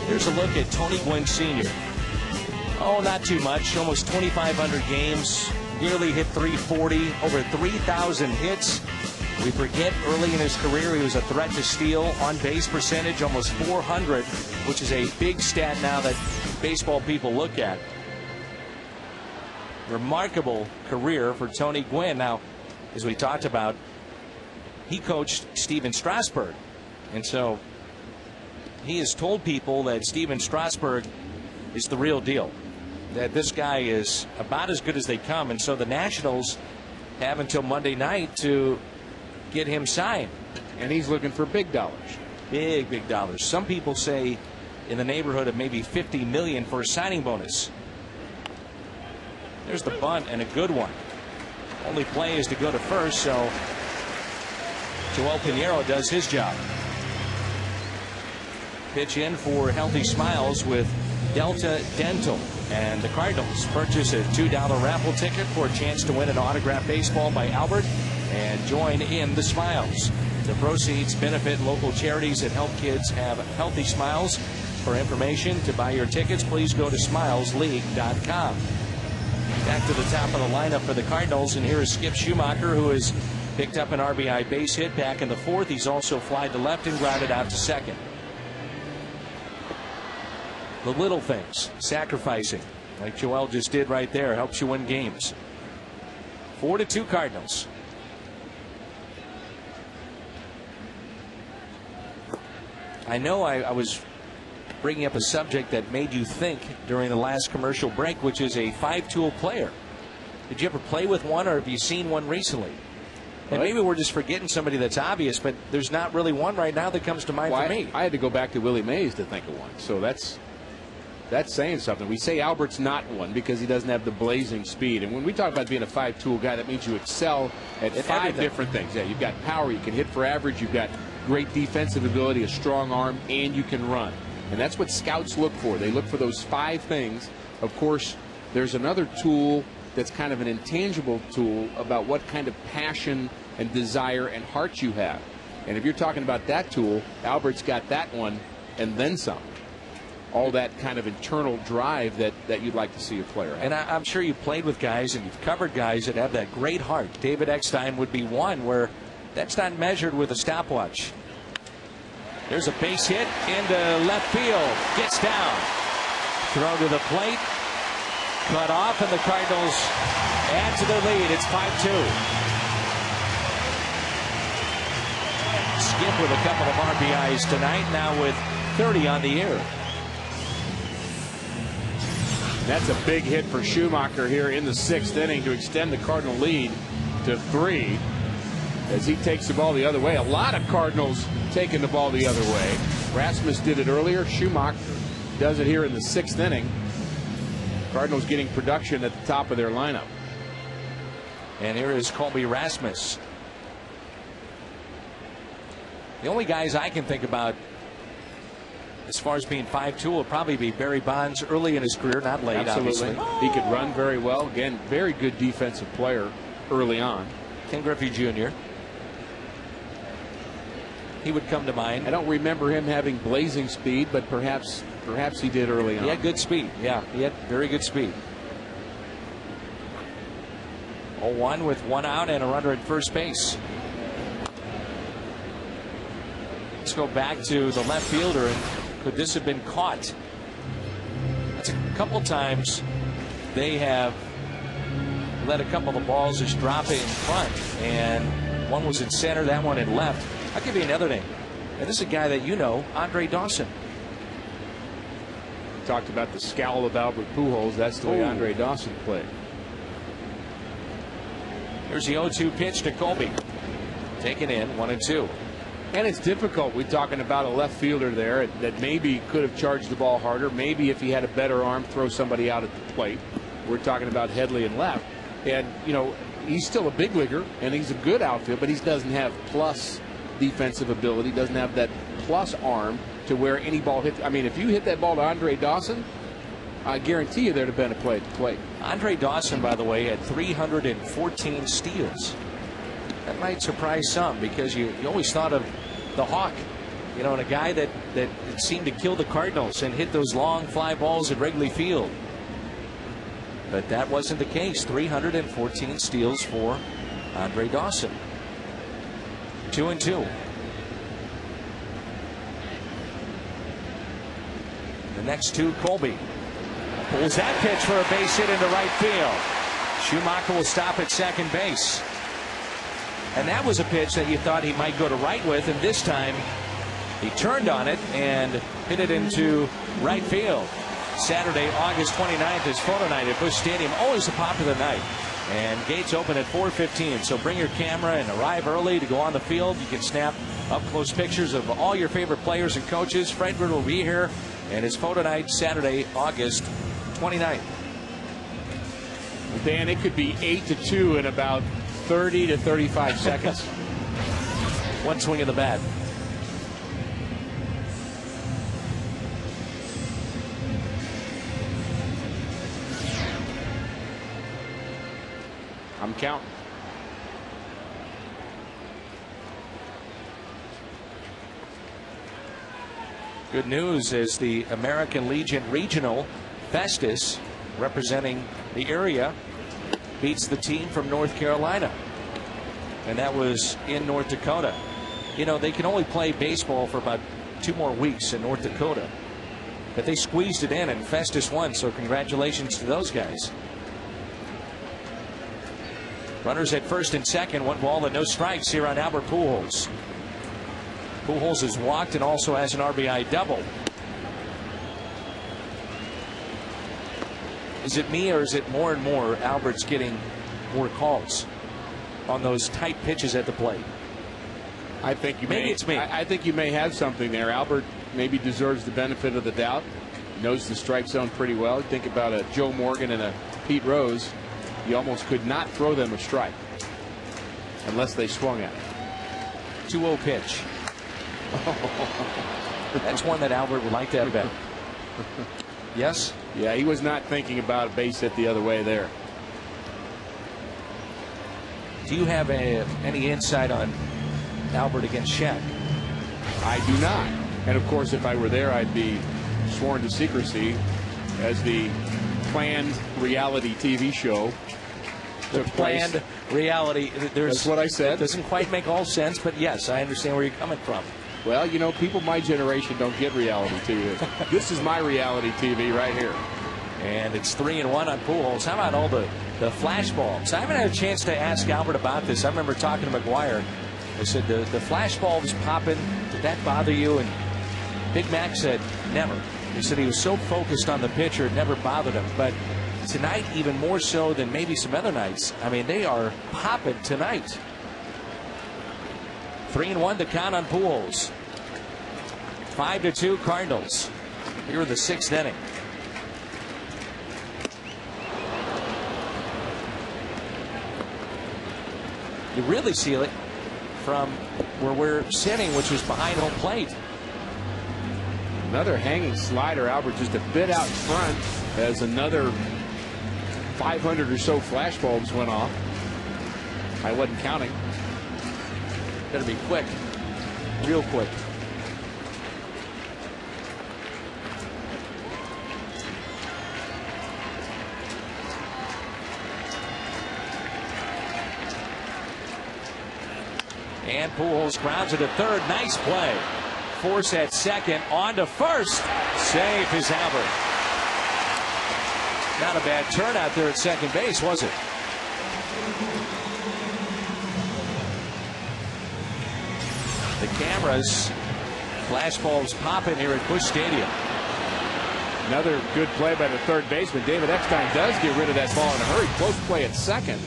[SPEAKER 1] Here's a look at Tony Gwynn Sr. Oh, not too much. Almost 2,500 games. Nearly hit 340. Over 3,000 hits. We forget early in his career he was a threat to steal. On base percentage almost 400, which is a big stat now that baseball people look at. Remarkable career for Tony Gwynn. Now, as we talked about, he coached Steven Strasburg, and so he has told people that Steven Strasburg is the real deal, that this guy is about as good as they come, and so the Nationals have until Monday night to get him signed.
[SPEAKER 2] And he's looking for big dollars.
[SPEAKER 1] Big dollars. Some people say in the neighborhood of maybe $50 million for a signing bonus. There's the bunt, and a good one. Only play is to go to first, so Joel Pinheiro does his job. Pitch in for Healthy Smiles with Delta Dental. And the Cardinals purchase a $2 raffle ticket for a chance to win an autographed baseball by Albert and join in the Smiles. The proceeds benefit local charities that help kids have healthy smiles. For information to buy your tickets, please go to smilesleague.com. Back to the top of the lineup for the Cardinals, and here is Skip Schumacher, who has picked up an RBI base hit back in the 4th. He's also flied to left and grounded out to second. The little things, sacrificing, like Joel just did right there, helps you win games. 4-2 Cardinals. I know I was bringing up a subject that made you think during the last commercial break, which is a 5-tool player. Did you ever play with one, or have you seen one recently? And maybe we're just forgetting somebody that's obvious, but there's not really one right now that comes to mind for me.
[SPEAKER 2] I had to go back to Willie Mays to think of one. So That's saying something. We say Albert's not one because he doesn't have the blazing speed. And when we talk about being a 5-tool guy, that means you excel at 5 different things. Yeah, you've got power, you can hit for average, you've got great defensive ability, a strong arm, and you can run. And that's what scouts look for. They look for those 5 things. Of course, there's another tool that's kind of an intangible tool about what kind of passion and desire and heart you have. And if you're talking about that tool, Albert's got that one and then some. All that kind of internal drive that you'd like to see a player have.
[SPEAKER 1] And I'm sure you've played with guys and you've covered guys that have that great heart. David Eckstein would be one where that's not measured with a stopwatch. There's a base hit into left field. Gets down. Throw to the plate. Cut off, and the Cardinals add to their lead. It's 5-2. Skip with a couple of RBIs tonight, now with 30 on the year.
[SPEAKER 2] That's a big hit for Schumacher here in the 6th inning to extend the Cardinal lead to 3 as he takes the ball the other way. A lot of Cardinals taking the ball the other way. Rasmus did it earlier. Schumacher does it here in the 6th inning. Cardinals getting production at the top of their lineup.
[SPEAKER 1] And here is Colby Rasmus. The only guys I can think about as far as being 5-2 will probably be Barry Bonds early in his career, not late.
[SPEAKER 2] Absolutely.
[SPEAKER 1] Obviously.
[SPEAKER 2] He could run very well. Again, very good defensive player early on.
[SPEAKER 1] Ken Griffey Jr. He would come to mind.
[SPEAKER 2] I don't remember him having blazing speed, but perhaps he did early on.
[SPEAKER 1] He had good speed. Yeah, he had very good speed. 0-1 with 1 out and a runner at first base. Let's go back to the left fielder. And could this have been caught? That's a couple times they have let a couple of the balls just drop in front. And one was in center, that one in left. I'll give you another name. And this is a guy that you know, Andre Dawson.
[SPEAKER 2] Talked about the scowl of Albert Pujols. That's the way Andre Dawson played.
[SPEAKER 1] Here's the 0-2 pitch to Colby. Taken in, 1-2.
[SPEAKER 2] And it's difficult. We're talking about a left fielder there that maybe could have charged the ball harder. Maybe if he had a better arm, throw somebody out at the plate. We're talking about Headley and left. And, you know, he's still a big leaguer, and he's a good outfield, but he doesn't have plus defensive ability, doesn't have that plus arm to where any ball hits. I mean, if you hit that ball to Andre Dawson, I guarantee you there'd have been a play at the plate.
[SPEAKER 1] Andre Dawson, by the way, had 314 steals. That might surprise some because you always thought of the Hawk, you know, and a guy that seemed to kill the Cardinals and hit those long fly balls at Wrigley Field. But that wasn't the case. 314 steals for Andre Dawson. 2-2. The next two, Colby pulls that pitch for a base hit into right field. Schumacher will stop at second base. And that was a pitch that you thought he might go to right with, and this time he turned on it and hit it into right field. Saturday, August 29th is photo night at Busch Stadium. Always a popular night. And gates open at 4:15. So bring your camera and arrive early to go on the field. You can snap up-close pictures of all your favorite players and coaches. Fredwood will be here, and it's photo night Saturday, August 29th.
[SPEAKER 2] Dan, it could be 8-2 in about 30 to 35 seconds.
[SPEAKER 1] One swing of the bat.
[SPEAKER 2] I'm counting.
[SPEAKER 1] Good news is the American Legion Regional, Festus, representing the area, beats the team from North Carolina. And that was in North Dakota. You know, they can only play baseball for about 2 more weeks in North Dakota. But they squeezed it in, and Festus won, so congratulations to those guys. Runners at first and second, 1 ball and no strikes here on Albert Pujols. Pujols has walked and also has an RBI double. Is it me, or is it more and more Albert's getting more calls on those tight pitches at the plate?
[SPEAKER 2] I think you
[SPEAKER 1] maybe it's me.
[SPEAKER 2] I think you may have something there. Albert maybe deserves the benefit of the doubt. knows the strike zone pretty well. You think about a Joe Morgan and a Pete Rose, you almost could not throw them a strike unless they swung at it.
[SPEAKER 1] 2-0 pitch. That's one that Albert would like to have bet. Yes?
[SPEAKER 2] Yeah, he was not thinking about a base hit the other way there.
[SPEAKER 1] Do you have any insight on Albert against Shaq?
[SPEAKER 2] I do not. And of course, if I were there, I'd be sworn to secrecy as the planned reality TV show.
[SPEAKER 1] The planned reality.
[SPEAKER 2] That's what I said.
[SPEAKER 1] It doesn't quite make all sense, but yes, I understand where you're coming from.
[SPEAKER 2] Well, you know, people my generation don't get reality TV. This is my reality TV right here.
[SPEAKER 1] And it's 3-1 on Pujols. How about all the flash balls? I haven't had a chance to ask Albert about this. I remember talking to McGuire. I said, the flash ball was popping. Did that bother you? And Big Mac said, never. He said he was so focused on the pitcher, it never bothered him. But tonight, even more so than maybe some other nights. I mean, they are popping tonight. 3-1 to count on Pujols. 5-2 Cardinals. Here in the 6th inning. You really see it from where we're sitting, which was behind home plate.
[SPEAKER 2] Another hanging slider, Albert, just a bit out front as another 500 or so flash bulbs went off. I wasn't counting.
[SPEAKER 1] Better be quick, real quick. And Pujols grounds it to third. Nice play. Force at second. On to first. Safe is Albert. Not a bad turn out there at second base, was it? The cameras, flash bulbs popping here at Busch Stadium.
[SPEAKER 2] Another good play by the third baseman. David Eckstein does get rid of that ball in a hurry. Close play at second.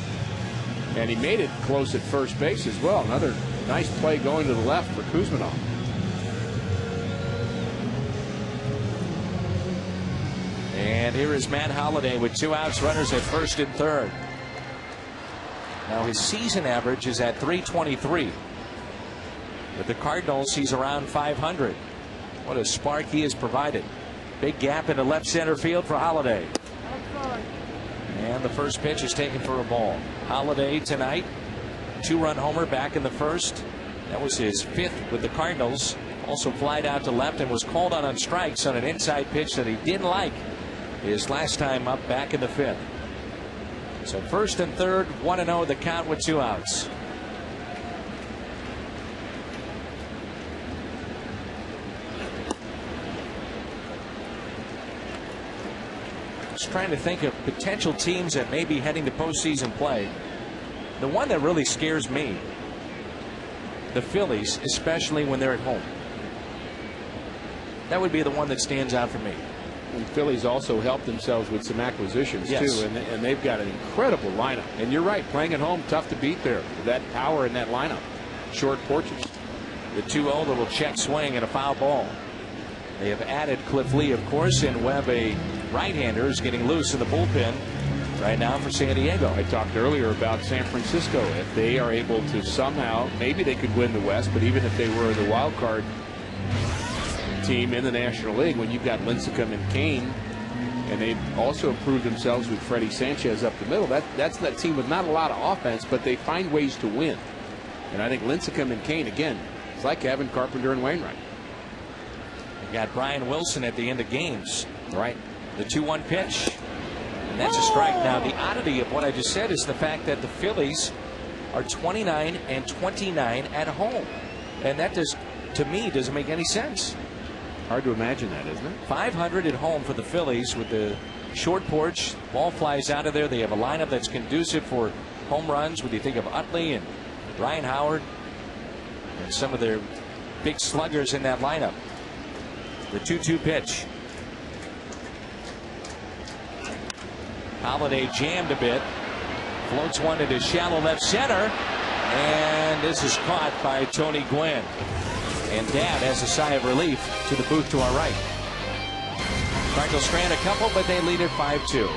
[SPEAKER 2] And he made it close at first base as well. Another nice play going to the left for Kuzminov.
[SPEAKER 1] And here is Matt Holliday with 2 outs, runners at first and third. Now his season average is at .323. With the Cardinals, he's around .500. What a spark he has provided. Big gap into left center field for Holliday. And the first pitch is taken for a ball. Holliday tonight, 2-run homer back in the first. That was his 5th with the Cardinals. Also flied out to left and was called on strikes on an inside pitch that he didn't like his last time up back in the 5th. So first and third, 1-0 the count with 2 outs. Just trying to think of potential teams that may be heading to postseason play. The one that really scares me, the Phillies, especially when they're at home. That would be the one that stands out for me.
[SPEAKER 2] And Phillies also helped themselves with some acquisitions,
[SPEAKER 1] yes,
[SPEAKER 2] too, and they've got an incredible lineup. And you're right, playing at home, tough to beat there. That power in that lineup. Short porches.
[SPEAKER 1] The 2-0, little check swing and a foul ball. They have added Cliff Lee, of course, and Webb, a right-hander, is getting loose in the bullpen right now for San Diego.
[SPEAKER 2] I talked earlier about San Francisco. If they are able to somehow, maybe they could win the West, but even if they were the wild card team in the National League, when you've got Lincecum and Kane, and they've also improved themselves with Freddie Sanchez up the middle, that's that team with not a lot of offense, but they find ways to win. And I think Lincecum and Kane, again, it's like having Carpenter and Wainwright.
[SPEAKER 1] You got Brian Wilson at the end of games.
[SPEAKER 2] Right.
[SPEAKER 1] The 2-1 pitch. And that's a strike. Now, the oddity of what I just said is the fact that the Phillies are 29 and 29 at home. And that just, to me, doesn't make any sense.
[SPEAKER 2] Hard to imagine that, isn't it?
[SPEAKER 1] 500 at home for the Phillies with the short porch. Ball flies out of there. They have a lineup that's conducive for home runs. When you think of Utley and Ryan Howard and some of their big sluggers in that lineup. The 2-2 pitch. Holliday jammed a bit. Floats one into shallow left center. And this is caught by Tony Gwynn. And Dad has a sigh of relief to the booth to our right. Cardinals strand a couple, but they lead at 5-2.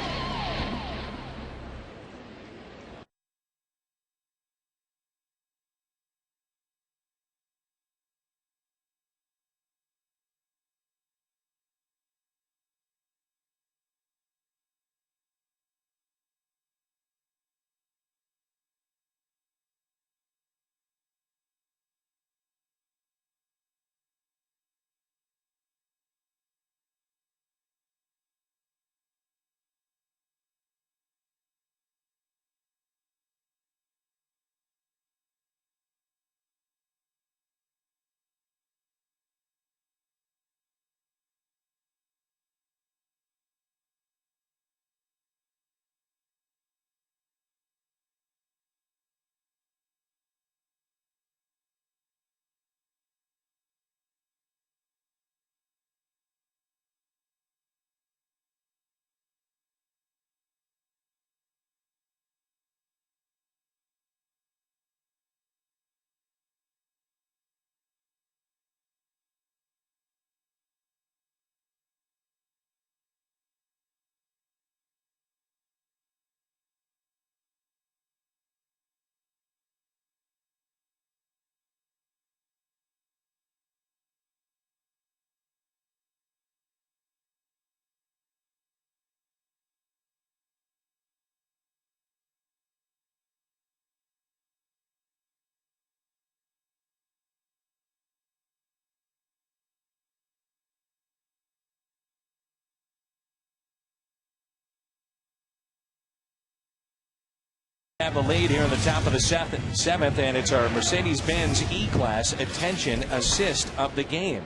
[SPEAKER 1] Have the lead here in the top of the seventh, and it's our Mercedes-Benz E-Class attention assist of the game.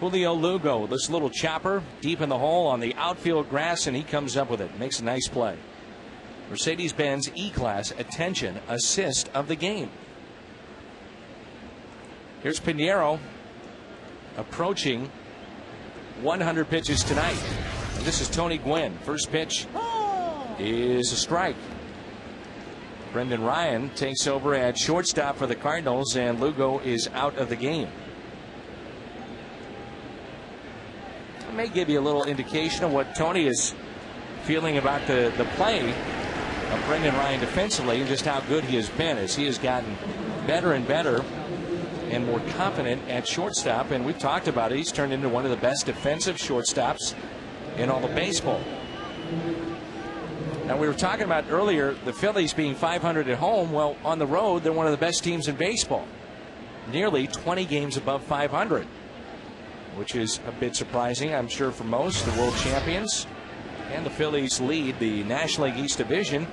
[SPEAKER 1] Julio Lugo, this little chopper deep in the hole on the outfield grass, and he comes up with it. Makes a nice play. Mercedes-Benz E-Class attention assist of the game. Here's Pinheiro approaching 100 pitches tonight. And this is Tony Gwynn. First pitch is a strike. Brendan Ryan takes over at shortstop for the Cardinals, and Lugo is out of the game. It may give you a little indication of what Tony is feeling about the play of Brendan Ryan defensively, and just how good he has been as he has gotten better and better and more confident at shortstop. And we've talked about it. He's turned into one of the best defensive shortstops in all of baseball. Now, we were talking about earlier the Phillies being 500 at home. Well, on the road, they're one of the best teams in baseball. Nearly 20 games above 500, which is a bit surprising, I'm sure, for most. The world champions. And the Phillies lead the National League East Division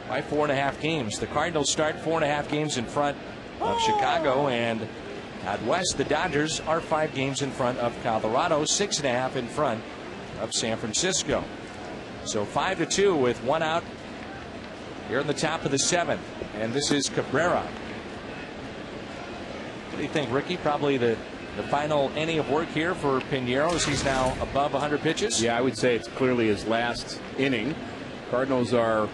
[SPEAKER 1] by 4.5 games. The Cardinals start 4.5 games in front of Chicago. And out west, the Dodgers are 5 games in front of Colorado, 6.5 in front of San Francisco. So 5-2 with one out here in the top of the seventh. And this is Cabrera. What do you think, Ricky? Probably the final inning of work here for Pinheiro, as he's now above 100 pitches?
[SPEAKER 2] Yeah, I would say it's clearly his last inning. Cardinals are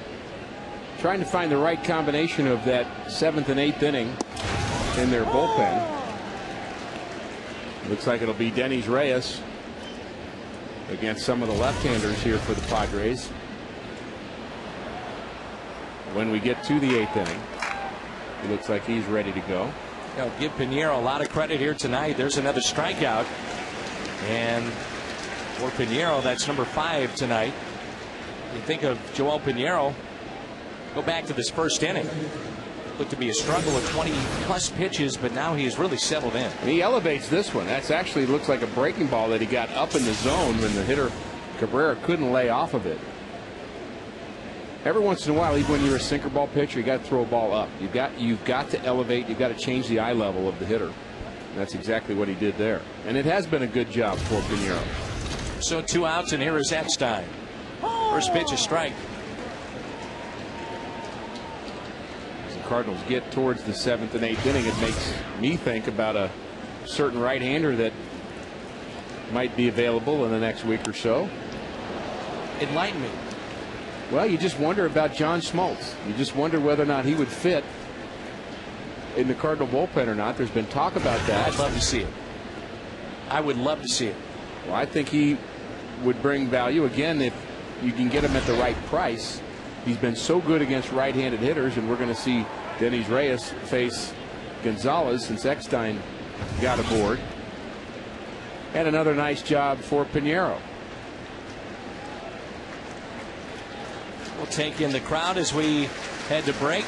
[SPEAKER 2] trying to find the right combination of that 7th and 8th inning in their bullpen. Looks like it'll be Denys Reyes against some of the left-handers here for the Padres. When we get to the 8th inning, it looks like he's ready to go.
[SPEAKER 1] You know, give Pinheiro a lot of credit here tonight. There's another strikeout, and for Pinheiro, that's number 5 tonight. You think of Joel Pinheiro, go back to this first inning. Looked to be a struggle of 20-plus pitches, but now he has really settled in.
[SPEAKER 2] And he elevates this one. That's actually looks like a breaking ball that he got up in the zone when the hitter Cabrera couldn't lay off of it. Every once in a while, even when you're a sinker ball pitcher, you got to throw a ball up. You've got to elevate. You've got to change the eye level of the hitter. And that's exactly what he did there. And it has been a good job for Pinheiro.
[SPEAKER 1] So 2 outs, and here is Eckstein. First pitch, a strike.
[SPEAKER 2] Cardinals get towards the 7th and 8th inning, it makes me think about a certain right-hander that might be available in the next week or so.
[SPEAKER 1] Enlighten me.
[SPEAKER 2] Well, you just wonder about John Schmaltz. You just wonder whether or not he would fit in the Cardinal bullpen or not. There's been talk about that.
[SPEAKER 1] I'd love to see it. I would love to see it.
[SPEAKER 2] Well, I think he would bring value. Again, if you can get him at the right price. He's been so good against right-handed hitters, and we're going to see Denis Reyes face Gonzalez since Eckstein got aboard. And another nice job for Pinheiro.
[SPEAKER 1] We'll take in the crowd as we head to break.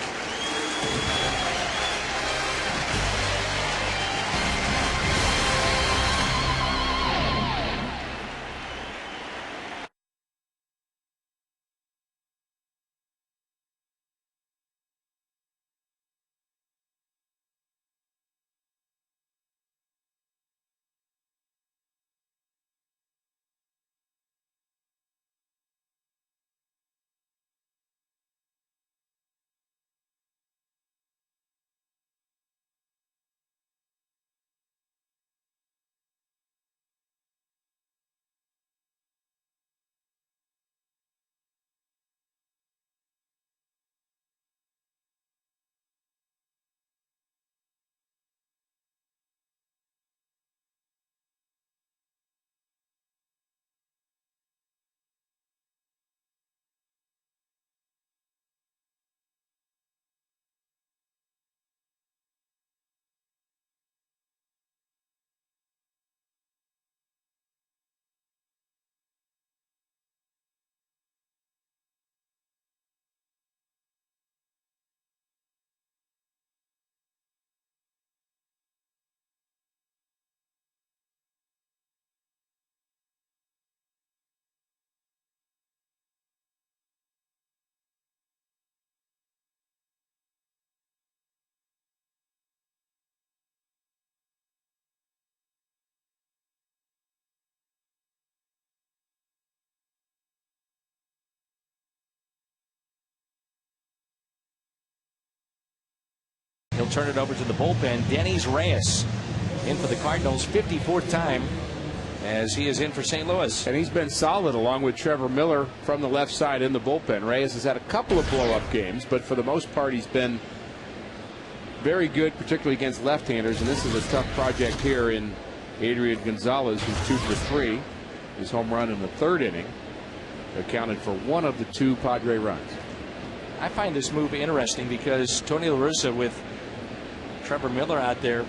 [SPEAKER 1] He'll turn it over to the bullpen. Denis Reyes in for the Cardinals, 54th time as he is in for St. Louis.
[SPEAKER 2] And he's been solid along with Trevor Miller from the left side in the bullpen. Reyes has had a couple of blow-up games, but for the most part he's been very good, particularly against left-handers. And this is a tough project here in Adrian Gonzalez, who's 2 for 3. His home run in the 3rd inning accounted for one of the 2 Padre runs.
[SPEAKER 1] I find this move interesting because Tony La Russa, with Trevor Miller out there,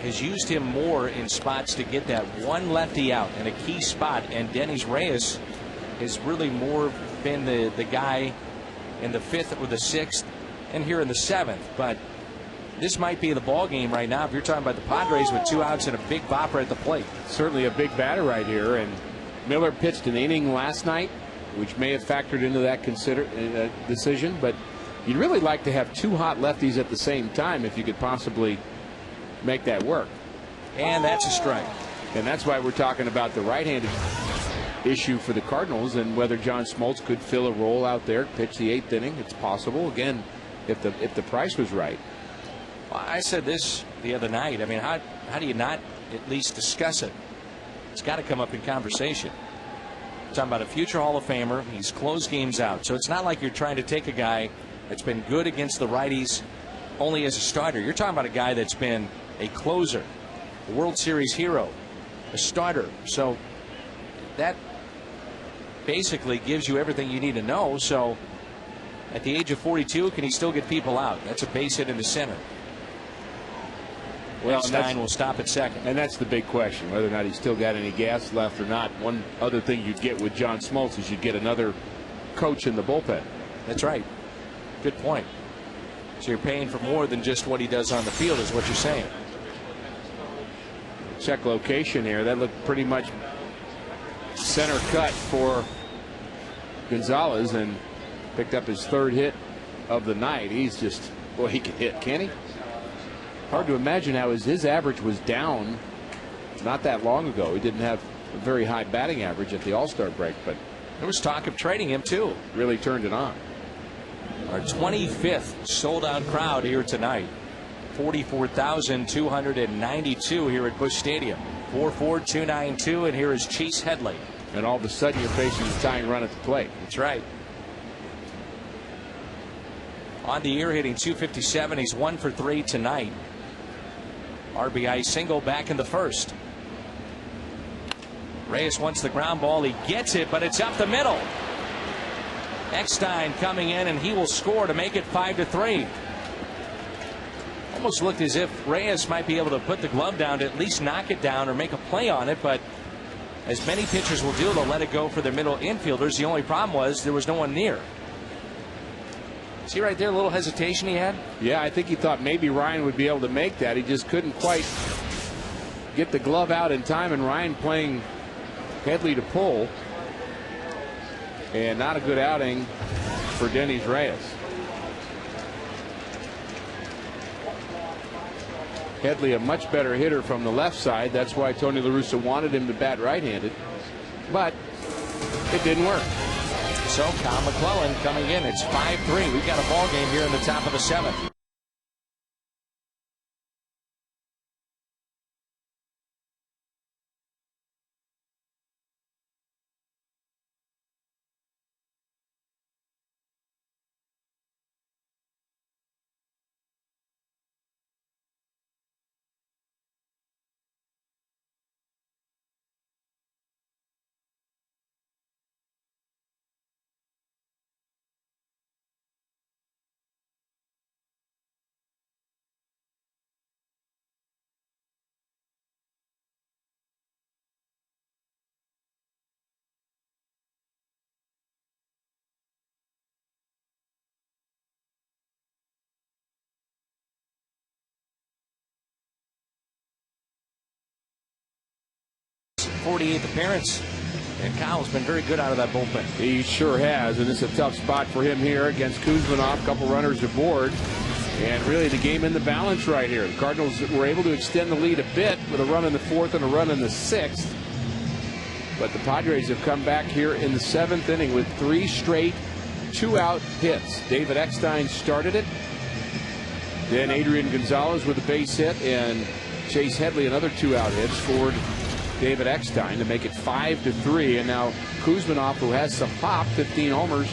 [SPEAKER 1] has used him more in spots to get that one lefty out in a key spot, and Denis Reyes has really more been the guy in the 5th or the 6th and here in the 7th. But this might be the ball game right now if you're talking about the Padres with 2 outs and a big bopper at the plate.
[SPEAKER 2] Certainly a big batter right here, and Miller pitched an inning last night, which may have factored into that decision, but you'd really like to have 2 hot lefties at the same time if you could possibly make that work.
[SPEAKER 1] And that's a strike.
[SPEAKER 2] And that's why we're talking about the right-handed issue for the Cardinals and whether John Smoltz could fill a role out there, pitch the 8th inning. It's possible, again, if the price was right.
[SPEAKER 1] Well, I said this the other night. I mean, how do you not at least discuss it? It's got to come up in conversation. Talking about a future Hall of Famer. He's closed games out. So it's not like you're trying to take a guy that's been good against the righties only as a starter. You're talking about a guy that's been a closer, a World Series hero, a starter. So that basically gives you everything you need to know. So at the age of 42, can he still get people out? That's a base hit in the center. Well, Stein will stop at second.
[SPEAKER 2] And that's the big question, whether or not he's still got any gas left or not. One other thing you'd get with John Smoltz is you'd get another coach in the bullpen.
[SPEAKER 1] That's right. Good point. So you're paying for more than just what he does on the field is what you're saying.
[SPEAKER 2] Check location here. That looked pretty much center cut for Gonzalez and picked up his 3rd hit of the night. He's just, boy, he can hit, can he? Hard to imagine how his average was down not that long ago. He didn't have a very high batting average at the All-Star break, but
[SPEAKER 1] there was talk of trading him too.
[SPEAKER 2] Really turned it on.
[SPEAKER 1] Our 25th sold-out crowd here tonight. 44,292 here at Busch Stadium. 44292, and here is Chase Headley.
[SPEAKER 2] And all of a sudden you're facing a tying run at the plate.
[SPEAKER 1] That's right. On the year, hitting .257. He's 1 for 3 tonight. RBI single back in the 1st. Reyes wants the ground ball. He gets it, but it's up the middle. Eckstein coming in, and he will score to make it 5-3. Almost looked as if Reyes might be able to put the glove down to at least knock it down or make a play on it, but as many pitchers will do, they'll let it go for their middle infielders. The only problem was there was no one near. See right there, a little hesitation he had?
[SPEAKER 2] Yeah, I think he thought maybe Ryan would be able to make that. He just couldn't quite get the glove out in time, and Ryan playing Headley to pull. And not a good outing for Dennis Reyes. Headley a much better hitter from the left side. That's why Tony La Russa wanted him to bat right-handed. But it didn't work.
[SPEAKER 1] So Kyle McClellan coming in. It's 5-3. We've got a ball game here in the top of the 7th. '48th appearance, and Kyle's been very good out of that bullpen.
[SPEAKER 2] He sure has, and it's a tough spot for him here against Kuzmanov. A couple runners aboard, and really the game in the balance right here. The Cardinals were able to extend the lead a bit with a run in the 4th and a run in the 6th, but the Padres have come back here in the 7th inning with 3 straight 2-out hits. David Eckstein started it, then Adrian Gonzalez with a base hit, and Chase Headley another 2-out hit scored David Eckstein to make it 5-3. And now Kuzmanov, who has some pop, 15 homers,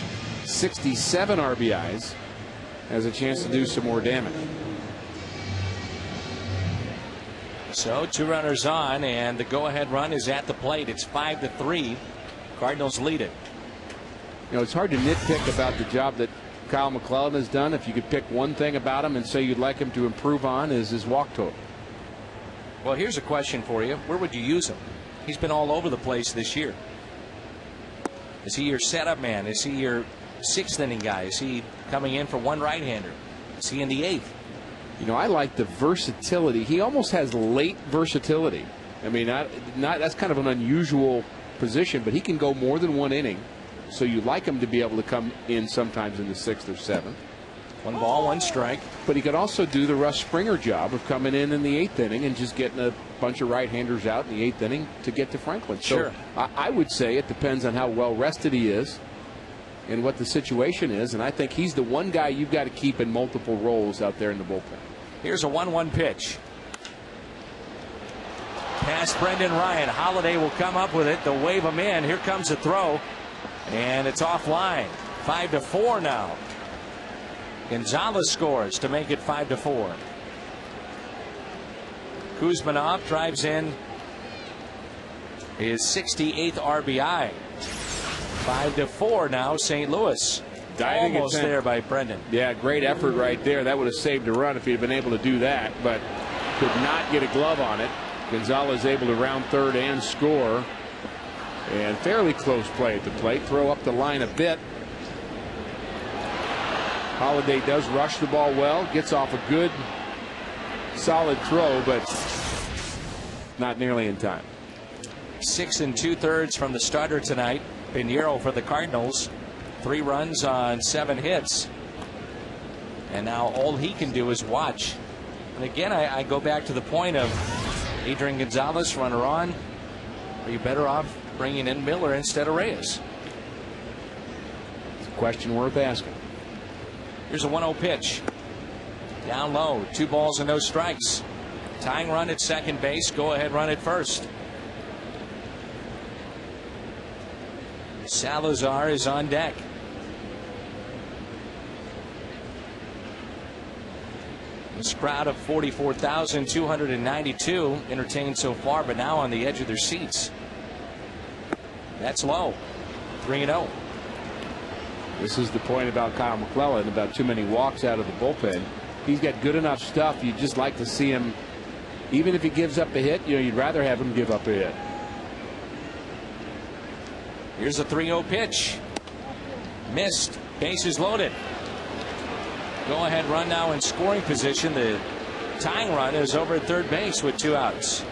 [SPEAKER 2] 67 RBIs, has a chance to do some more damage.
[SPEAKER 1] So 2 runners on, and the go-ahead run is at the plate. It's 5-3. Cardinals lead it.
[SPEAKER 2] You know, it's hard to nitpick about the job that Kyle McClellan has done. If you could pick one thing about him and say you'd like him to improve on, is his walk total.
[SPEAKER 1] Well, here's a question for you. Where would you use him? He's been all over the place this year. Is he your setup man? Is he your 6th inning guy? Is he coming in for one right-hander? Is he in the 8th?
[SPEAKER 2] You know, I like the versatility. He almost has late versatility. I mean, that's kind of an unusual position, but he can go more than one inning. So you like him to be able to come in sometimes in the 6th or 7th.
[SPEAKER 1] 1 ball, 1 strike.
[SPEAKER 2] But he could also do the Russ Springer job of coming in the 8th inning and just getting a bunch of right-handers out in the 8th inning to get to Franklin.
[SPEAKER 1] Sure.
[SPEAKER 2] So I would say it depends on how well rested he is and what the situation is. And I think he's the one guy you've got to keep in multiple roles out there in the bullpen.
[SPEAKER 1] Here's a 1-1 pitch. Past Brendan Ryan. Holiday will come up with it. They'll wave him in. Here comes the throw. And it's offline. 5-4 now. Gonzalez scores to make it 5-4. Kuzmanov drives in his 68th RBI. 5-4 now, St. Louis.
[SPEAKER 2] Diving
[SPEAKER 1] almost there by Brendan.
[SPEAKER 2] Yeah, great effort right there. That would have saved a run if he had been able to do that, but could not get a glove on it. Gonzalez able to round third and score. And fairly close play at the plate. Throw up the line a bit. Holiday does rush the ball well, gets off a good solid throw, but not nearly in time.
[SPEAKER 1] 6 2/3 from the starter tonight. Pinheiro for the Cardinals. 3 runs on 7 hits. And now all he can do is watch. And again, I go back to the point of Adrian Gonzalez, runner on. Are you better off bringing in Miller instead of Reyes?
[SPEAKER 2] It's a question worth asking.
[SPEAKER 1] Here's a 1-0 pitch. Down low. 2 balls and no strikes. Tying run at second base. Go ahead run at first. Salazar is on deck. This crowd of 44,292 entertained so far, but now on the edge of their seats. That's low. 3-0.
[SPEAKER 2] This is the point about Kyle McClellan, about too many walks out of the bullpen. He's got good enough stuff. You'd just like to see him, even if he gives up a hit, you'd rather have him give up a hit.
[SPEAKER 1] Here's a 3-0 pitch. Missed. Bases loaded. Go ahead run now in scoring position. The tying run is over at third base with 2 outs.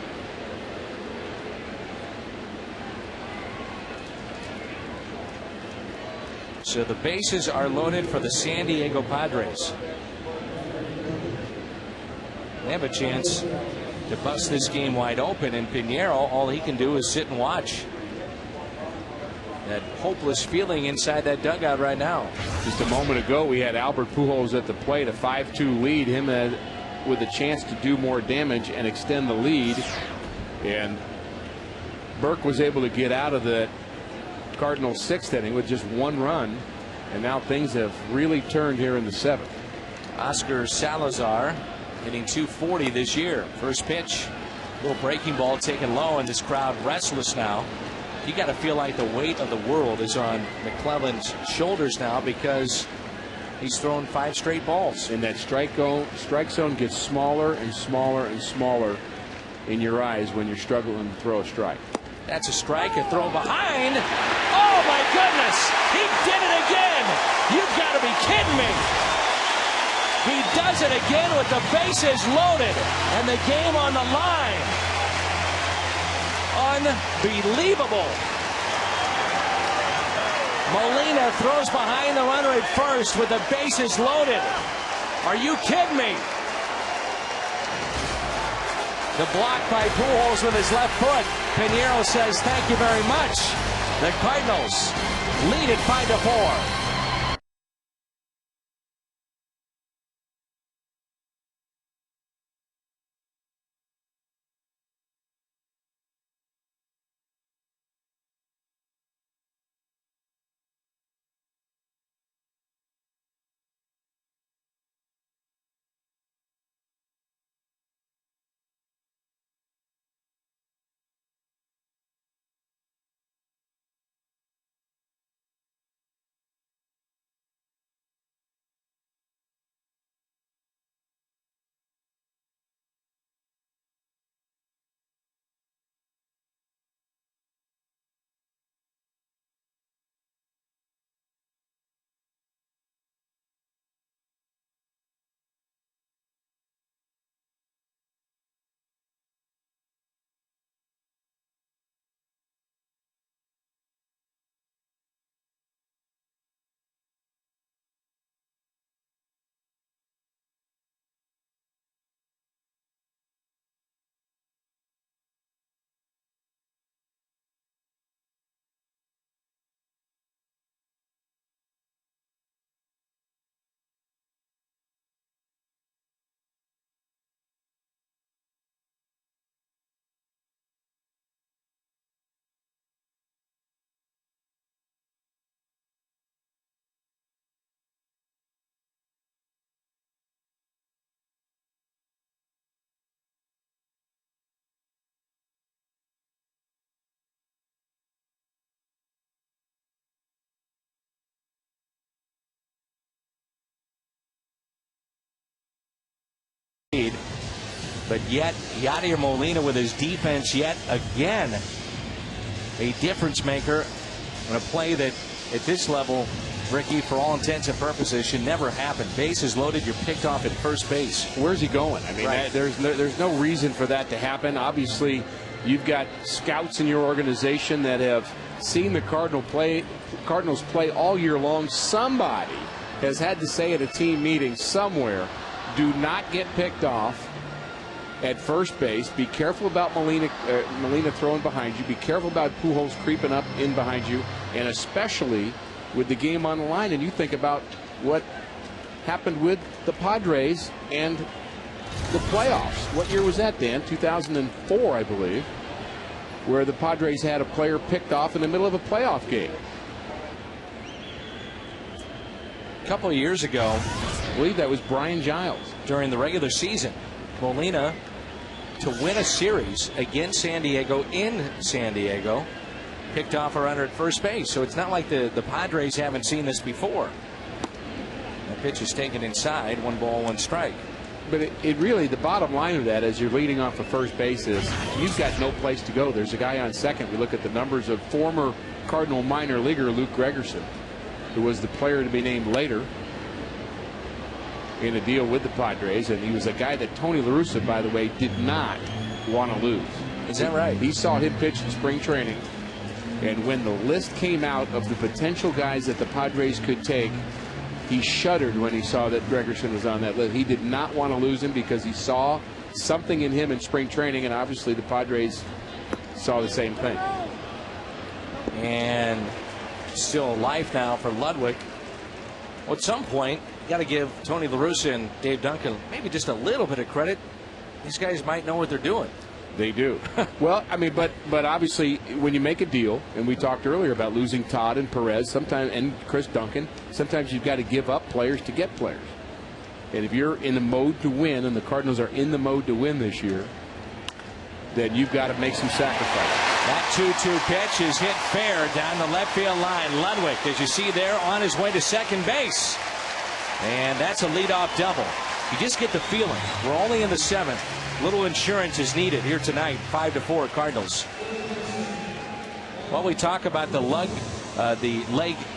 [SPEAKER 1] So the bases are loaded for the San Diego Padres. They have a chance to bust this game wide open, and Pinheiro, all he can do is sit and watch. That hopeless feeling inside that dugout right now.
[SPEAKER 2] Just a moment ago, we had Albert Pujols at the plate, a 5-2 lead, him with a chance to do more damage and extend the lead. And Burke was able to get out of the Cardinals' 6th inning with just 1 run, and now things have really turned here in the 7th.
[SPEAKER 1] Oscar Salazar hitting .240 this year. First pitch, little breaking ball taken low, and this crowd restless now. You got to feel like the weight of the world is on McClellan's shoulders now, because he's thrown 5 straight balls.
[SPEAKER 2] And that strike zone gets smaller and smaller and smaller in your eyes when you're struggling to throw a strike.
[SPEAKER 1] That's a strike, a throw behind. Oh my goodness, he did it again. You've got to be kidding me. He does it again with the bases loaded and the game on the line. Unbelievable. Molina throws behind the runner at first with the bases loaded. Are you kidding me? The block by Pujols with his left foot. Pinheiro says thank you very much. The Cardinals lead it 5-4. But yet Yadier Molina with his defense yet again a difference maker on a play that at this level, Ricky, for all intents and purposes should never happen. Bases loaded, you're picked off at first base.
[SPEAKER 2] Where's he going? I mean,
[SPEAKER 1] right.
[SPEAKER 2] There's no reason for that to happen. Obviously, you've got scouts in your organization that have seen the Cardinals play all year long. Somebody has had to say at a team meeting somewhere, do not get picked off at first base. Be careful about Molina throwing behind you. Be careful about Pujols creeping up in behind you, and especially with the game on the line. And you think about what happened with the Padres and the playoffs. What year was that, Dan? 2004, I believe, where the Padres had a player picked off in the middle of a playoff game.
[SPEAKER 1] A couple of years ago,
[SPEAKER 2] I believe that was Brian Giles.
[SPEAKER 1] During the regular season, Molina to win a series against San Diego in San Diego picked off a runner at first base. So it's not like the Padres haven't seen this before. That pitch is taken inside. 1 ball, 1 strike.
[SPEAKER 2] But it really, the bottom line of that as you're leading off of first base is you've got no place to go. There's a guy on second. We look at the numbers of former Cardinal minor leaguer Luke Gregerson, who was the player to be named later in a deal with the Padres, and he was a guy that Tony La Russa, by the way, did not want to lose.
[SPEAKER 1] Is that right?
[SPEAKER 2] He saw him pitch in spring training, and when the list came out of the potential guys that the Padres could take, he shuddered when he saw that Gregerson was on that list. He did not want to lose him because he saw something in him in spring training, and obviously the Padres saw the same thing.
[SPEAKER 1] And still alive now for Ludwig. Well, at some point, you got to give Tony La Russa and Dave Duncan maybe just a little bit of credit. These guys might know what they're doing.
[SPEAKER 2] They do. Well, I mean, but obviously when you make a deal, and we talked earlier about losing Todd and Perez, sometimes, and Chris Duncan, sometimes you've got to give up players to get players. And if you're in the mode to win, and the Cardinals are in the mode to win this year, then you've got to make some sacrifices.
[SPEAKER 1] That 2-2 pitch is hit fair down the left field line. Ludwig, as you see there, on his way to second base. And that's a leadoff double. You just get the feeling. We're only in the 7th. Little insurance is needed here tonight. 5-4 Cardinals. Well, we talk about the leg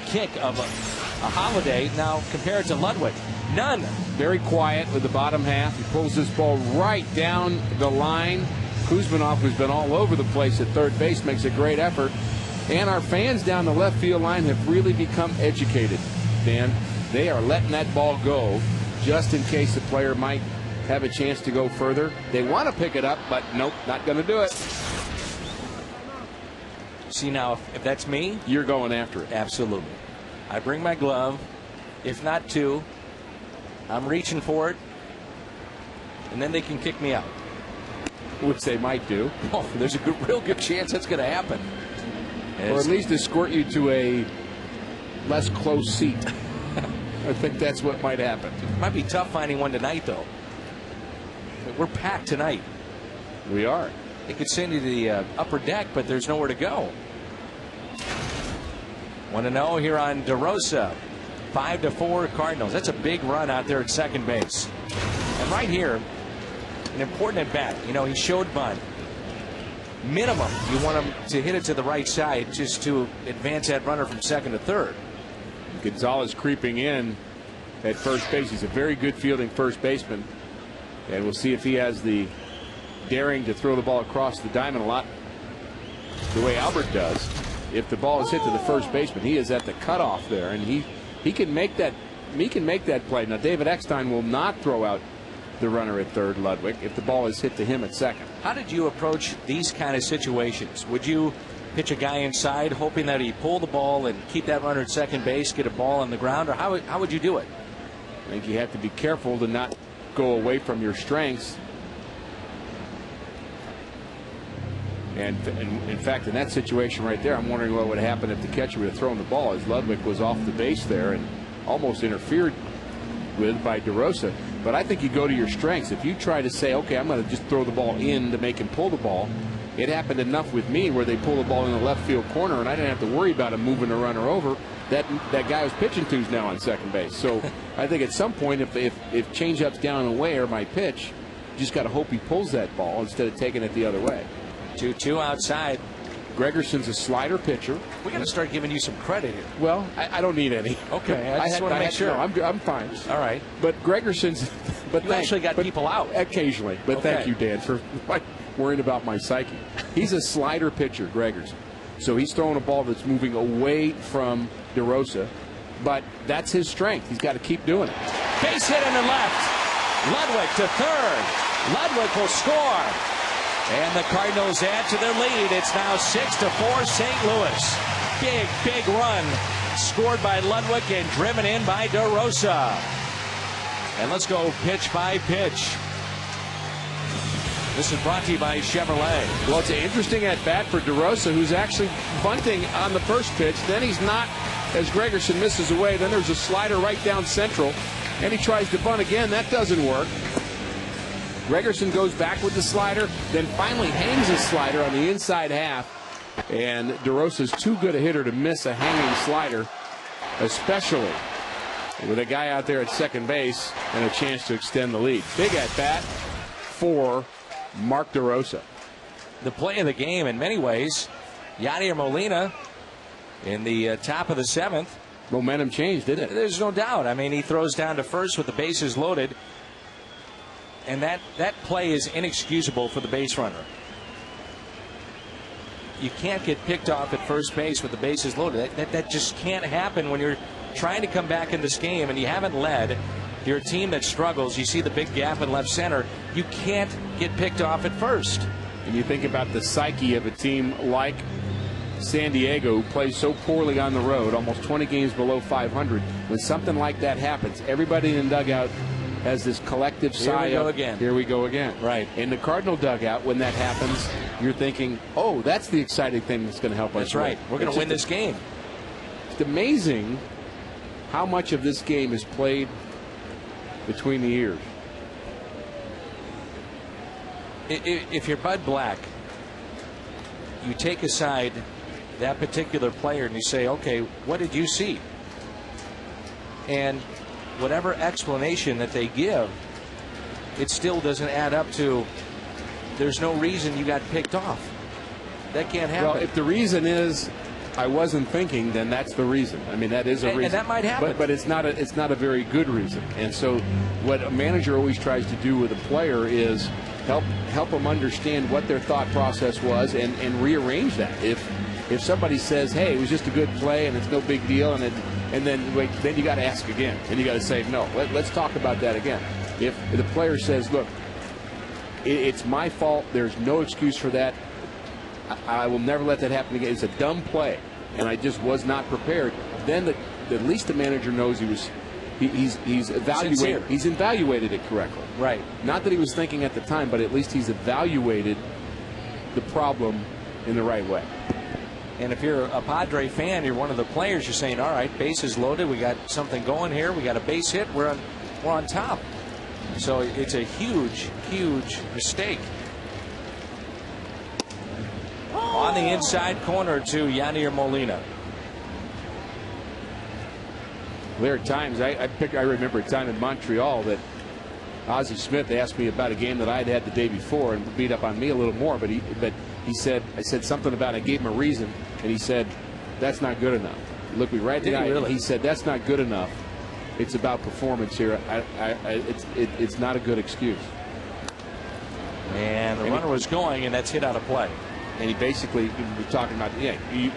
[SPEAKER 1] kick of a Holiday. Now compare it to Ludwig. None.
[SPEAKER 2] Very quiet with the bottom half. He pulls this ball right down the line. Kuzmanov, who's been all over the place at third base, makes a great effort. And our fans down the left field line have really become educated, Dan. They are letting that ball go just in case the player might have a chance to go further. They want to pick it up, but nope, not going to do it.
[SPEAKER 1] See, now, if that's me,
[SPEAKER 2] you're going after it.
[SPEAKER 1] Absolutely. I bring my glove. If not 2, I'm reaching for it, and then they can kick me out.
[SPEAKER 2] Which they might do.
[SPEAKER 1] Oh, there's a real good chance that's going to happen.
[SPEAKER 2] Or at least escort you to a less close seat. I think that's what might happen.
[SPEAKER 1] It might be tough finding one tonight, though. We're packed tonight.
[SPEAKER 2] We are.
[SPEAKER 1] They could send you to the upper deck, but there's nowhere to go. 1-0 here on DeRosa. 5-4 Cardinals. That's a big run out there at second base. And right here, an important at bat. You know, he showed bunt. Minimum, you want him to hit it to the right side just to advance that runner from second to third.
[SPEAKER 2] Gonzalez creeping in at first base. He's a very good fielding first baseman. And we'll see if he has the daring to throw the ball across the diamond a lot the way Albert does. If the ball is hit to the first baseman, he is at the cutoff there, and he can make that play. Now David Eckstein will not throw out the runner at third, Ludwig, if the ball is hit to him at second.
[SPEAKER 1] How did you approach these kind of situations? Would you pitch a guy inside hoping that he pull the ball and keep that runner at second base, get a ball on the ground, or how would you do it?
[SPEAKER 2] I think you have to be careful to not go away from your strengths. And in fact, in that situation right there, I'm wondering what would happen if the catcher would have thrown the ball, as Ludwig was off the base there and almost interfered with by DeRosa. But I think you go to your strengths. If you try to say, okay, I'm going to just throw the ball in to make him pull the ball, it happened enough with me where they pull the ball in the left field corner, and I didn't have to worry about him moving the runner over. That guy I was pitching to is now on second base. So I think at some point, if changeup's down and away or my pitch, you just got to hope he pulls that ball instead of taking it the other way.
[SPEAKER 1] 2-2 outside.
[SPEAKER 2] Gregerson's a slider pitcher.
[SPEAKER 1] We got to start giving you some credit here.
[SPEAKER 2] Well, I don't need any.
[SPEAKER 1] Okay, I just want to make sure.
[SPEAKER 2] No, I'm fine.
[SPEAKER 1] All right.
[SPEAKER 2] But Gregerson's. But
[SPEAKER 1] you actually got people out.
[SPEAKER 2] Occasionally. But
[SPEAKER 1] okay.
[SPEAKER 2] Thank you, Dan, for worrying about my psyche. He's a slider pitcher, Gregerson. So he's throwing a ball that's moving away from DeRosa. But that's his strength. He's got to keep doing it.
[SPEAKER 1] Base hit in the left. Ludwig to third. Ludwig will score. And the Cardinals add to their lead. It's now 6-4 St. Louis. Big run scored by Ludwig and driven in by DeRosa. And let's go pitch by pitch. This is brought to you by Chevrolet.
[SPEAKER 2] Well, it's an interesting at-bat for DeRosa, who's actually bunting on the first pitch. Then he's not, as Gregerson misses away. Then there's a slider right down central, and he tries to bunt again. That doesn't work. Gregerson goes back with the slider, then finally hangs his slider on the inside half And DeRosa's too good a hitter to miss a hanging slider, especially with a guy out there at second base and a chance to extend the lead. Big at bat for Mark DeRosa.
[SPEAKER 1] The play of the game in many ways. Yadier Molina in the top of the 7th.
[SPEAKER 2] Momentum changed, didn't it?
[SPEAKER 1] There's no doubt. I mean, he throws down to first with the bases loaded. And that play is inexcusable for the base runner. You can't get picked off at first base with the bases loaded. That just can't happen when you're trying to come back in this game and you haven't led. You're a team that struggles. You see the big gap in left center. You can't get picked off at first.
[SPEAKER 2] And you think about the psyche of a team like San Diego, who plays so poorly on the road, almost 20 games below 500. When something like that happens, everybody in the dugout has this collective sigh
[SPEAKER 1] Here we go
[SPEAKER 2] of,
[SPEAKER 1] again.
[SPEAKER 2] Here we go again.
[SPEAKER 1] Right.
[SPEAKER 2] In the Cardinal dugout, when that happens, you're thinking, oh, that's the exciting thing that's going to help us.
[SPEAKER 1] That's right. We're going to win this game.
[SPEAKER 2] It's amazing how much of this game is played between the ears.
[SPEAKER 1] If you're Bud Black, you take aside that particular player and you say, okay, what did you see? And whatever explanation that they give, it still doesn't add up to there's no reason you got picked off. That can't happen.
[SPEAKER 2] Well, if the reason is I wasn't thinking, then that's the reason. I mean, that is a reason.
[SPEAKER 1] And that might happen.
[SPEAKER 2] But it's not a very good reason. And so what a manager always tries to do with a player is help them understand what their thought process was and rearrange that. If somebody says, hey, it was just a good play and it's no big deal, and then you got to ask again. And you got to say, no, let's talk about that again. If the player says, look, it's my fault, there's no excuse for that, I will never let that happen again. It's a dumb play, and I just was not prepared. Then at least the manager knows he's evaluated it correctly.
[SPEAKER 1] Right.
[SPEAKER 2] Not that he was thinking at the time, but at least he's evaluated the problem in the right way.
[SPEAKER 1] And if you're a Padre fan, you're one of the players, you're saying, all right, bases loaded, we got something going here, we got a base hit, we're on top. So it's a huge, huge mistake. On the inside corner to Yadier Molina.
[SPEAKER 2] There are times, I remember a time in Montreal that Ozzie Smith asked me about a game that I'd had the day before and beat up on me a little more, but he said, I said something about, I gave him a reason, and he said, that's not good enough. He looked me right in the eye, and he said, that's not good enough. It's about performance here. It's not a good excuse.
[SPEAKER 1] And the runner was going, and that's hit out of play.
[SPEAKER 2] And he basically was talking about,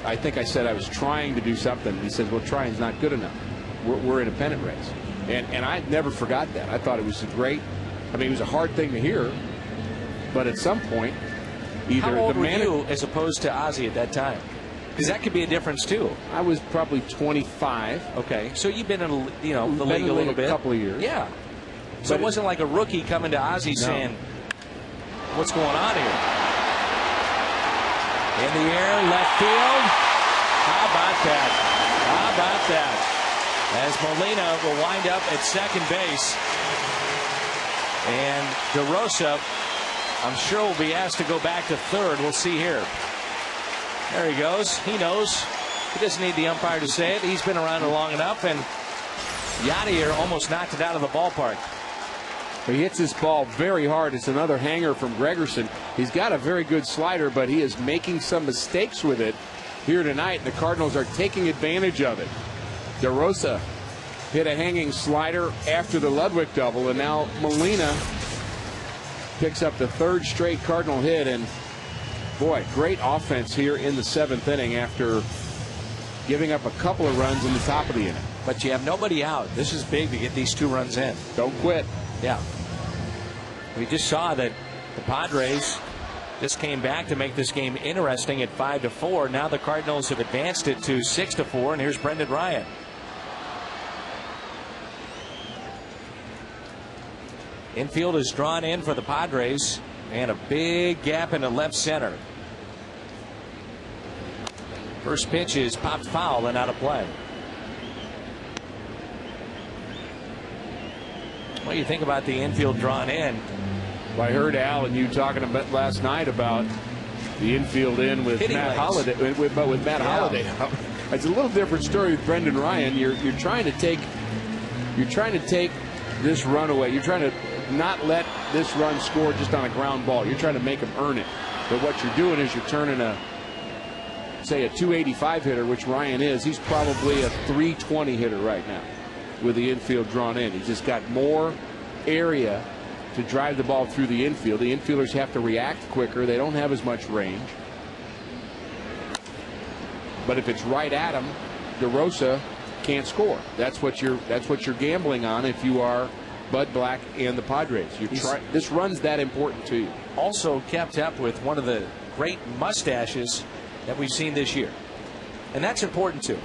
[SPEAKER 2] I think I said I was trying to do something. He says, well, trying is not good enough. We're in a pennant race. And I never forgot that. I thought it was it was a hard thing to hear. But at some point, either
[SPEAKER 1] how old were you as opposed to Ozzie at that time? Because that could be a difference too.
[SPEAKER 2] I was probably 25.
[SPEAKER 1] Okay, so you've been in the league a little bit,
[SPEAKER 2] a couple of years.
[SPEAKER 1] Yeah. So it wasn't like a rookie coming to Ozzie saying, "What's going on here?" In the air, left field. How about that? How about that? As Molina will wind up at second base, and DeRosa, I'm sure, will be asked to go back to third. We'll see here. There he goes. He knows. He doesn't need the umpire to say it. He's been around it long enough, and Yadier almost knocked it out of the ballpark.
[SPEAKER 2] He hits this ball very hard. It's another hanger from Gregerson. He's got a very good slider, but he is making some mistakes with it here tonight, and the Cardinals are taking advantage of it. DeRosa hit a hanging slider after the Ludwig double, and now Molina picks up the third straight Cardinal hit, and boy, great offense here in the 7th inning after giving up a couple of runs in the top of the inning.
[SPEAKER 1] But you have nobody out. This is big to get these 2 runs in.
[SPEAKER 2] Don't quit.
[SPEAKER 1] Yeah. We just saw that the Padres just came back to make this game interesting at 5-4. Now the Cardinals have advanced it to 6-4, and here's Brendan Ryan. Infield is drawn in for the Padres, and a big gap into left center. First pitch is popped foul and out of play. What do you think about the infield drawn in?
[SPEAKER 2] Well, I heard Al and you talking about last night about the infield in with
[SPEAKER 1] Hitting
[SPEAKER 2] Matt
[SPEAKER 1] lanes.
[SPEAKER 2] Holliday. With Matt Holliday, it's a little different story with Brendan Ryan. You're trying to take this run away. You're trying to not let this run score just on a ground ball. You're trying to make him earn it. But what you're doing is you're turning a 285 hitter, which Ryan is. He's probably a 320 hitter right now with the infield drawn in. He's just got more area to drive the ball through the infield. The infielders have to react quicker. They don't have as much range. But if it's right at him, DeRosa can't score. That's what you're gambling on if you are Bud Black and the Padres. This run's that important to you.
[SPEAKER 1] Also kept up with one of the great mustaches that we've seen this year, and that's important too.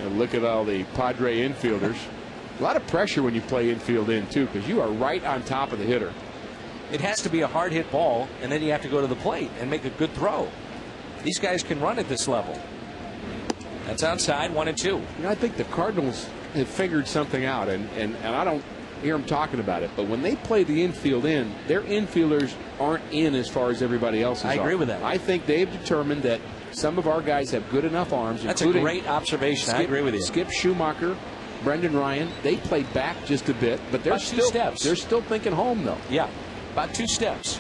[SPEAKER 2] And look at all the Padre infielders. A lot of pressure when you play infield in too, because you are right on top of the hitter.
[SPEAKER 1] It has to be a hard hit ball, and then you have to go to the plate and make a good throw. These guys can run at this level. That's outside, 1-2.
[SPEAKER 2] I think the Cardinals have figured something out, and I don't hear them talking about it, but when they play the infield in, their infielders aren't in as far as everybody else's.
[SPEAKER 1] I agree with that.
[SPEAKER 2] I think they've determined that some of our guys have good enough arms.
[SPEAKER 1] That's a great observation. I agree with you.
[SPEAKER 2] Skip Schumacher, Brendan Ryan, they play back just a bit, but they're
[SPEAKER 1] about 2 steps.
[SPEAKER 2] They're still thinking home, though.
[SPEAKER 1] Yeah, about 2 steps.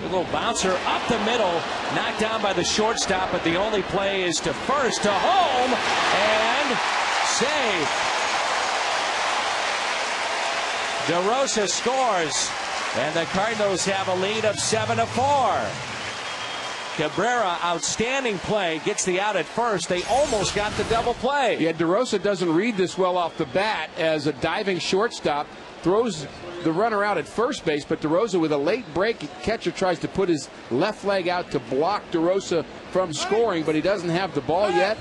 [SPEAKER 1] A little bouncer up the middle, knocked down by the shortstop, but the only play is to first, to home, and save. DeRosa scores, and the Cardinals have a lead of 7-4. Cabrera, outstanding play, gets the out at first. They almost got the double play.
[SPEAKER 2] Yeah, DeRosa doesn't read this well off the bat as a diving shortstop throws the runner out at first base, but DeRosa with a late break catcher tries to put his left leg out to block DeRosa from scoring, but he doesn't have the ball yet.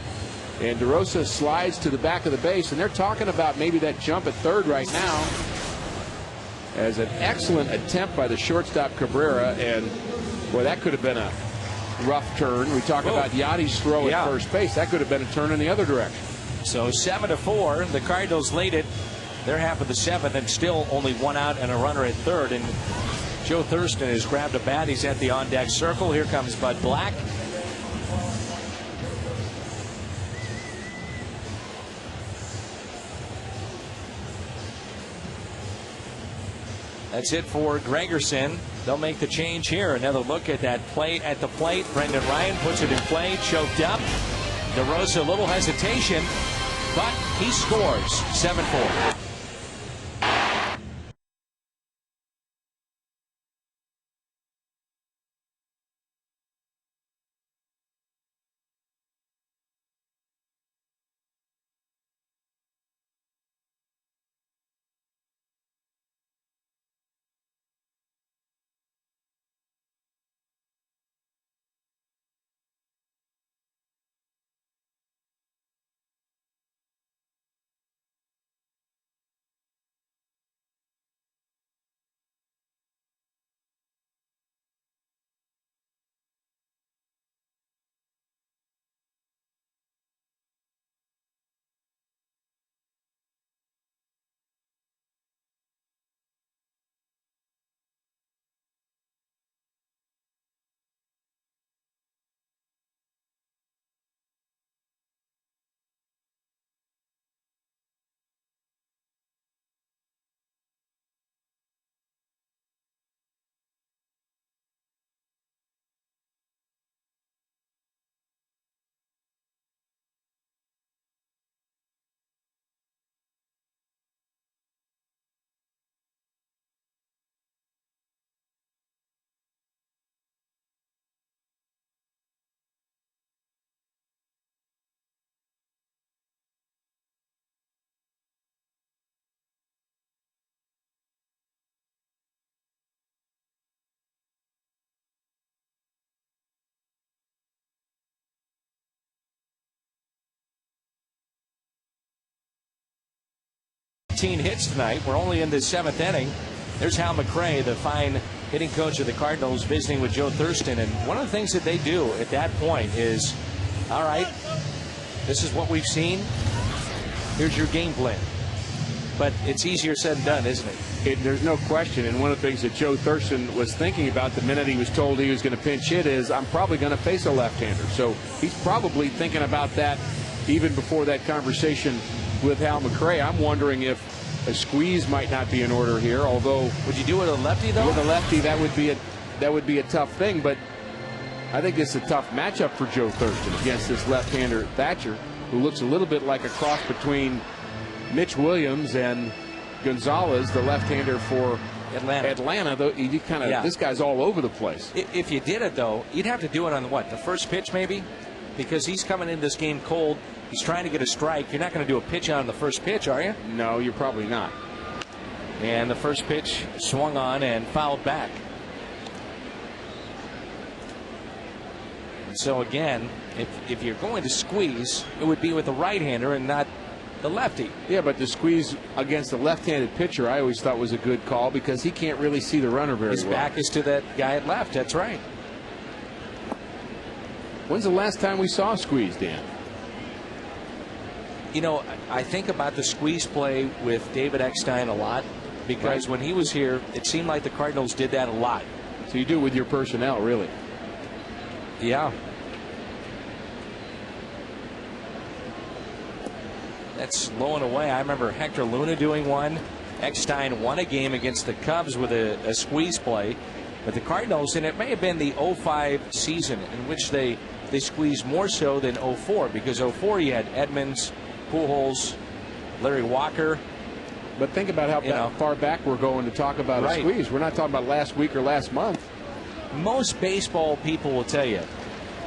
[SPEAKER 2] And DeRosa slides to the back of the base, and they're talking about maybe that jump at third right now as an excellent attempt by the shortstop Cabrera, and boy, that could have been a rough turn. We talk about Yachty's throw at first base. That could have been a turn in the other direction.
[SPEAKER 1] So 7-4, the Cardinals lead it. They're half of the 7th, and still only 1 out and a runner at third. And Joe Thurston has grabbed a bat. He's at the on-deck circle. Here comes Bud Black. That's it for Gregerson. They'll make the change here. Another look at that play at the plate. Brendan Ryan puts it in play, choked up. DeRosa, a little hesitation, but he scores. 7-4. Hits tonight. We're only in the 7th inning. There's Hal McRae, the fine hitting coach of the Cardinals, visiting with Joe Thurston. And one of the things that they do at that point is, all right, this is what we've seen. Here's your game plan. But it's easier said than done, isn't it?
[SPEAKER 2] There's no question, and one of the things that Joe Thurston was thinking about the minute he was told he was going to pinch hit is, I'm probably going to face a left-hander. So he's probably thinking about that even before that conversation with Hal McRae. I'm wondering if a squeeze might not be in order here, although...
[SPEAKER 1] Would you do it with a lefty, though?
[SPEAKER 2] With a lefty, that would be a tough thing, but I think it's a tough matchup for Joe Thurston against this left-hander Thatcher, who looks a little bit like a cross between Mitch Williams and Gonzalez, the left-hander for Atlanta. Though he kind of, this guy's all over the place.
[SPEAKER 1] If you did it, though, you'd have to do it on what, the first pitch maybe, because he's coming in this game cold. He's trying to get a strike. You're not going to do a pitch on the first pitch, are you?
[SPEAKER 2] No, you're probably not.
[SPEAKER 1] And the first pitch swung on and fouled back. And so again, if you're going to squeeze, it would be with the right-hander and not the lefty.
[SPEAKER 2] Yeah, but the squeeze against the left-handed pitcher I always thought was a good call because he can't really see the runner very well.
[SPEAKER 1] His back is to that guy at left. That's right.
[SPEAKER 2] When's the last time we saw a squeeze, Dan?
[SPEAKER 1] You know, I think about the squeeze play with David Eckstein a lot because when he was here, it seemed like the Cardinals did that a lot.
[SPEAKER 2] So you do it with your personnel, really?
[SPEAKER 1] Yeah. That's low and away. I remember Hector Luna doing one. Eckstein won a game against the Cubs with a squeeze play. But the Cardinals, and it may have been the 05 season in which they squeezed more so than 04, because 04 you had Edmonds, Pujols, Larry Walker.
[SPEAKER 2] But think about how far back we're going to talk about a squeeze. We're not talking about last week or last month.
[SPEAKER 1] Most baseball people will tell you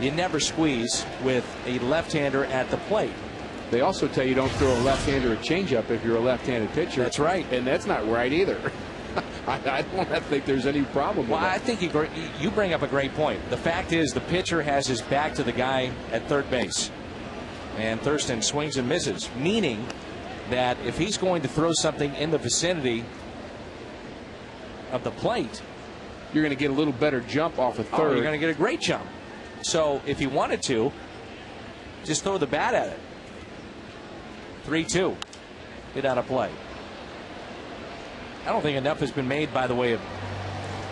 [SPEAKER 1] never squeeze with a left-hander at the plate.
[SPEAKER 2] They also tell you don't throw a left-hander a changeup if you're a left-handed pitcher.
[SPEAKER 1] That's right.
[SPEAKER 2] And that's not right either. I don't think there's any problem with that.
[SPEAKER 1] I think you bring up a great point. The fact is the pitcher has his back to the guy at third base. And Thurston swings and misses, meaning that if he's going to throw something in the vicinity of the plate,
[SPEAKER 2] you're going to get a little better jump off of third.
[SPEAKER 1] You're going to get a great jump. So if he wanted to, just throw the bat at it. 3-2. Get out of play. I don't think enough has been made, by the way, of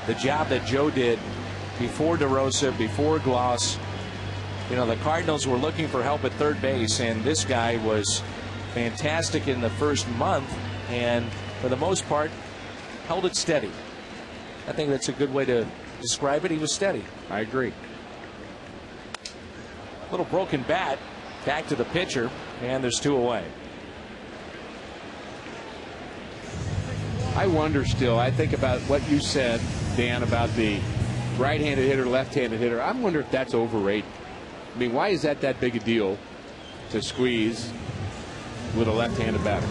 [SPEAKER 1] the job that Joe did before DeRosa, before Gloss. You know, the Cardinals were looking for help at third base, and this guy was fantastic in the first month, and for the most part, held it steady. I think that's a good way to describe it. He was steady.
[SPEAKER 2] I agree.
[SPEAKER 1] Little broken bat, back to the pitcher, and there's 2 away.
[SPEAKER 2] I wonder still, I think about what you said, Dan, about the right-handed hitter, left-handed hitter. I wonder if that's overrated. I mean, why is that big a deal to squeeze with a left-handed batter?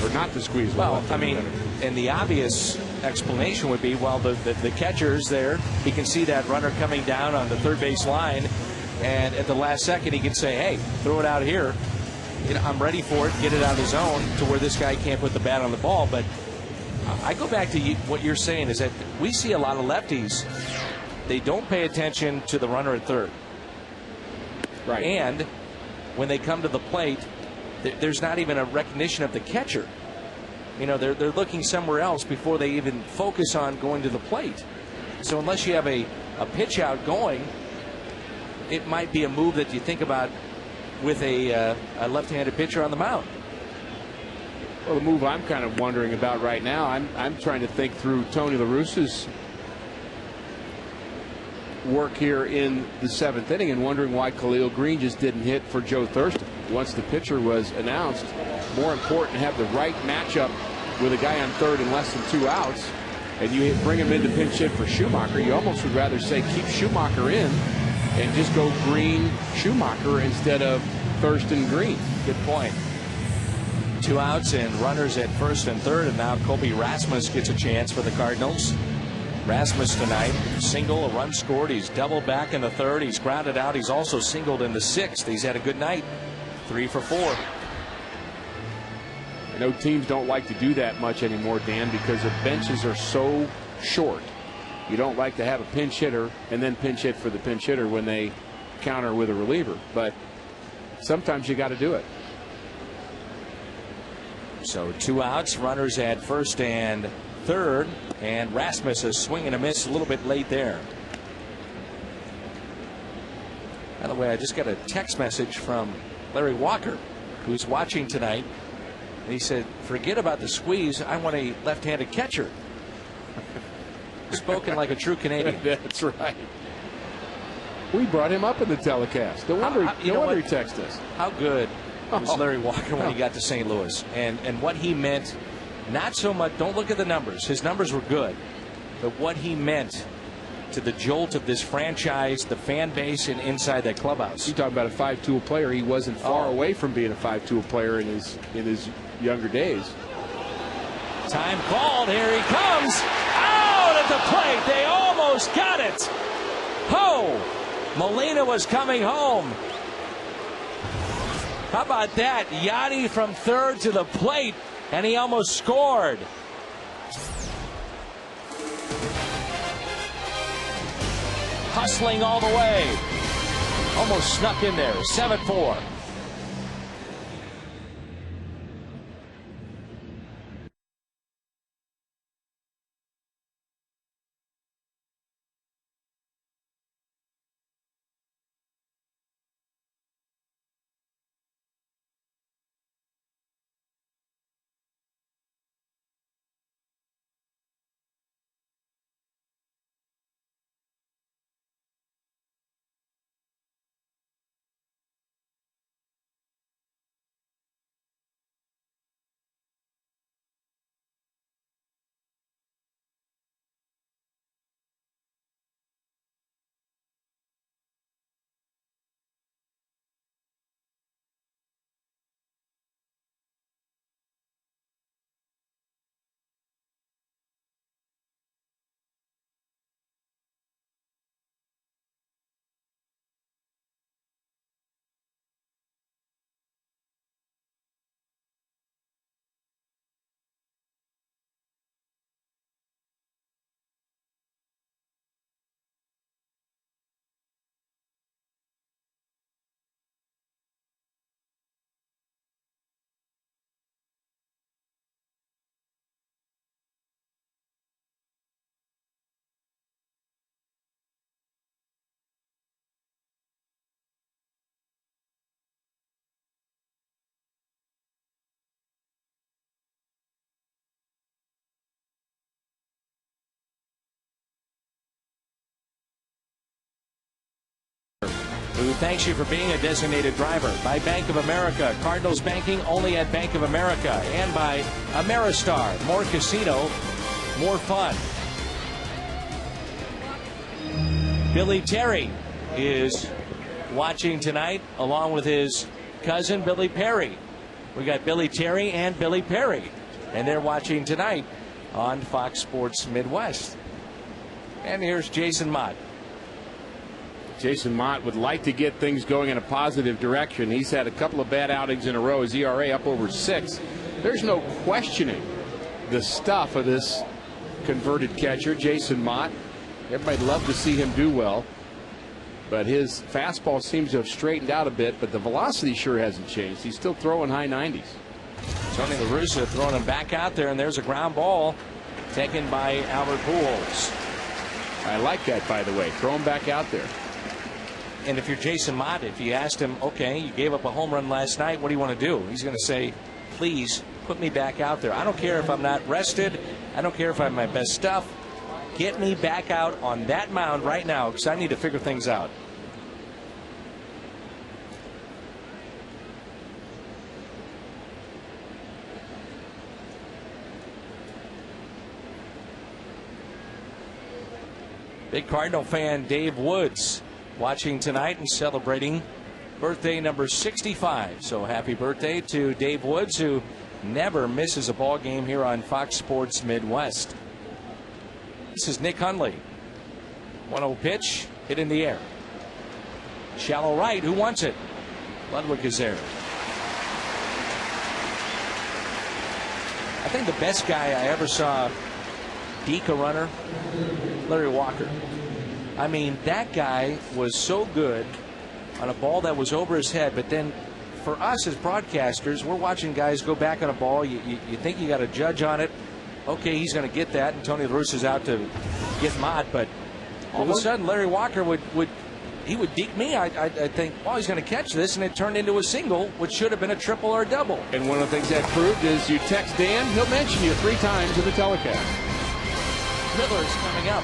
[SPEAKER 2] Or not to squeeze with a left-handed batter?
[SPEAKER 1] And the obvious explanation would be, well, the catcher's there. He can see that runner coming down on the third base line, and at the last second he can say, hey, throw it out here. I'm ready for it, get it out of the zone to where this guy can't put the bat on the ball. But I go back to what you're saying is that we see a lot of lefties. They don't pay attention to the runner at third.
[SPEAKER 2] Right.
[SPEAKER 1] And when they come to the plate, there's not even a recognition of the catcher. You know, they're looking somewhere else before they even focus on going to the plate. So unless you have a pitch out going, it might be a move that you think about with a left-handed pitcher on the mound.
[SPEAKER 2] Well, the move I'm kind of wondering about right now, I'm trying to think through Tony La Russa's work here in the 7th inning and wondering why Khalil Green just didn't hit for Joe Thurston. Once the pitcher was announced, more important to have the right matchup with a guy on third and less than 2 outs, and you bring him in to pinch hit for Schumacher. You almost would rather say keep Schumacher in and just go Green Schumacher instead of Thurston Green.
[SPEAKER 1] Good point. 2 outs and runners at first and third, and now Colby Rasmus gets a chance for the Cardinals. Rasmus tonight, single, a run scored. He's doubled back in the third. He's grounded out. He's also singled in the 6th. He's had a good night. 3 for 4.
[SPEAKER 2] I know teams don't like to do that much anymore, Dan, because the benches are so short. You don't like to have a pinch hitter and then pinch hit for the pinch hitter when they counter with a reliever. But sometimes you got to do it.
[SPEAKER 1] So 2 outs, runners at first and third, and Rasmus a swing and a miss a little bit late there. By the way, I just got a text message from Larry Walker, who's watching tonight. And he said, forget about the squeeze. I want a left-handed catcher. Spoken like a true Canadian.
[SPEAKER 2] That's right. We brought him up in the telecast. No wonder he texted us.
[SPEAKER 1] How good was Larry Walker when he got to St. Louis? And what he meant, not so much, don't look at the numbers. His numbers were good. But what he meant to the jolt of this franchise, the fan base, and inside that clubhouse.
[SPEAKER 2] You talk about a 5-tool player. He wasn't far away from being a 5-tool player in his younger days.
[SPEAKER 1] Time called. Here he comes. Out at the plate. They almost got it. Ho! Molina was coming home. How about that? Yachty from third to the plate, and he almost scored. Hustling all the way. Almost snuck in there. 7-4. Who thanks you for being a designated driver. By Bank of America. Cardinals banking only at Bank of America. And by Ameristar. More casino, more fun. Billy Terry is watching tonight along with his cousin Billy Perry. We got Billy Terry and Billy Perry. And they're watching tonight on Fox Sports Midwest. And here's Jason Mott.
[SPEAKER 2] Jason Mott would like to get things going in a positive direction. He's had a couple of bad outings in a row. His ERA up over 6. There's no questioning the stuff of this converted catcher, Jason Mott. Everybody'd love to see him do well. But his fastball seems to have straightened out a bit, but the velocity sure hasn't changed. He's still throwing high 90s.
[SPEAKER 1] Tony La Russa throwing him back out there, and there's a ground ball taken by Albert Pujols.
[SPEAKER 2] I like that, by the way. Throw him back out there.
[SPEAKER 1] And if you're Jason Mott, if you asked him, okay, you gave up a home run last night, what do you want to do? He's going to say, please put me back out there. I don't care if I'm not rested. I don't care if I'm my best stuff. Get me back out on that mound right now because I need to figure things out. Big Cardinal fan Dave Woods watching tonight and celebrating birthday number 65. So happy birthday to Dave Woods, who never misses a ball game here on Fox Sports Midwest. This is Nick Hundley. 1-0 pitch, hit in the air. Shallow right, who wants it? Ludwig is there. I think the best guy I ever saw deke a runner, Larry Walker. I mean, that guy was so good on a ball that was over his head, but then for us as broadcasters, we're watching guys go back on a ball. You think you got a judge on it. Okay, he's going to get that, and Tony La Russa's out to get Mott. But all of a sudden, Larry Walker would deke me. I think, well, he's going to catch this, and it turned into a single, which should have been a triple or a double.
[SPEAKER 2] And one of the things that proved is you text Dan, he'll mention you 3 times in the telecast.
[SPEAKER 1] Miller's coming up.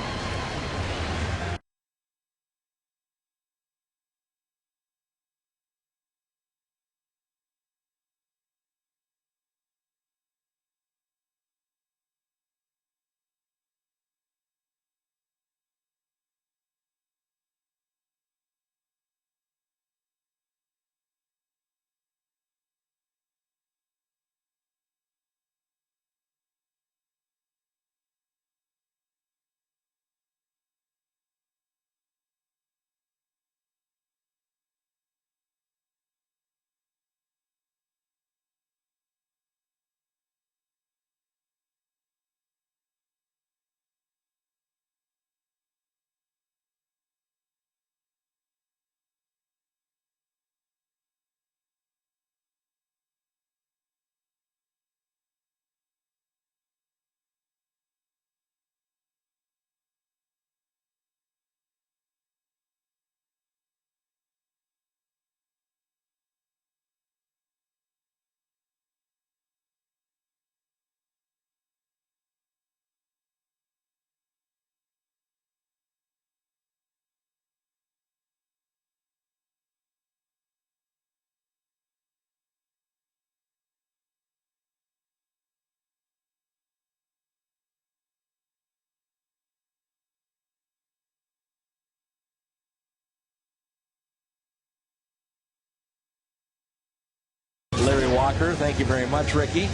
[SPEAKER 1] Larry Walker, thank you very much, Ricky.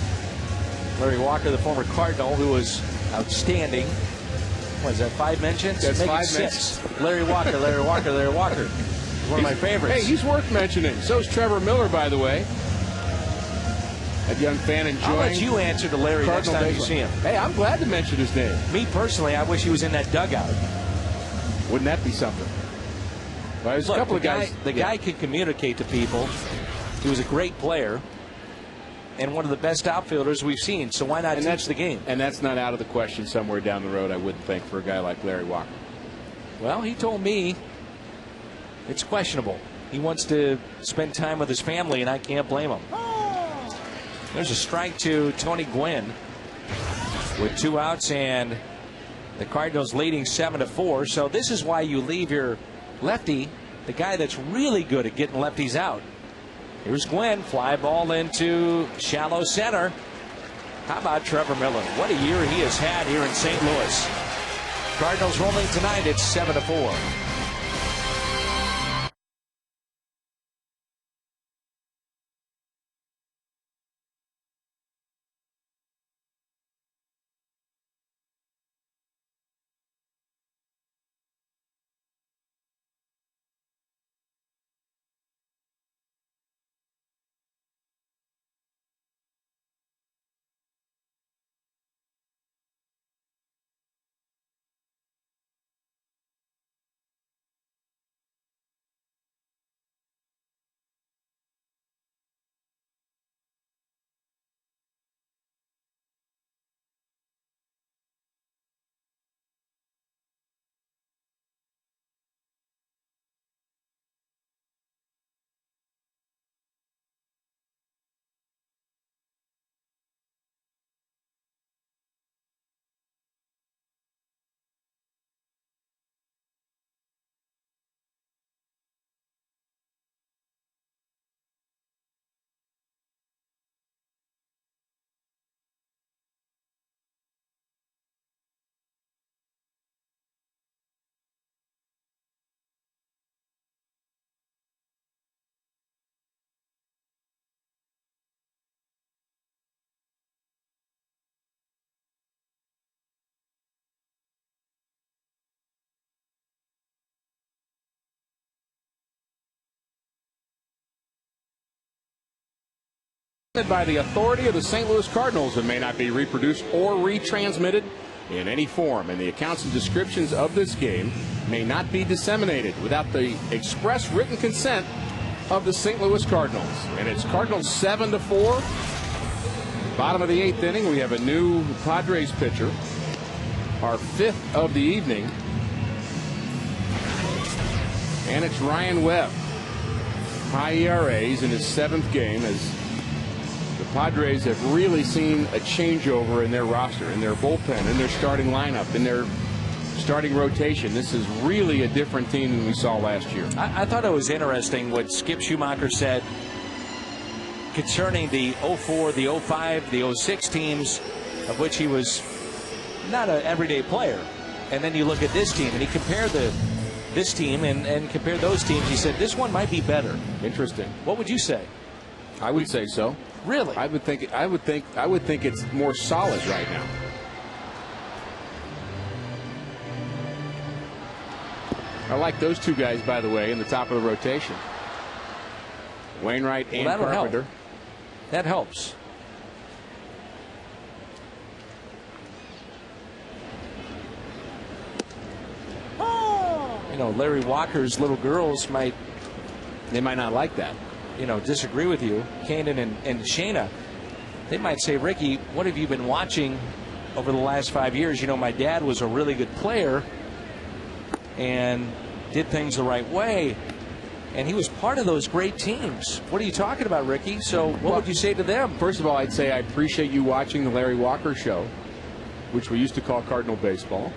[SPEAKER 1] Larry Walker, the former Cardinal, who was outstanding. What is that, 5 mentions?
[SPEAKER 2] That's
[SPEAKER 1] Make
[SPEAKER 2] 5
[SPEAKER 1] it 6.
[SPEAKER 2] mentions.
[SPEAKER 1] Larry Walker, Larry Walker, Larry Walker. One of my favorites.
[SPEAKER 2] Hey, he's worth mentioning. So is Trevor Miller, by the way. That young fan enjoying.
[SPEAKER 1] I'll let you answer to Larry
[SPEAKER 2] Cardinal
[SPEAKER 1] next time you
[SPEAKER 2] baseball.
[SPEAKER 1] see him.
[SPEAKER 2] Hey, I'm glad to mention his name.
[SPEAKER 1] Me personally, I wish he was in that dugout.
[SPEAKER 2] Wouldn't that be something? Well, there's
[SPEAKER 1] Look,
[SPEAKER 2] a couple of guys.
[SPEAKER 1] The guy could communicate to people. He was a great player and one of the best outfielders we've seen. So why not teach the game?
[SPEAKER 2] And that's not out of the question somewhere down the road, I wouldn't think, for a guy like Larry Walker.
[SPEAKER 1] Well, he told me it's questionable. He wants to spend time with his family, and I can't blame him. There's a strike to Tony Gwynn with 2 outs, and the Cardinals leading 7-4. So this is why you leave your lefty, the guy that's really good at getting lefties out. Here's Gwynn, fly ball into shallow center. How about Trevor Miller? What a year he has had here in St. Louis. Cardinals rolling tonight. It's 7-4.
[SPEAKER 2] By the authority of the St. Louis Cardinals and may not be reproduced or retransmitted in any form, and the accounts and descriptions of this game may not be disseminated without the express written consent of the St. Louis Cardinals. And it's Cardinals 7-4. Bottom of the 8th inning. We have a new Padres pitcher. Our 5th of the evening. And it's Ryan Webb. High ERAs in his 7th game as the Padres have really seen a changeover in their roster, in their bullpen, in their starting lineup, in their starting rotation. This is really a different team than we saw last year.
[SPEAKER 1] I thought it was interesting what Skip Schumacher said concerning the 04, the 05, the 06 teams, of which he was not an everyday player. And then you look at this team, and he compared this team and compared those teams. He said this one might be better.
[SPEAKER 2] Interesting.
[SPEAKER 1] What would you say?
[SPEAKER 2] I would say so.
[SPEAKER 1] Really?
[SPEAKER 2] I would think it's more solid right now. I like those two guys, by the way, in the top of the rotation. Wainwright and Carpenter.
[SPEAKER 1] Help. That helps. You know, Larry Walker's little girls might
[SPEAKER 2] not like that.
[SPEAKER 1] Disagree with you. Kanan and Shayna, they might say, Ricky, what have you been watching over the last 5 years? My dad was a really good player and did things the right way, and he was part of those great teams. What are you talking about, Ricky? So what would you say to them?
[SPEAKER 2] First of all, I'd say I appreciate you watching the Larry Walker Show, which we used to call Cardinal Baseball.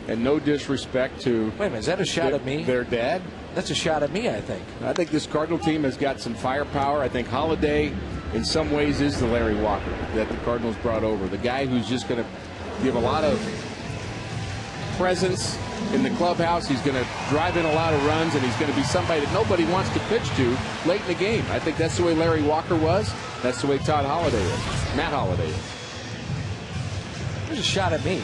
[SPEAKER 2] And no disrespect to...
[SPEAKER 1] Wait a minute, is that a shot at me?
[SPEAKER 2] Their dad?
[SPEAKER 1] That's a shot at me, I think.
[SPEAKER 2] I think this Cardinal team has got some firepower. I think Holiday, in some ways, is the Larry Walker that the Cardinals brought over. The guy who's just going to give a lot of presence in the clubhouse. He's going to drive in a lot of runs, and he's going to be somebody that nobody wants to pitch to late in the game. I think that's the way Larry Walker was. That's the way Todd Holiday is. Matt Holiday is.
[SPEAKER 1] There's a shot at me.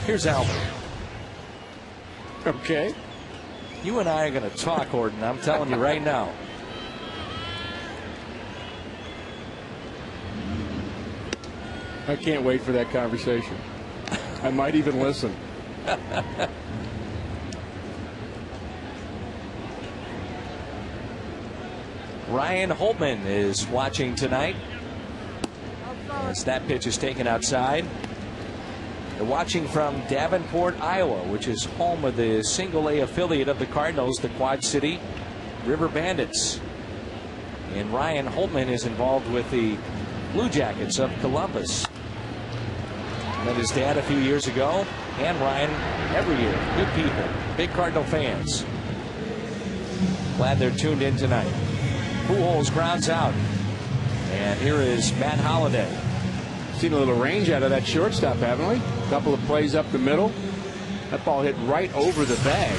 [SPEAKER 1] Here's Albert.
[SPEAKER 2] Okay.
[SPEAKER 1] You and I are going to talk, Horton. I'm telling you right now.
[SPEAKER 2] I can't wait for that conversation. I might even listen.
[SPEAKER 1] Ryan Holtman is watching tonight as that pitch is taken outside. They're watching from Davenport, Iowa, which is home of the single-A affiliate of the Cardinals, the Quad City River Bandits. And Ryan Holtman is involved with the Blue Jackets of Columbus. Met his dad a few years ago, and Ryan every year. Good people, big Cardinal fans. Glad they're tuned in tonight. Pujols grounds out. And here is Matt Holiday.
[SPEAKER 2] Seen a little range out of that shortstop, haven't we? A couple of plays up the middle. That ball hit right over the bag.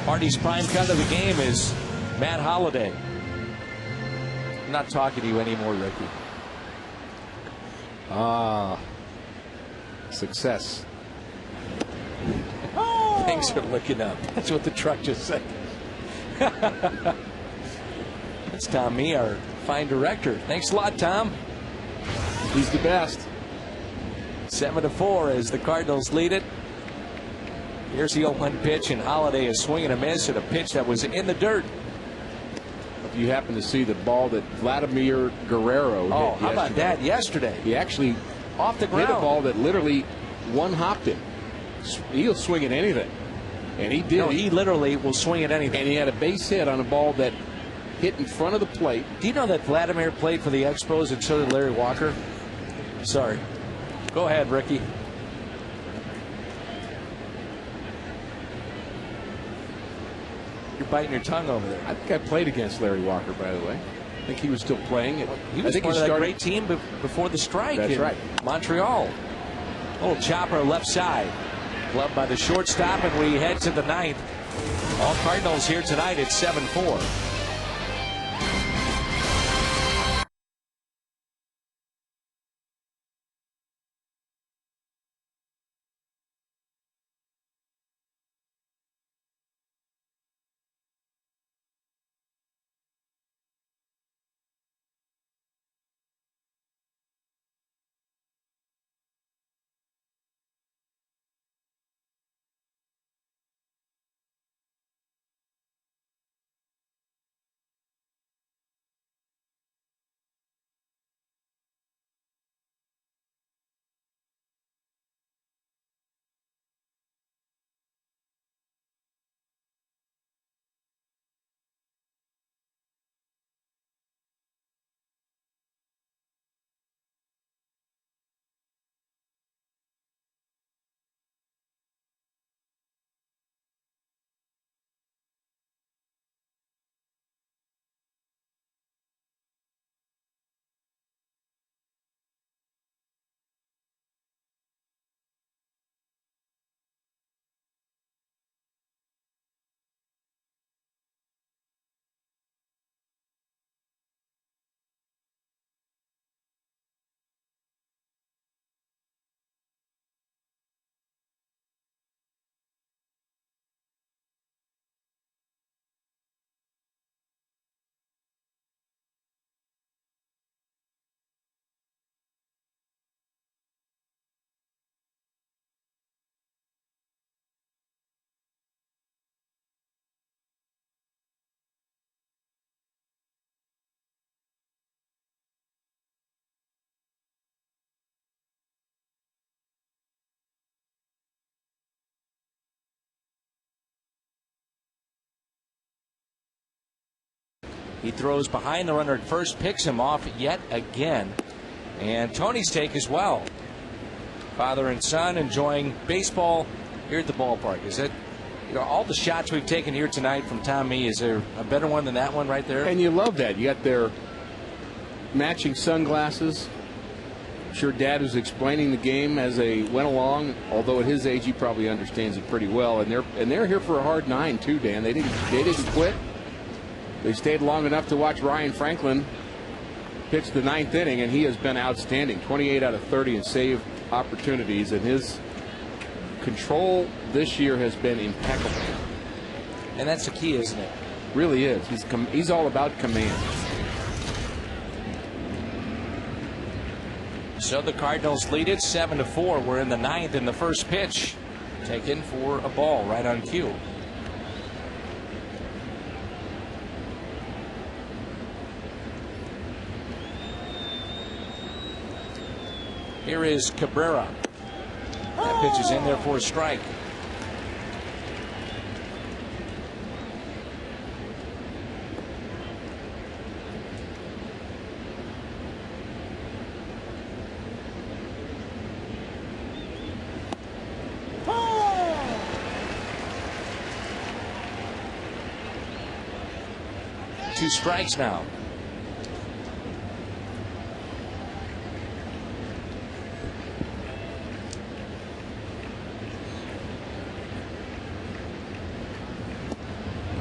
[SPEAKER 1] Hardy's prime cut of the game is Matt Holiday. I'm not talking to you anymore, Ricky.
[SPEAKER 2] Success.
[SPEAKER 1] Things are looking up. That's what the truck just said. That's Tom Mee, our fine director. Thanks a lot, Tom.
[SPEAKER 2] He's the best.
[SPEAKER 1] 7-4 as the Cardinals lead it. Here's the 0-1 pitch, and Holiday is swinging a miss at a pitch that was in the dirt.
[SPEAKER 2] If you happen to see the ball that Vladimir Guerrero hit
[SPEAKER 1] how about that yesterday?
[SPEAKER 2] He actually
[SPEAKER 1] off the ground
[SPEAKER 2] hit a ball that literally one-hopped him. He'll swing at anything. And he did.
[SPEAKER 1] No, he literally will swing at anything.
[SPEAKER 2] And he had a base hit on a ball that hit in front of the plate.
[SPEAKER 1] Do you know that Vladimir played for the Expos and so did Larry Walker? Sorry. Go ahead, Ricky. You're biting your tongue over there.
[SPEAKER 2] I think I played against Larry Walker, by the way. I think he was still playing.
[SPEAKER 1] He was part of that great team before the strike.
[SPEAKER 2] That's right.
[SPEAKER 1] Montreal. Little chopper left side. Gloved by the shortstop, and we head to the 9th. All Cardinals here tonight at 7-4. He throws behind the runner at first, picks him off yet again. And Tony's take as well. Father and son enjoying baseball here at the ballpark. Is it, all the shots we've taken here tonight from Tom Mee, is there a better one than that one right there?
[SPEAKER 2] And you love that. You got their matching sunglasses. I'm sure Dad was explaining the game as they went along. Although at his age, he probably understands it pretty well. And they're here for a hard 9 too, Dan. They didn't quit. They stayed long enough to watch Ryan Franklin pitch the 9th inning, and he has been outstanding. 28 out of 30 in save opportunities, and his control this year has been impeccable.
[SPEAKER 1] And that's the key, isn't it?
[SPEAKER 2] Really is. He's all about command.
[SPEAKER 1] So the Cardinals lead it 7-4. We're in the 9th, in the first pitch taken for a ball right on cue. Here is Cabrera. That pitch is in there for a strike. Two strikes now.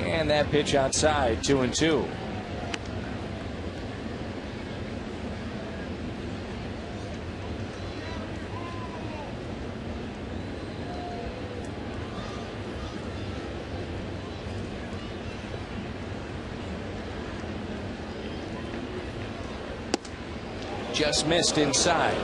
[SPEAKER 1] And that pitch outside, 2-2. Just missed inside.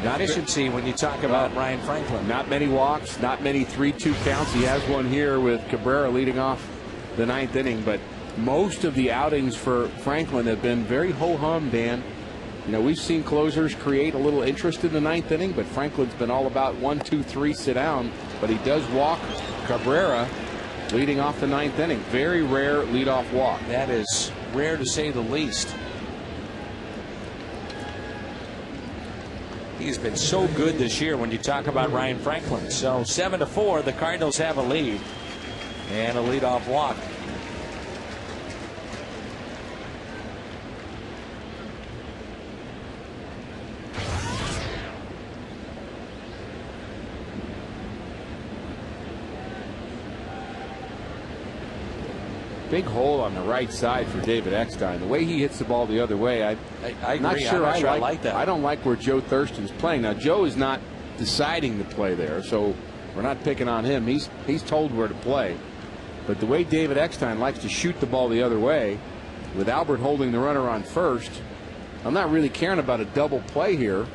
[SPEAKER 1] Efficiency when you talk about Ryan Franklin.
[SPEAKER 2] Not many walks, not many 3-2 counts. He has one here with Cabrera leading off the 9th inning, but most of the outings for Franklin have been very ho-hum, Dan. We've seen closers create a little interest in the 9th inning, but Franklin's been all about 1, 2, 3, sit down. But he does walk Cabrera leading off the 9th inning. Very rare leadoff walk.
[SPEAKER 1] That is rare to say the least. He's been so good this year when you talk about Ryan Franklin. So 7-4, the Cardinals have a lead and a leadoff walk.
[SPEAKER 2] Big hole on the right side for David Eckstein. The way he hits the ball the other way, I'm not sure I like that. I don't like where Joe Thurston's playing. Now, Joe is not deciding to play there, so we're not picking on him. He's told where to play. But the way David Eckstein likes to shoot the ball the other way, with Albert holding the runner on first, I'm not really caring about a double play here.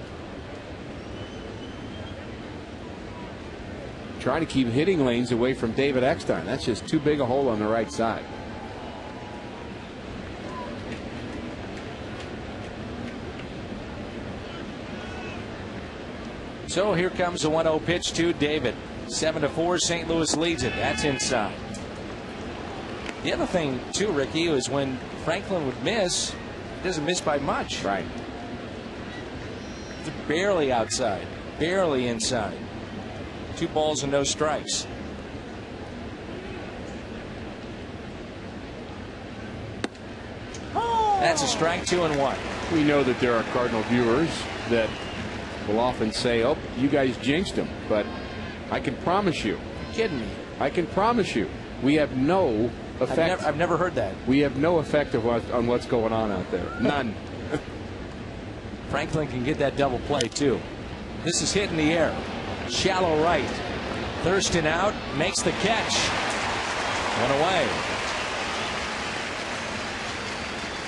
[SPEAKER 2] Trying to keep hitting lanes away from David Eckstein. That's just too big a hole on the right side.
[SPEAKER 1] So here comes the 1-0 pitch to David. 7-4, St. Louis leads it. That's inside. The other thing, too, Ricky, is when Franklin would miss, he doesn't miss by much.
[SPEAKER 2] Right.
[SPEAKER 1] It's barely outside, barely inside. 2 balls and no strikes. That's a strike, 2-1.
[SPEAKER 2] We know that there are Cardinal viewers that will often say, oh, you guys jinxed him. But I can promise you.
[SPEAKER 1] You're kidding me.
[SPEAKER 2] I can promise you. We have no effect.
[SPEAKER 1] I've never heard that.
[SPEAKER 2] We have no effect on what's going on out there. None.
[SPEAKER 1] Franklin can get that double play, too. This is hit in the air. Shallow right. Thurston out, makes the catch. One away.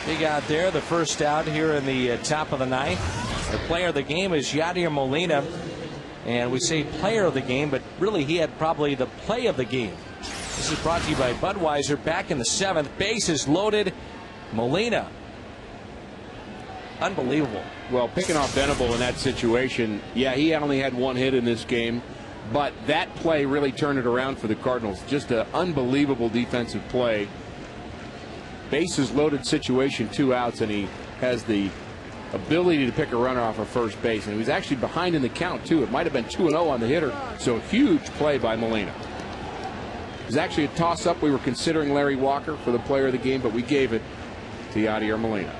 [SPEAKER 1] Big out there, the first out here in the top of the 9th. The player of the game is Yadier Molina. And we say player of the game, but really he had probably the play of the game. This is brought to you by Budweiser. Back in the 7th, bases loaded. Molina. Unbelievable.
[SPEAKER 2] Well, picking off Venable in that situation, yeah, he only had 1 hit in this game, but that play really turned it around for the Cardinals. Just an unbelievable defensive play bases loaded situation, 2 outs, and he has the ability to pick a runner off of first base. And he was actually behind in the count, too. It might have been 2-0 on the hitter. So huge play by Molina. It was actually a toss-up. We were considering Larry Walker for the player of the game, but we gave it to Yadier Molina.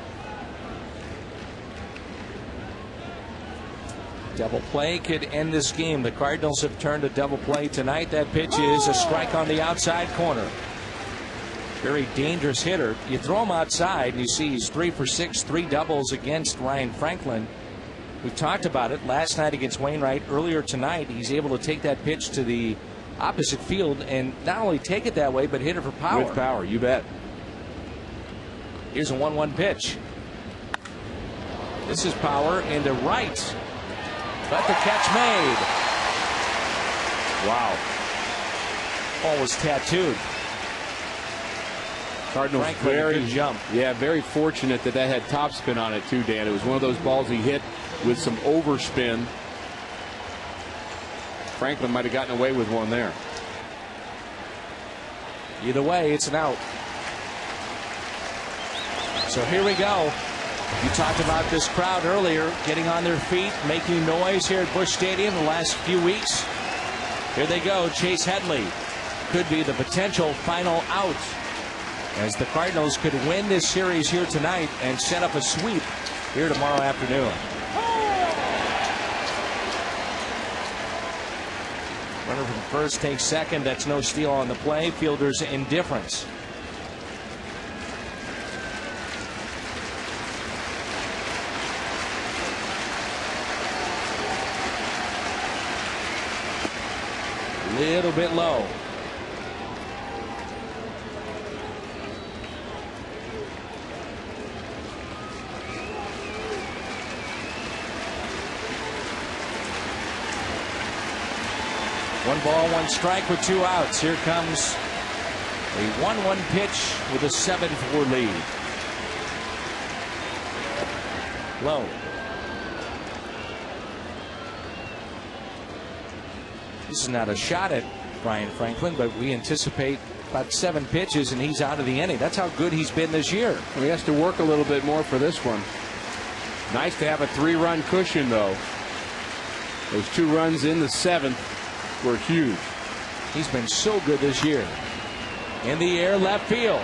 [SPEAKER 1] Double play could end this game. The Cardinals have turned a double play tonight. That pitch is a strike on the outside corner. Very dangerous hitter. You throw him outside and you see he's 3 for 6, 3 doubles against Ryan Franklin. We've talked about it last night against Wainwright. Earlier tonight, he's able to take that pitch to the opposite field and not only take it that way, but hit it for power.
[SPEAKER 2] With power, you bet.
[SPEAKER 1] Here's a 1-1 pitch. This is power into right. But the catch made.
[SPEAKER 2] Wow.
[SPEAKER 1] Ball was tattooed.
[SPEAKER 2] Cardinals
[SPEAKER 1] Franklin,
[SPEAKER 2] very
[SPEAKER 1] good jump.
[SPEAKER 2] Yeah, very fortunate that had topspin on it too, Dan. It was one of those balls he hit with some overspin. Franklin might have gotten away with one there.
[SPEAKER 1] Either way, it's an out. So here we go. You talked about this crowd earlier, getting on their feet, making noise here at Busch Stadium the last few weeks. Here they go. Chase Headley could be the potential final out, as the Cardinals could win this series here tonight and set up a sweep here tomorrow afternoon. Runner from first takes second. That's no steal on the play. Fielder's indifference. Little bit low. One ball, one strike with 2 outs. Here comes a 1-1 pitch with a 7-4 lead. Low. This is not a shot at Brian Franklin, but we anticipate about 7 pitches and he's out of the inning. That's how good he's been this year.
[SPEAKER 2] Well, he has to work a little bit more for this one. Nice to have a 3-run cushion, though. Those 2 runs in the 7th were huge.
[SPEAKER 1] He's been so good this year. In the air, left field.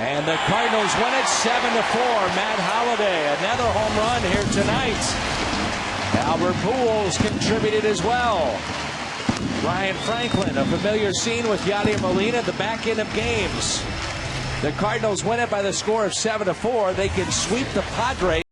[SPEAKER 1] And the Cardinals win it 7-4. Matt Holliday, another home run here tonight. Albert Pujols contributed as well. Ryan Franklin, a familiar scene with Yadier Molina at the back end of games. The Cardinals win it by the score of 7-4. They can sweep the Padres.